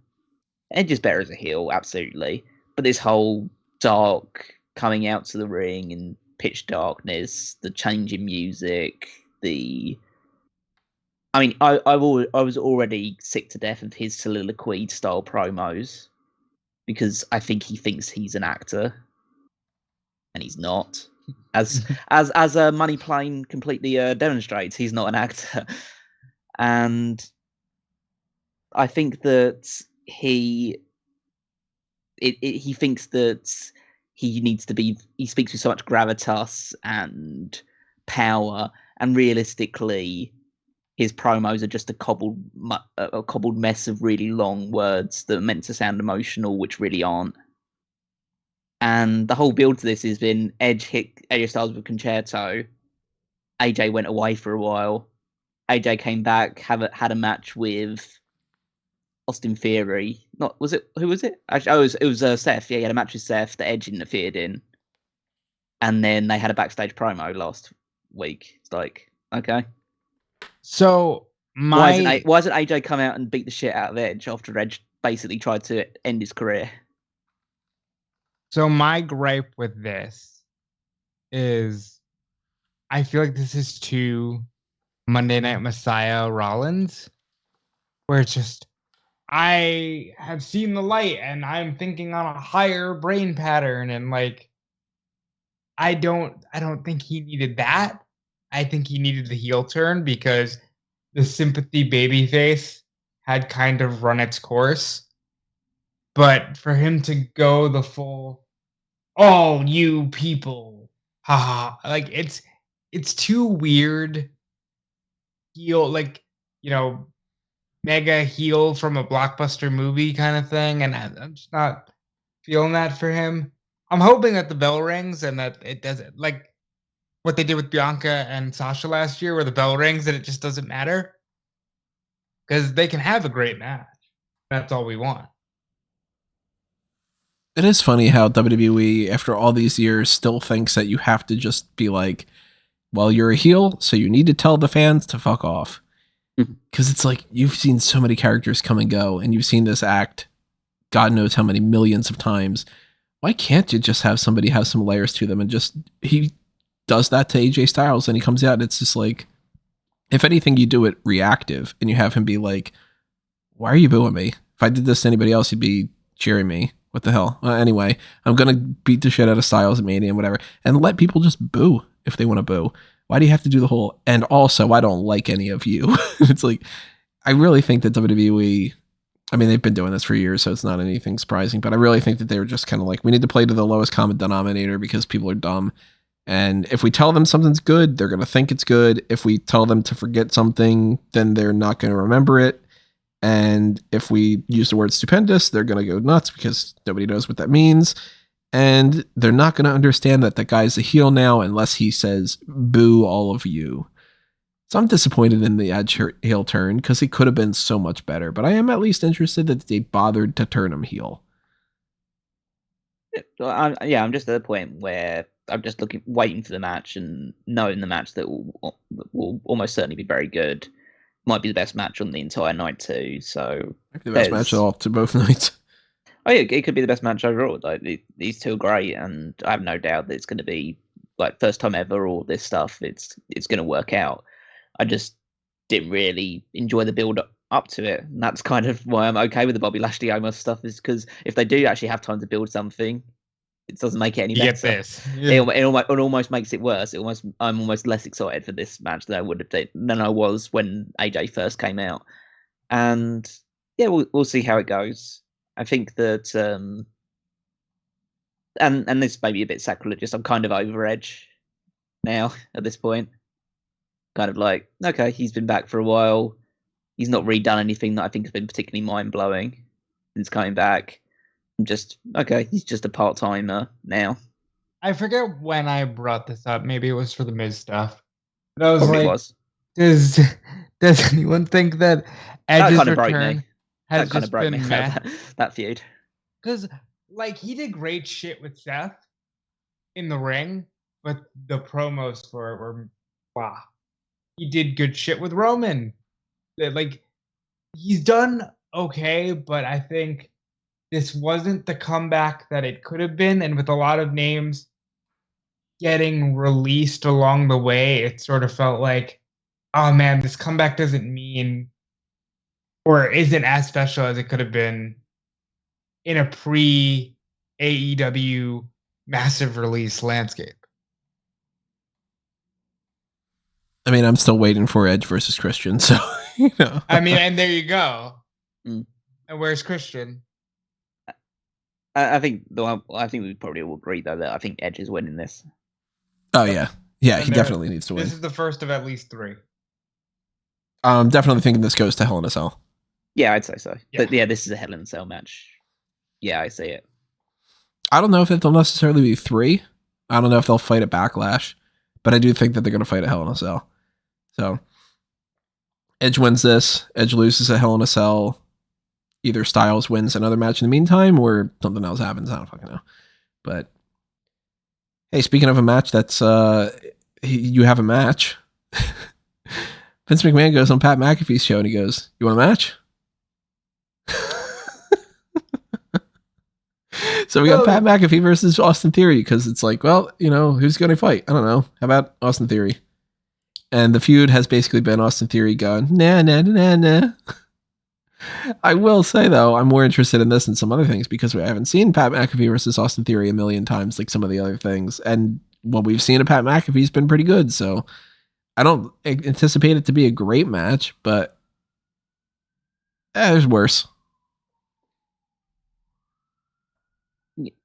C: Edge is better as a heel, absolutely. But this whole dark coming out to the ring in pitch darkness, the change in music, I was already sick to death of his soliloquy style promos because I think he thinks he's an actor, and he's not. As Money Plane completely demonstrates, he's not an actor, and I think that he thinks that he needs to be. He speaks with so much gravitas and power, and realistically, his promos are just a cobbled mess of really long words that are meant to sound emotional, which really aren't. And the whole build to this has been Edge hit AJ Styles with Concerto. AJ went away for a while. AJ came back, had a match with Austin Theory. Who was it? Actually, it was Seth. Yeah, he had a match with Seth that Edge interfered in. And then they had a backstage promo last week. It's like, okay.
B: So
C: why hasn't AJ come out and beat the shit out of Edge after Edge basically tried to end his career?
B: So my gripe with this is I feel like this is too Monday Night Messiah Rollins, where it's just, I have seen the light and I'm thinking on a higher brain pattern, and like I don't think he needed that. I think he needed the heel turn because the sympathy babyface had kind of run its course. But for him to go the full, all you people, haha, like it's too weird. Heel, like, mega heel from a blockbuster movie kind of thing, and I'm just not feeling that for him. I'm hoping that the bell rings and that it doesn't, like what they did with Bianca and Sasha last year, where the bell rings and it just doesn't matter, because they can have a great match. That's all we want.
A: It is funny how WWE, after all these years, still thinks that you have to just be like, well, you're a heel, so you need to tell the fans to fuck off. Because it's like, you've seen so many characters come and go, and you've seen this act God knows how many millions of times. Why can't you just have somebody have some layers to them? And just, he does that to AJ Styles, and he comes out, and it's just like, if anything, you do it reactive, and you have him be like, why are you booing me? If I did this to anybody else, he'd be cheering me. What the hell? Anyway, I'm going to beat the shit out of Styles at Mania and whatever, and let people just boo if they want to boo. Why do you have to do the whole, and also, I don't like any of you? It's like, I really think that WWE, I mean, they've been doing this for years, so it's not anything surprising, but I really think that they were just kind of like, we need to play to the lowest common denominator because people are dumb. And if we tell them something's good, they're going to think it's good. If we tell them to forget something, then they're not going to remember it. And if we use the word stupendous, they're going to go nuts because nobody knows what that means. And they're not going to understand that the guy's a heel now unless he says, boo all of you. So I'm disappointed in the Edge heel turn because he could have been so much better. But I am at least interested that they bothered to turn him heel.
C: I'm just at a point where I'm just waiting for the match and knowing the match that will almost certainly be very good. Might be the best match on the entire night too. So
A: the best match at all to both nights.
C: Oh yeah, it could be the best match overall. Like these two are great, and I have no doubt that it's going to be like first time ever. All this stuff, it's going to work out. I just didn't really enjoy the build up to it, and that's kind of why I'm okay with the Bobby Lashley Omos stuff. Is because if they do actually have time to build something, it doesn't make it any better.
B: Get this.
C: Yeah. It almost makes it worse. I'm almost less excited for this match than I was when AJ first came out. And yeah, we'll see how it goes. I think that and this may be a bit sacrilegious. I'm kind of over Edge now at this point. Kind of like, okay, he's been back for a while. He's not really done anything that I think has been particularly mind blowing since coming back. I'm just okay. He's just a part timer now.
B: I forget when I brought this up. Maybe it was for the Miz stuff. But I was
C: Probably
B: like,
C: was.
B: Does anyone think that Edge's return has just been
C: that feud?
B: Because like he did great shit with Seth in the ring, but the promos for it were wow. He did good shit with Roman. Like he's done okay, but I think this wasn't the comeback that it could have been, and with a lot of names getting released along the way, it sort of felt like, oh man, this comeback doesn't mean or isn't as special as it could have been in a pre-AEW massive release landscape.
A: I mean, I'm still waiting for Edge versus Christian, so, you know.
B: I mean, and there you go. And where's Christian?
C: I think we probably all agree though that I think Edge is winning this.
A: Oh yeah, he definitely needs to win.
B: This is the first of at least 3.
A: I'm definitely thinking this goes to Hell in a Cell.
C: Yeah, I'd say so. Yeah. But yeah, this is a Hell in a Cell match. Yeah, I see it.
A: I don't know if it'll necessarily be 3. I don't know if they'll fight at Backlash, but I do think that they're going to fight at Hell in a Cell. So Edge wins this. Edge loses at Hell in a Cell. Either Styles wins another match in the meantime, or something else happens. I don't fucking know. But hey, speaking of a match, that's you have a match. Vince McMahon goes on Pat McAfee's show and he goes, "You want a match?" So we got Pat McAfee versus Austin Theory because it's like, well, you know, who's going to fight? I don't know. How about Austin Theory? And the feud has basically been Austin Theory going, nah. I will say, though, I'm more interested in this than some other things because we haven't seen Pat McAfee versus Austin Theory a million times like some of the other things. And what we've seen of Pat McAfee's been pretty good. So I don't anticipate it to be a great match, but there's worse.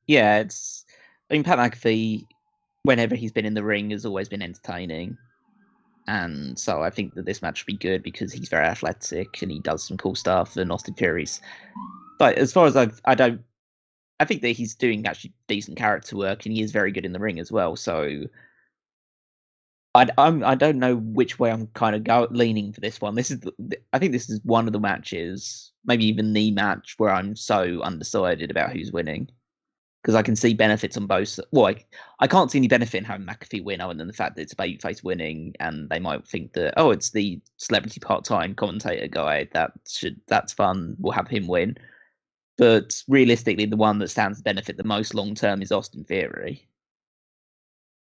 C: Yeah, I mean, Pat McAfee, whenever he's been in the ring, has always been entertaining. And so I think that this match will be good because he's very athletic and he does some cool stuff. And Austin Theory's, but as far as I think that he's doing actually decent character work and he is very good in the ring as well. So I don't know which way I'm kind of leaning for this one. I think this is one of the matches, maybe even the match where I'm so undecided about who's winning. because I can see benefits on both. Well, I can't see any benefit in having McAfee win other than the fact that it's a babyface winning, and they might think that, oh, it's the celebrity part-time commentator guy. That's fun. We'll have him win. But realistically, the one that stands to benefit the most long-term is Austin Theory.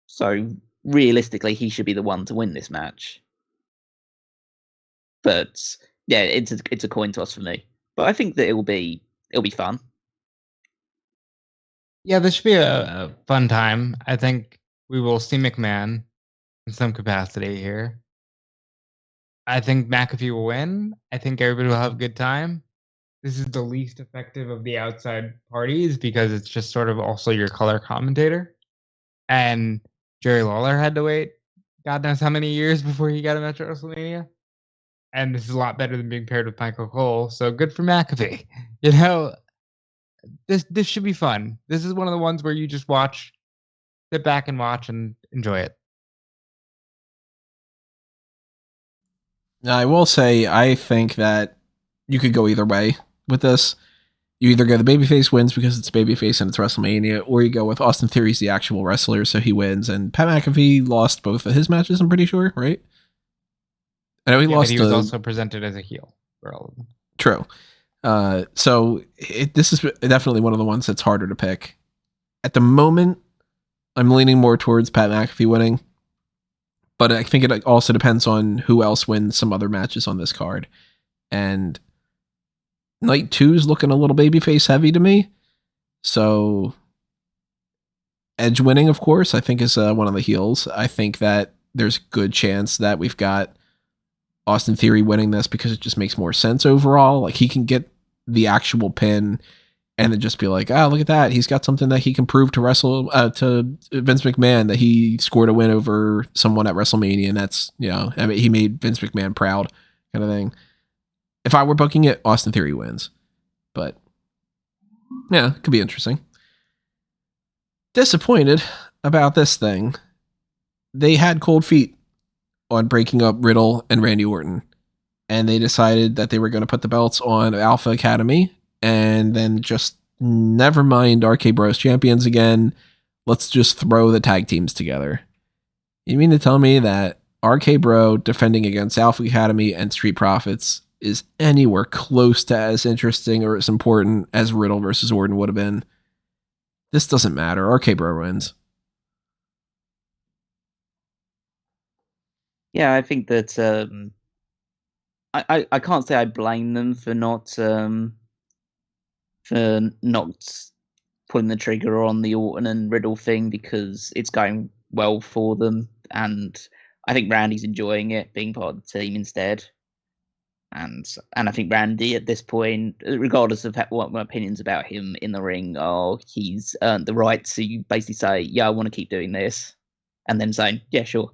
C: So realistically, he should be the one to win this match. But yeah, it's a coin toss for me. But I think that it'll be fun.
B: Yeah, this should be a fun time. I think we will see McMahon in some capacity here. I think McAfee will win. I think everybody will have a good time. This is the least effective of the outside parties because it's just sort of also your color commentator. And Jerry Lawler had to wait God knows how many years before he got a match at WrestleMania. And this is a lot better than being paired with Michael Cole. So good for McAfee. You know, this should be fun. This is one of the ones where you just sit back and watch and enjoy it.
A: I will say, I think that you could go either way with this. You either go the babyface wins because it's babyface and it's WrestleMania, or you go with Austin Theory's the actual wrestler, so he wins. And Pat McAfee lost both of his matches, I'm pretty sure, right? I know he lost.
B: But he was also presented as a heel for all of them.
A: True. So this is definitely one of the ones that's harder to pick. At the moment, I'm leaning more towards Pat McAfee winning, but I think it also depends on who else wins some other matches on this card. And Night 2 is looking a little babyface heavy to me. So Edge winning, of course, I think is one of the heels. I think that there's a good chance that we've got Austin Theory winning this because it just makes more sense overall. Like, he can get the actual pin and then just be like, oh, look at that. He's got something that he can prove to to Vince McMahon, that he scored a win over someone at WrestleMania. And that's, I mean, he made Vince McMahon proud, kind of thing. If I were booking it, Austin Theory wins. But yeah, it could be interesting. Disappointed about this thing. They had cold feet on breaking up Riddle and Randy Orton. And they decided that they were going to put the belts on Alpha Academy and then just never mind RK Bros champions again. Let's just throw the tag teams together. You mean to tell me that RK Bro defending against Alpha Academy and Street Profits is anywhere close to as interesting or as important as Riddle versus Orton would have been? This doesn't matter. RK Bro wins.
C: Yeah, I think that I can't say I blame them for not pulling the trigger on the Orton and Riddle thing, because it's going well for them, and I think Randy's enjoying it, being part of the team instead. And I think Randy at this point, regardless of what my opinions about him in the ring are, he's earned the right to basically say, yeah, I want to keep doing this, and then saying, yeah, sure.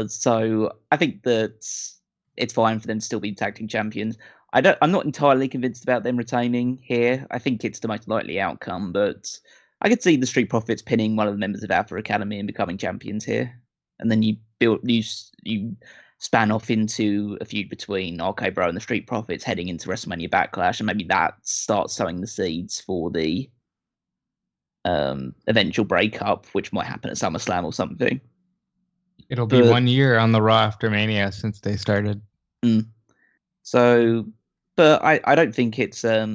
C: So I think that it's fine for them to still be tag team champions. I'm not entirely convinced about them retaining here. I think it's the most likely outcome, but I could see the Street Profits pinning one of the members of Alpha Academy and becoming champions here. And then you span off into a feud between RK Bro and the Street Profits heading into WrestleMania Backlash, and maybe that starts sowing the seeds for the eventual breakup, which might happen at SummerSlam or something.
B: It'll be 1 year on the Raw after Mania since they started.
C: So, but I don't think it's I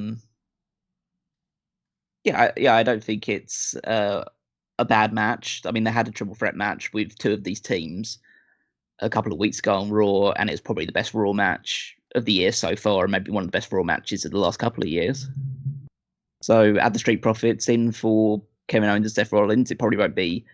C: don't think it's a bad match. I mean, they had a triple threat match with two of these teams a couple of weeks ago on Raw, and it's probably the best Raw match of the year so far, and maybe one of the best Raw matches of the last couple of years. So add the Street Profits in for Kevin Owens and Seth Rollins. It probably won't be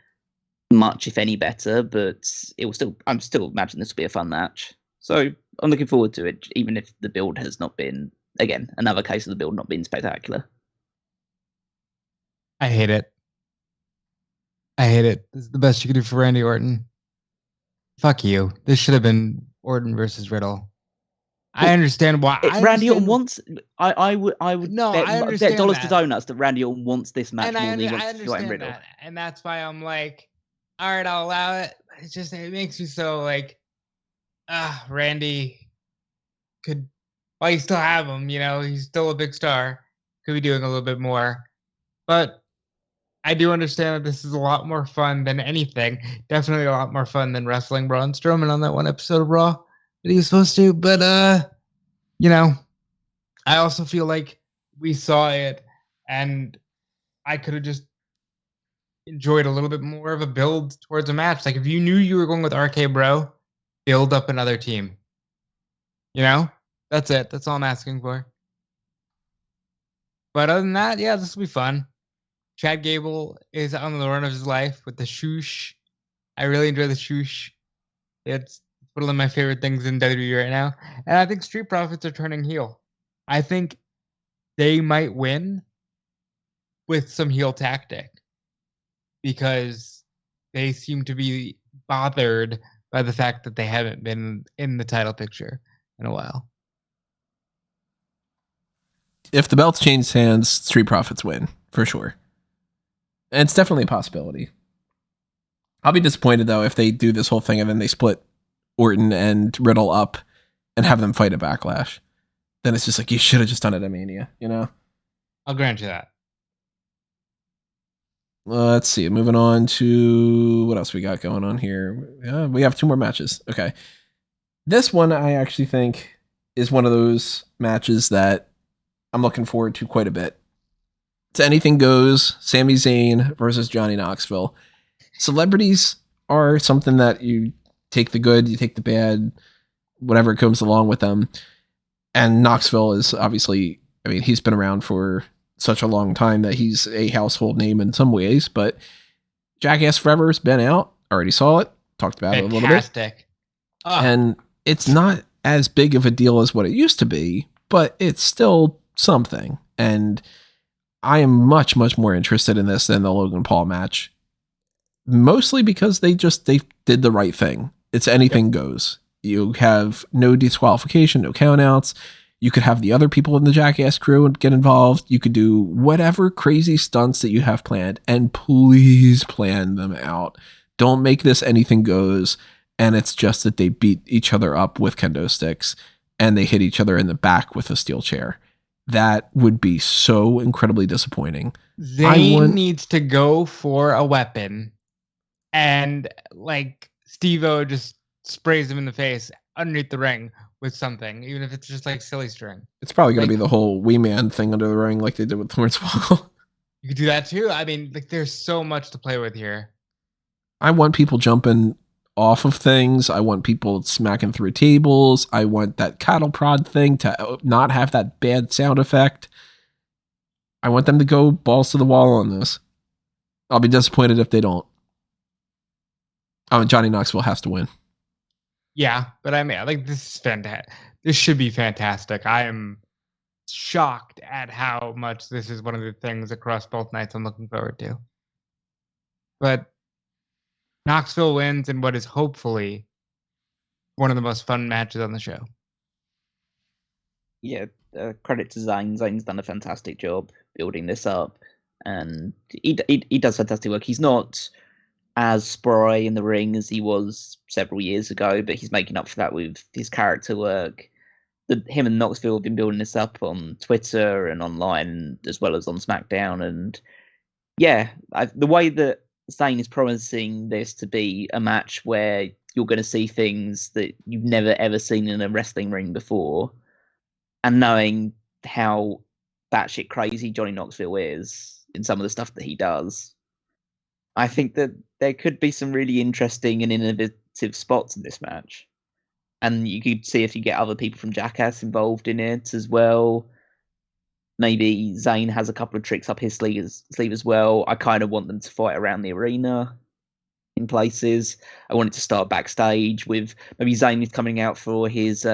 C: much, if any, better, but it will still. I'm still imagining this will be a fun match. So I'm looking forward to it, even if the build has not been, again, another case of the build not being spectacular.
B: I hate it. This is the best you could do for Randy Orton. Fuck you. This should have been Orton versus Riddle. I understand why.
C: Randy Orton wants. I would.
B: No, I understand
C: bet dollars
B: that.
C: to donuts that Randy Orton wants this match more than he wants to fight Riddle.
B: That. And that's why I'm like, all right, I'll allow it. It's just, it makes me so like, Randy could, well, you still have him, you know, he's still a big star. Could be doing a little bit more. But I do understand that this is a lot more fun than anything. Definitely a lot more fun than wrestling Braun Strowman on that one episode of Raw that he was supposed to. But, I also feel like we saw it and I could have just enjoyed a little bit more of a build towards a match. Like if you knew you were going with RK Bro, build up another team. That's it. That's all I'm asking for. But other than that, yeah, this will be fun. Chad Gable is on the run of his life with the shoosh. I really enjoy the shoosh. It's one of my favorite things in WWE right now. And I think Street Profits are turning heel. I think they might win with some heel tactic because they seem to be bothered by the fact that they haven't been in the title picture in a while.
A: If the belts change hands, Street Profits win, for sure. And it's definitely a possibility. I'll be disappointed, though, if they do this whole thing and then they split Orton and Riddle up and have them fight at Backlash. Then it's just like, you should have just done it at Mania,
B: I'll grant you that.
A: Let's see. Moving on to what else we got going on here. Yeah, we have 2 more matches. Okay. This one I actually think is one of those matches that I'm looking forward to quite a bit. It's anything goes. Sami Zayn versus Johnny Knoxville. Celebrities are something that you take the good, you take the bad, whatever comes along with them. And Knoxville is obviously, he's been around for such a long time that he's a household name in some ways, but Jackass Forever's been out. Already saw it. Talked about it a little bit. And it's not as big of a deal as what it used to be, but it's still something. And I am much, much more interested in this than the Logan Paul match. Mostly because they did the right thing. It's anything goes. You have no disqualification, no countouts. You could have the other people in the Jackass crew get involved. You could do whatever crazy stunts that you have planned, and please plan them out. Don't make this anything goes, and it's just that they beat each other up with kendo sticks, and they hit each other in the back with a steel chair. That would be so incredibly disappointing.
B: Zayn needs to go for a weapon, and Steve-O just sprays him in the face underneath the ring with something, even if it's just silly string.
A: It's probably going to be the whole Wee Man thing under the ring like they did with Hornswoggle.
B: You could do that too. There's so much to play with here.
A: I want people jumping off of things. I want people smacking through tables. I want that cattle prod thing to not have that bad sound effect. I want them to go balls to the wall on this. I'll be disappointed if they don't. Johnny Knoxville has to win.
B: Yeah, but this is fantastic. This should be fantastic. I am shocked at how much this is one of the things across both nights I'm looking forward to. But Knoxville wins in what is hopefully one of the most fun matches on the show.
C: Yeah, credit to Zayn. Zayn's done a fantastic job building this up, and he does fantastic work. He's not as spry in the ring as he was several years ago, but he's making up for that with his character work. Him and Knoxville have been building this up on Twitter and online, as well as on SmackDown. And yeah, the way that Zayn is promising this to be a match where you're going to see things that you've never ever seen in a wrestling ring before, and knowing how batshit crazy Johnny Knoxville is in some of the stuff that he does, I think that there could be some really interesting and innovative spots in this match. And you could see if you get other people from Jackass involved in it as well. Maybe Zayn has a couple of tricks up his sleeve as well. I kind of want them to fight around the arena in places. I want it to start backstage with maybe Zayn is coming out for his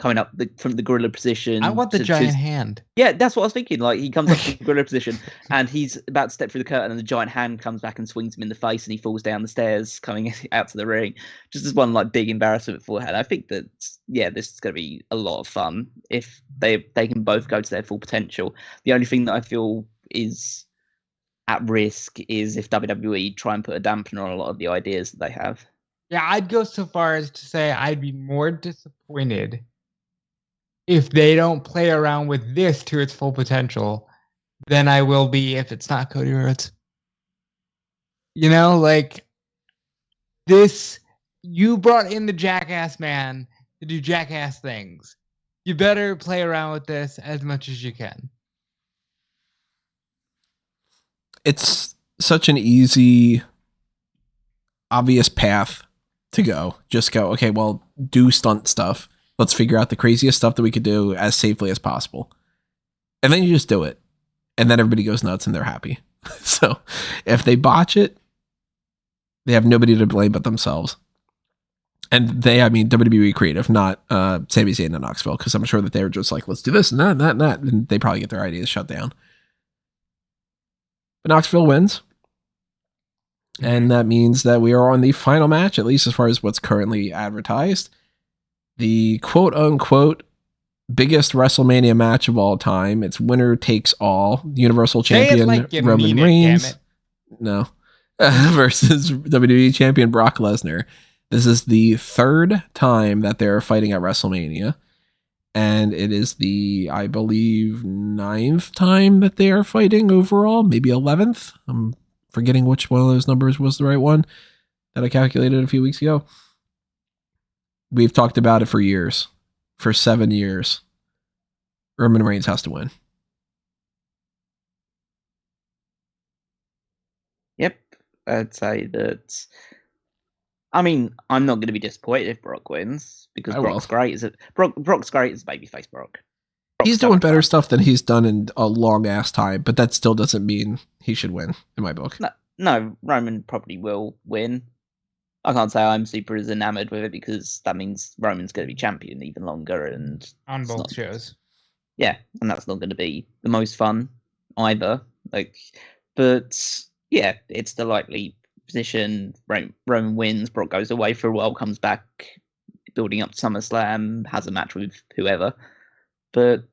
C: coming up from the gorilla position.
B: I want the giant hand.
C: Yeah, that's what I was thinking. He comes up from the gorilla position and he's about to step through the curtain and the giant hand comes back and swings him in the face and he falls down the stairs coming out to the ring. Just as one big embarrassment beforehand. I think that, yeah, this is going to be a lot of fun if they can both go to their full potential. The only thing that I feel is at risk is if WWE try and put a dampener on a lot of the ideas that they have.
B: Yeah, I'd go so far as to say I'd be more disappointed if they don't play around with this to its full potential than I will be if it's not Cody Rhodes. You know, like this, you brought in the Jackass man to do jackass things. You better play around with this as much as you can.
A: It's such an easy, obvious path to go. Just go, okay, well, do stunt stuff. Let's figure out the craziest stuff that we could do as safely as possible. And then you just do it. And then everybody goes nuts and they're happy. So if they botch it, they have nobody to blame but themselves. And they, I mean, WWE creative, not Sami Zayn and Knoxville, because I'm sure that they were just like, let's do this and that and that and that. And they probably get their ideas shut down. But Knoxville wins. And that means that we are on the final match, at least as far as what's currently advertised. The quote unquote biggest WrestleMania match of all time. It's winner takes all. Universal Champion Roman Reigns. No. Versus WWE Champion Brock Lesnar. This is the third time that they're fighting at WrestleMania. And it is the, I believe, 9th time that they are fighting overall. Maybe 11th. I'm forgetting which one of those numbers was the right one that I calculated a few weeks ago. We've talked about it for years. For 7 years. Roman Reigns has to win.
C: Yep. I'd say that. I mean, I'm not going to be disappointed if Brock wins because Brock's great. Brock's great as babyface Brock.
A: He's doing better stuff than he's done in a long ass time, but that still doesn't mean he should win in my book.
C: No, Roman probably will win. I can't say I'm super as enamored with it because that means Roman's going to be champion even longer and
B: on both shows.
C: Yeah, and that's not going to be the most fun either. But yeah, it's the likely position. Roman wins, Brock goes away for a while, comes back, building up to SummerSlam, has a match with whoever. But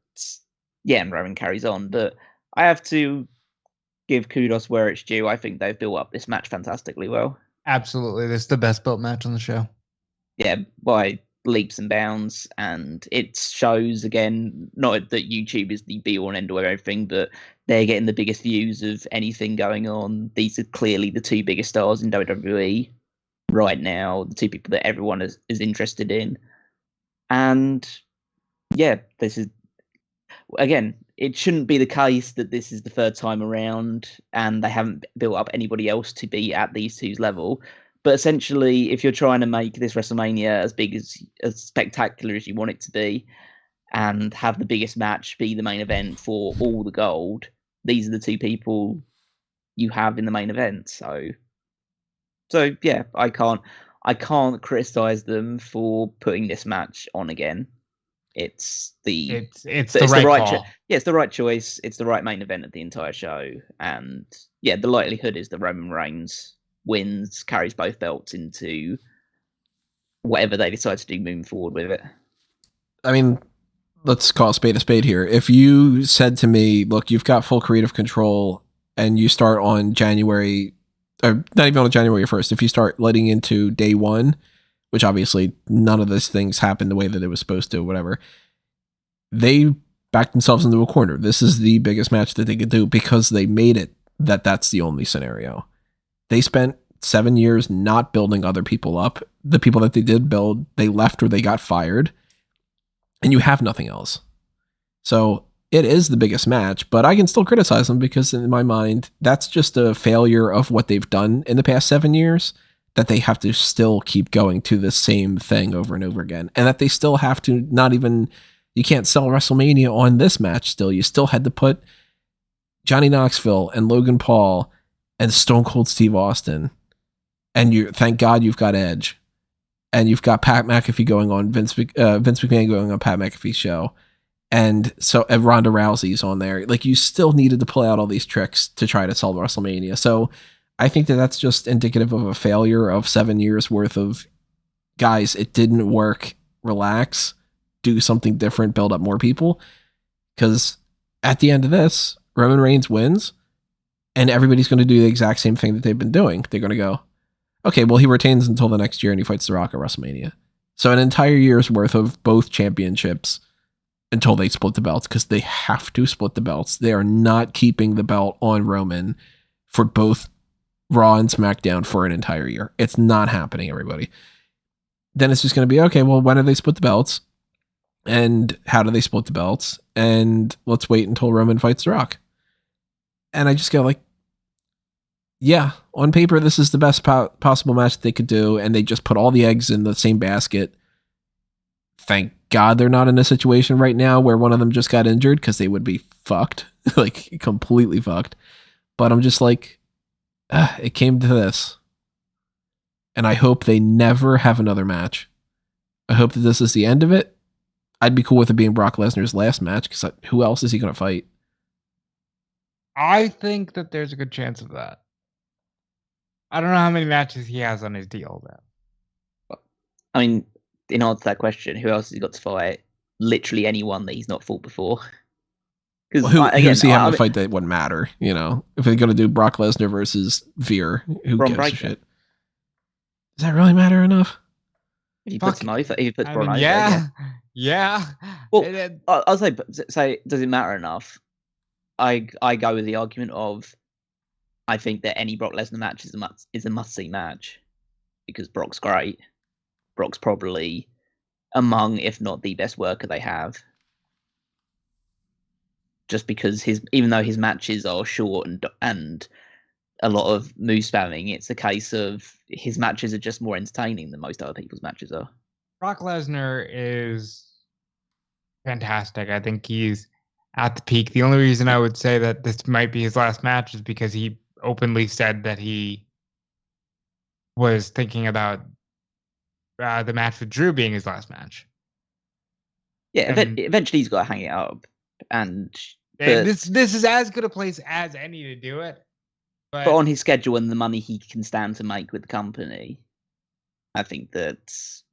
C: yeah, and Roman carries on. But I have to give kudos where it's due. I think they've built up this match fantastically well.
B: Absolutely. This is the best built match on the show.
C: Yeah, by leaps and bounds. And it shows, again, not that YouTube is the be-all and end-all of everything, but they're getting the biggest views of anything going on. These are clearly the two biggest stars in WWE right now, the two people that everyone is interested in. And yeah, this is, again, it shouldn't be the case that this is the third time around and they haven't built up anybody else to be at these two's level. But essentially, if you're trying to make this WrestleMania as big as spectacular as you want it to be and have the biggest match be the main event for all the gold, these are the two people you have in the main event. So yeah, I can't criticize them for putting this match on again. It's the right call. It's the right choice. It's the right main event of the entire show. And yeah, the likelihood is that Roman Reigns wins, carries both belts into whatever they decide to do moving forward with it.
A: I mean, let's call a spade here. If you said to me, look, you've got full creative control and you start on January, or not even on January 1st, if you start letting into day one, which obviously none of these things happened the way that it was supposed to, whatever. They backed themselves into a corner. This is the biggest match that they could do because they made it that's the only scenario. They spent 7 years not building other people up. The people that they did build, they left or they got fired. And you have nothing else. So it is the biggest match, but I can still criticize them because in my mind, that's just a failure of what they've done in the past 7 years. That they have to still keep going to the same thing over and over again. And that they still have to you can't sell WrestleMania on this match still. You still had to put Johnny Knoxville and Logan Paul and Stone Cold Steve Austin. And thank God you've got Edge. And you've got Pat McAfee going on, Vince McMahon going on Pat McAfee's show. And so Ronda Rousey's on there. Like, you still needed to pull out all these tricks to try to sell WrestleMania. So I think that's just indicative of a failure of 7 years worth of, guys, it didn't work. Relax, do something different, build up more people. Because at the end of this, Roman Reigns wins and everybody's going to do the exact same thing that they've been doing. They're going to go, okay, well, he retains until the next year and he fights The Rock at WrestleMania. So an entire year's worth of both championships until they split the belts, because they have to split the belts. They are not keeping the belt on Roman for both Raw and SmackDown for an entire year. It's not happening, everybody. Then it's just going to be, okay, well, when do they split the belts? And how do they split the belts? And let's wait until Roman fights The Rock. And I just go like, yeah, on paper, this is the best possible match they could do. And they just put all the eggs in the same basket. Thank God they're not in a situation right now where one of them just got injured, because they would be fucked, like completely fucked. But I'm just like, it came to this. And I hope they never have another match. I hope that this is the end of it. I'd be cool with it being Brock Lesnar's last match, because who else is he going to fight?
B: I think that there's a good chance of that. I don't know how many matches he has on his deal, though.
C: I mean, in answer to that question, who else has he got to fight? Literally anyone that he's not fought before.
A: Because who's he having to fight that wouldn't matter? You know, if they're going to do Brock Lesnar versus Veer, who gives a shit? Does that really matter enough?
C: If he puts him over, if he puts Braun over,
B: yeah.
C: Well, I'll say, does it matter enough? I go with the argument of, I think that any Brock Lesnar match is a must-see match, because Brock's great. Brock's probably among, if not the best worker they have. Just because even though his matches are short and a lot of move spamming, it's a case of his matches are just more entertaining than most other people's matches are.
B: Brock Lesnar is fantastic. I think he's at the peak. The only reason I would say that this might be his last match is because he openly said that he was thinking about the match with Drew being his last match.
C: Yeah, eventually he's got to hang it up. And
B: this is as good a place as any to do it. But
C: on his schedule and the money he can stand to make with the company, I think that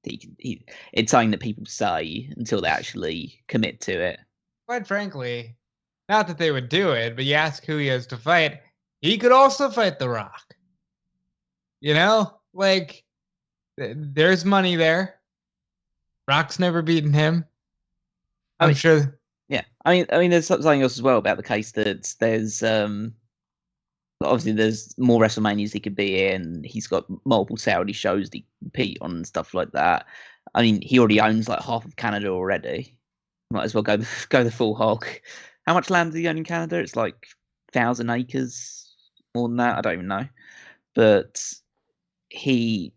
C: it's something that people say until they actually commit to it.
B: Quite frankly, not that they would do it, but you ask who he has to fight, he could also fight The Rock. You know? Like, there's money there. Rock's never beaten him. I'm sure.
C: Yeah. I mean, there's something else as well about the case that there's obviously there's more WrestleManias he could be in. He's got multiple Saudi shows to compete on and stuff like that. I mean, he already owns like half of Canada already. Might as well go the full hog. How much land does he own in Canada? It's like 1,000 acres, more than that. I don't even know. But he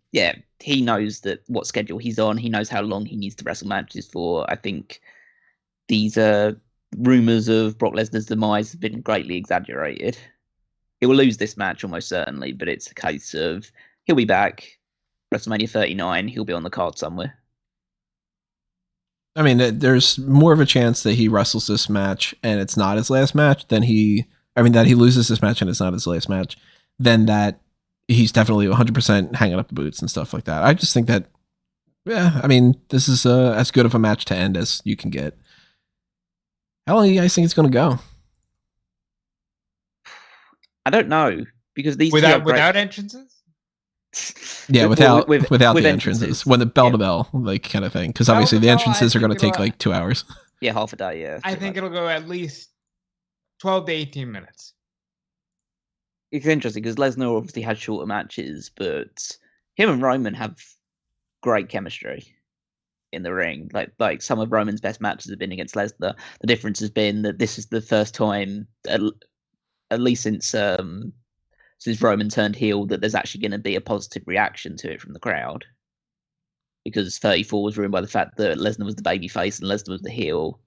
C: knows that what schedule he's on. He knows how long he needs to wrestle matches for. I think these rumors of Brock Lesnar's demise have been greatly exaggerated. He will lose this match almost certainly, but it's a case of he'll be back. WrestleMania 39, he'll be on the card somewhere.
A: I mean, there's more of a chance that he wrestles this match and it's not his last match that he loses this match and it's not his last match, than that he's definitely 100% hanging up the boots and stuff like that. I just think that, I mean, this is as good of a match to end as you can get. How long do you guys think it's going to go?
C: I don't know, because these
B: without entrances.
A: Yeah, without the entrances, when the bell to bell, like kind of thing, because obviously the entrances are going to take like 2 hours.
C: Yeah, half a day. Yeah,
B: I think it'll go at least 12 to 18 minutes.
C: It's interesting because Lesnar obviously had shorter matches, but him and Roman have great chemistry in the ring. Like some of Roman's best matches have been against Lesnar. The difference has been that this is the first time, at least since Roman turned heel, that there's actually going to be a positive reaction to it from the crowd. Because 34 was ruined by the fact that Lesnar was the babyface and Lesnar was the heel.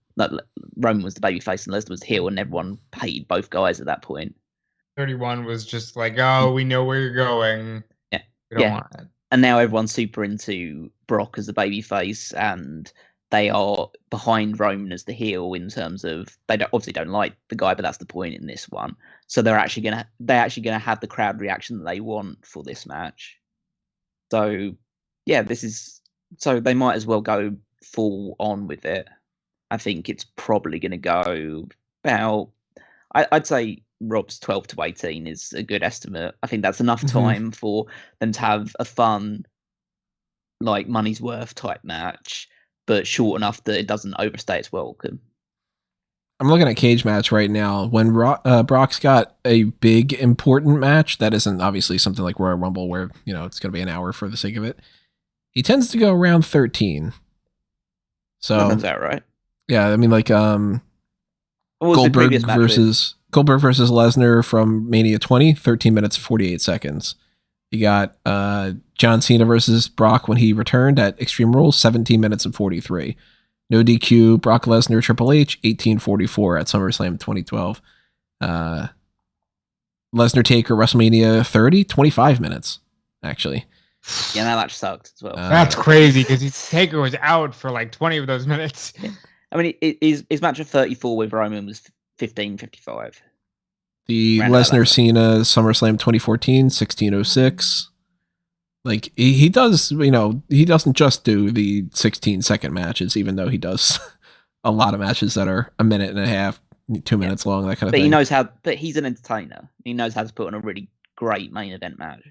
C: Roman was the babyface and Lesnar was the heel, and everyone hated both guys at that point.
B: 31 was just like, oh, we know where you're going.
C: Yeah.
B: We don't want it.
C: And now everyone's super into Brock as the babyface, and they are behind Roman as the heel in terms of they obviously don't like the guy, but that's the point in this one. So they're actually gonna have the crowd reaction that they want for this match. So yeah, so they might as well go full on with it. I think it's probably going to go about, I'd say Rob's 12 to 18 is a good estimate. I think that's enough time for them to have a fun, like money's worth type match. but short enough that it doesn't overstay its welcome.
A: I'm looking at Cage Match right now. When Brock's got a big, important match, that isn't obviously something like Royal Rumble where, it's going to be an hour for the sake of it. He tends to go around 13. So
C: that sounds about right.
A: Yeah, I mean, like Goldberg versus Lesnar from Mania 20, 13 minutes 48 seconds. You got John Cena versus Brock when he returned at Extreme Rules, 17 minutes and 43. No DQ, Brock Lesnar, Triple H, 18:44 at SummerSlam 2012. Lesnar Taker, WrestleMania 30, 25 minutes, actually.
C: Yeah, that match sucked as well.
B: That's crazy because Taker was out for like 20 of those minutes.
C: Yeah. I mean, his match of 34 with Roman was 15:55.
A: The Lesnar Cena SummerSlam 2014, 16:06. Like he does, he doesn't just do the 16-second matches, even though he does a lot of matches that are a minute and a half, 2 minutes long, that kind of thing.
C: But he knows how. But he's an entertainer. He knows how to put on a really great main event match.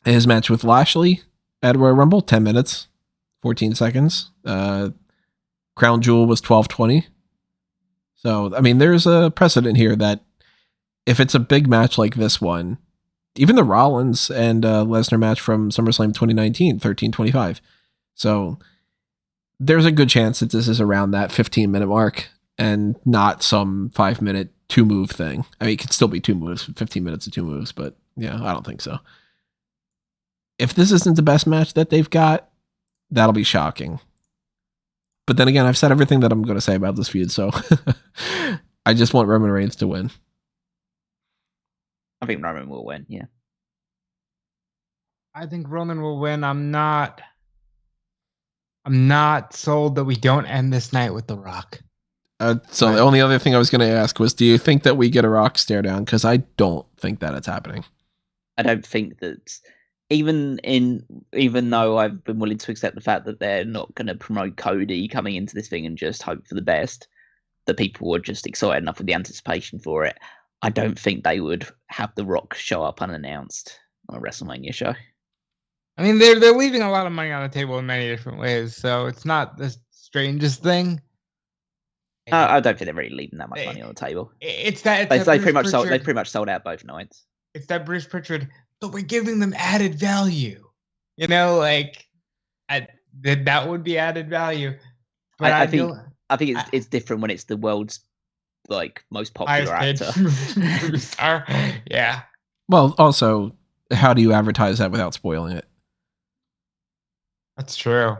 A: His match with Lashley at Royal Rumble, 10 minutes, 14 seconds. Crown Jewel was 12:20. So I mean, there's a precedent here that if it's a big match like this one. Even the Rollins and Lesnar match from SummerSlam 2019, 13:25. So there's a good chance that this is around that 15-minute mark and not some 5-minute 2-move thing. I mean, it could still be 2 moves, 15 minutes of 2 moves, but yeah, I don't think so. If this isn't the best match that they've got, that'll be shocking. But then again, I've said everything that I'm going to say about this feud, so I just want Roman Reigns to win.
C: I think Roman will win, yeah.
B: I think Roman will win. I'm not sold that we don't end this night with The Rock.
A: So the only other thing I was going to ask was, do you think that we get a Rock stare down? Because I don't think that it's happening.
C: I don't think that, even though I've been willing to accept the fact that they're not going to promote Cody coming into this thing and just hope for the best, that people were just excited enough with the anticipation for it. I don't think they would have The Rock show up unannounced on a WrestleMania show.
B: I mean, they're leaving a lot of money on the table in many different ways, so it's not the strangest thing.
C: I don't think they're really leaving that much money on the table.
B: They
C: pretty much sold out both nights.
B: It's that Bruce Pritchard, but we're giving them added value. That would be added value. But
C: I think it's different when it's the world's most popular actor.
B: Yeah.
A: Well, also, how do you advertise that without spoiling it?
B: That's true.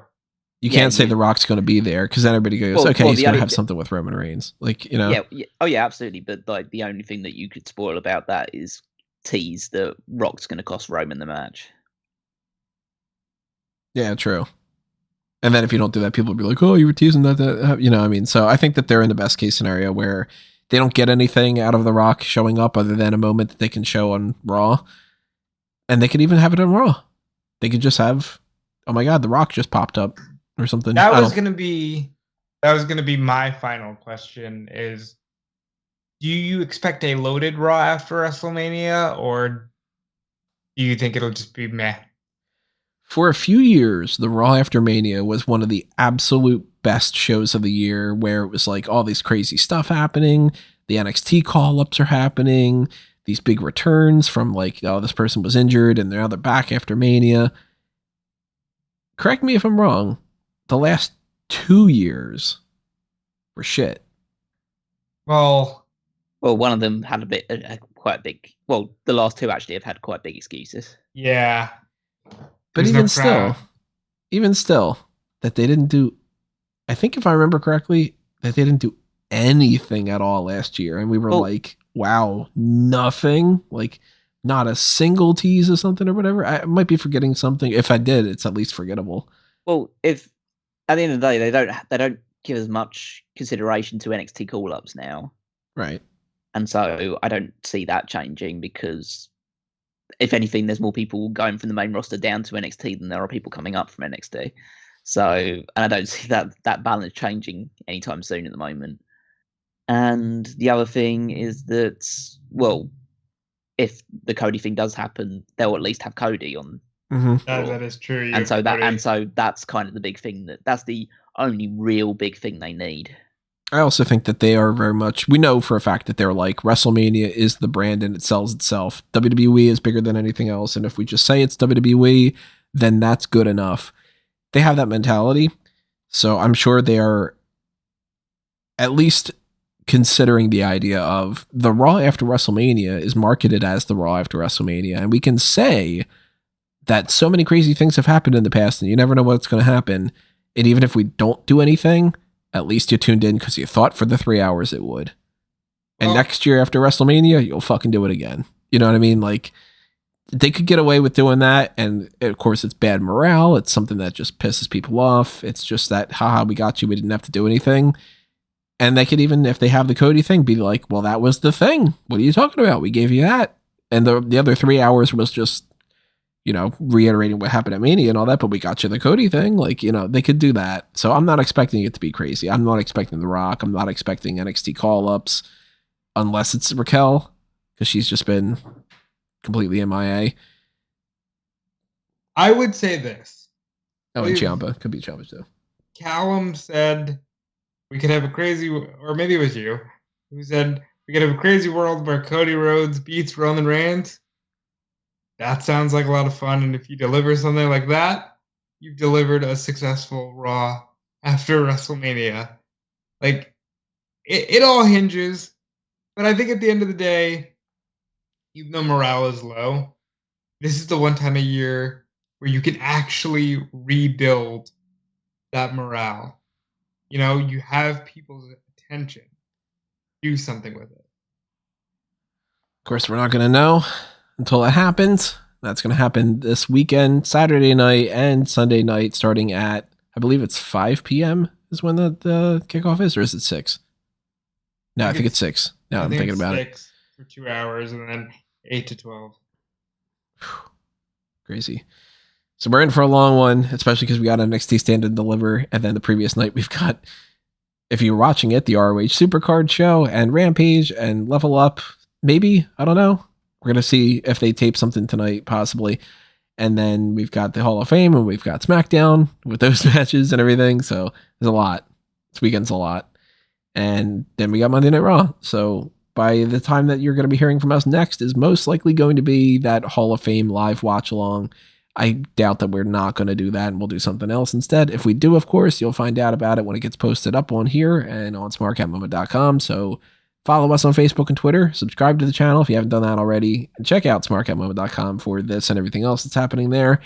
A: You can't say The Rock's going to be there because then everybody goes, he's going to have something with Roman Reigns.
C: Yeah. Oh, yeah, absolutely. But the only thing that you could spoil about that is tease that Rock's going to cost Roman the match.
A: Yeah, true. And then if you don't do that, people will be like, oh, you were teasing that. So I think that they're in the best case scenario where they don't get anything out of The Rock showing up other than a moment that they can show on Raw. And they could even have it on Raw. They could just have, oh my God, The Rock just popped up or something.
B: That was going to be my final question is, do you expect a loaded Raw after WrestleMania, or do you think it'll just be meh?
A: For a few years, the Raw after Mania was one of the absolute best shows of the year, where it was like all this crazy stuff happening. The NXT call-ups are happening. These big returns from this person was injured and now they're back after Mania. Correct me if I'm wrong. The last 2 years were shit.
B: Well,
C: one of them had quite big. Well, the last two actually have had quite big excuses.
B: Yeah.
A: But even still, that they didn't do, I think if I remember correctly, that they didn't do anything at all last year. And we were wow, nothing. Not a single tease or something or whatever. I might be forgetting something. If I did, it's at least forgettable.
C: Well, if at the end of the day, they don't give as much consideration to NXT call-ups now.
A: Right.
C: And so I don't see that changing because if anything, there's more people going from the main roster down to NXT than there are people coming up from NXT. So, and I don't see that balance changing anytime soon at the moment. And the other thing is that, well, if the Cody thing does happen, they'll at least have Cody on.
A: Mm-hmm.
B: That is true.
C: And so that's kind of the big thing. That's the only real big thing they need.
A: I also think that they are very much, we know for a fact that they're like, WrestleMania is the brand and it sells itself. WWE is bigger than anything else. And if we just say it's WWE, then that's good enough. They have that mentality. So I'm sure they are at least considering the idea of the Raw after WrestleMania is marketed as the Raw after WrestleMania. And we can say that so many crazy things have happened in the past and you never know what's going to happen. And even if we don't do anything, at least you tuned in because you thought for the 3 hours it would. And next year after WrestleMania, you'll fucking do it again. You know what I mean? Like, they could get away with doing that. And of course, it's bad morale. It's something that just pisses people off. It's just that, haha, we got you. We didn't have to do anything. And they could even, if they have the Cody thing, be like, well, that was the thing. What are you talking about? We gave you that. And the other 3 hours was just, you know, reiterating what happened at Mania and all that, but we got you the Cody thing. Like, you know, they could do that. So I'm not expecting it to be crazy. I'm not expecting The Rock. I'm not expecting NXT call-ups unless it's Raquel, because she's just been completely MIA.
B: I would say this.
A: Oh, and Ciampa. Could be Ciampa too.
B: Callum said we could have a crazy, or maybe it was you, who said we could have a crazy world where Cody Rhodes beats Roman Reigns. That sounds like a lot of fun, and if you deliver something like that, you've delivered a successful Raw after WrestleMania. Like, it all hinges, but I think at the end of the day, even though morale is low, this is the one time a year where you can actually rebuild that morale. You know, you have people's attention. Do something with it.
A: Of course, we're not going to know until it happens. That's going to happen this weekend, Saturday night and Sunday night, starting at, I believe it's 5 p.m. is when the kickoff is, or is it 6? No, I think it's 6. Now I'm thinking about
B: 6 for 2 hours and then 8 to 12.
A: Crazy. So we're in for a long one, especially because we got NXT Stand and Deliver, and then the previous night we've got, if you're watching it, the ROH Supercard show and Rampage and Level Up. Maybe, I don't know. We're going to see if they tape something tonight, possibly. And then we've got the Hall of Fame and we've got SmackDown with those matches and everything. So there's a lot. This weekend's a lot. And then we got Monday Night Raw. So by the time that you're going to be hearing from us next is most likely going to be that Hall of Fame live watch along. I doubt that we're not going to do that and we'll do something else instead. If we do, of course, you'll find out about it when it gets posted up on here and on smarkatmoment.com. So follow us on Facebook and Twitter. Subscribe to the channel if you haven't done that already. And check out smarkatmoment.com for this and everything else that's happening there.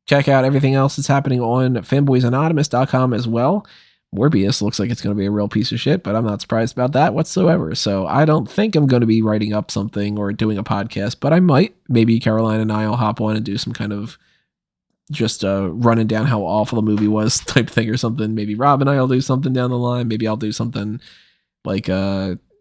A: Check out everything else that's happening on fanboysanonymous.com as well. Morbius looks like it's going to be a real piece of shit, but I'm not surprised about that whatsoever. So I don't think I'm going to be writing up something or doing a podcast, but I might. Maybe Caroline and I will hop on and do some kind of just running down how awful the movie was type thing or something. Maybe Rob and I will do something down the line. Maybe I'll do something like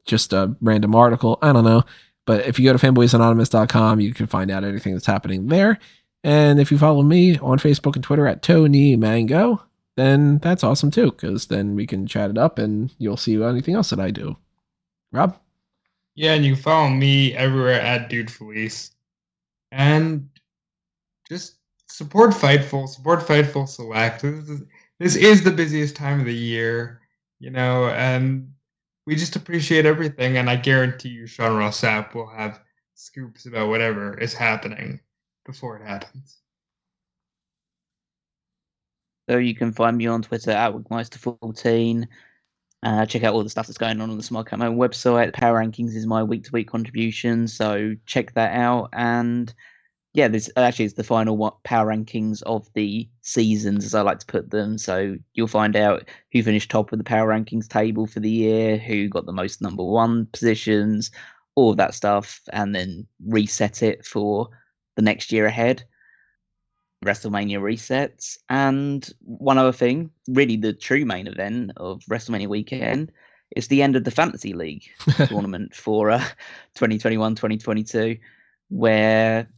A: just a random article. I don't know. But if you go to fanboysanonymous.com, you can find out anything that's happening there. And if you follow me on Facebook and Twitter at Tony Mango, then that's awesome too, because then we can chat it up and you'll see anything else that I do. Rob?
B: Yeah, and you can follow me everywhere at Dude Felice. And just support Fightful Select. This is the busiest time of the year, you know, and we just appreciate everything. And I guarantee you Sean Ross Sapp will have scoops about whatever is happening before it happens.
C: So you can find me on Twitter at Wigmeister14. Check out all the stuff that's going on the Smark website. The Power Rankings is my week-to-week contribution, so check that out. And yeah, this actually is the final Power Rankings of the seasons, as I like to put them. So you'll find out who finished top of the Power Rankings table for the year, who got the most number one positions, all of that stuff, and then reset it for the next year ahead. WrestleMania resets. And one other thing, really the true main event of WrestleMania weekend, is the end of the Fantasy League tournament for 2021-2022, where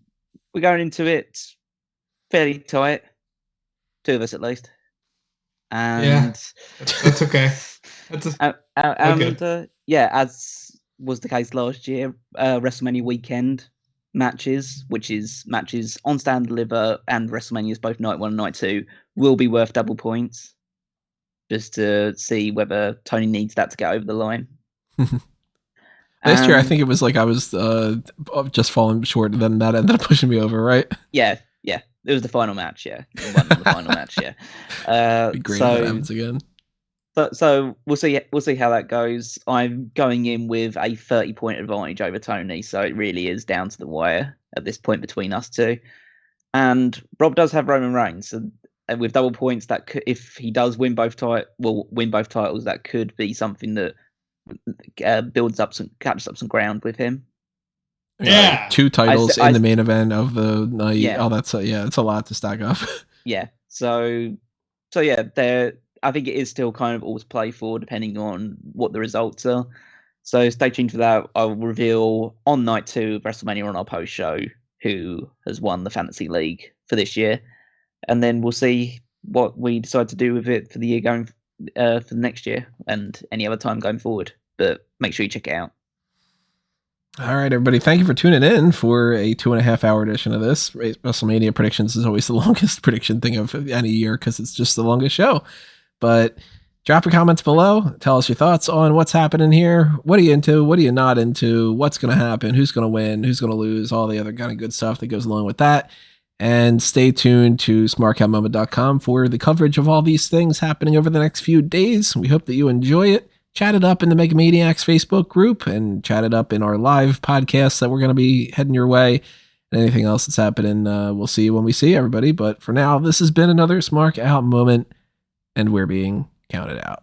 C: we're going into it fairly tight, 2 of us at least. And
B: yeah, that's okay.
C: Yeah, as was the case last year, WrestleMania weekend matches, which is matches on Stand and Deliver and WrestleMania's both night 1 and night 2, will be worth double points. just to see whether Tony needs that to get over the line.
A: Last year, I think it was like I was just falling short, and then that ended up pushing me over, right?
C: Yeah. It was the final match, yeah. It won the final match, yeah.
A: It'd be great if that happens again.
C: So we'll see how that goes. I'm going in with a 30-point advantage over Tony, so it really is down to the wire at this point between us two. And Rob does have Roman Reigns, so with double points, that could, if he does win both titles, that could be something that catches up some ground with him.
B: Yeah,
A: 2 titles in the main event of the night. Yeah. Oh, that's it's a lot to stack up.
C: Yeah. So yeah, I think it is still kind of all to play for, depending on what the results are. So stay tuned for that. I'll reveal on night 2 of WrestleMania on our post show who has won the Fantasy League for this year, and then we'll see what we decide to do with it for the year going for the next year and any other time going forward. But make sure you check it out.
A: All right, everybody. Thank you for tuning in for a 2.5-hour edition of this. WrestleMania predictions is always the longest prediction thing of any year because it's just the longest show. But drop your comments below. Tell us your thoughts on what's happening here. What are you into? What are you not into? What's going to happen? Who's going to win? Who's going to lose? All the other kind of good stuff that goes along with that. And stay tuned to smarkoutmoment.com for the coverage of all these things happening over the next few days. We hope that you enjoy it. Chat it up in the Mega Maniacs Facebook group and chat it up in our live podcasts that we're going to be heading your way. And anything else that's happening, we'll see you when we see everybody. But for now, this has been another Smark Out moment, and we're being counted out.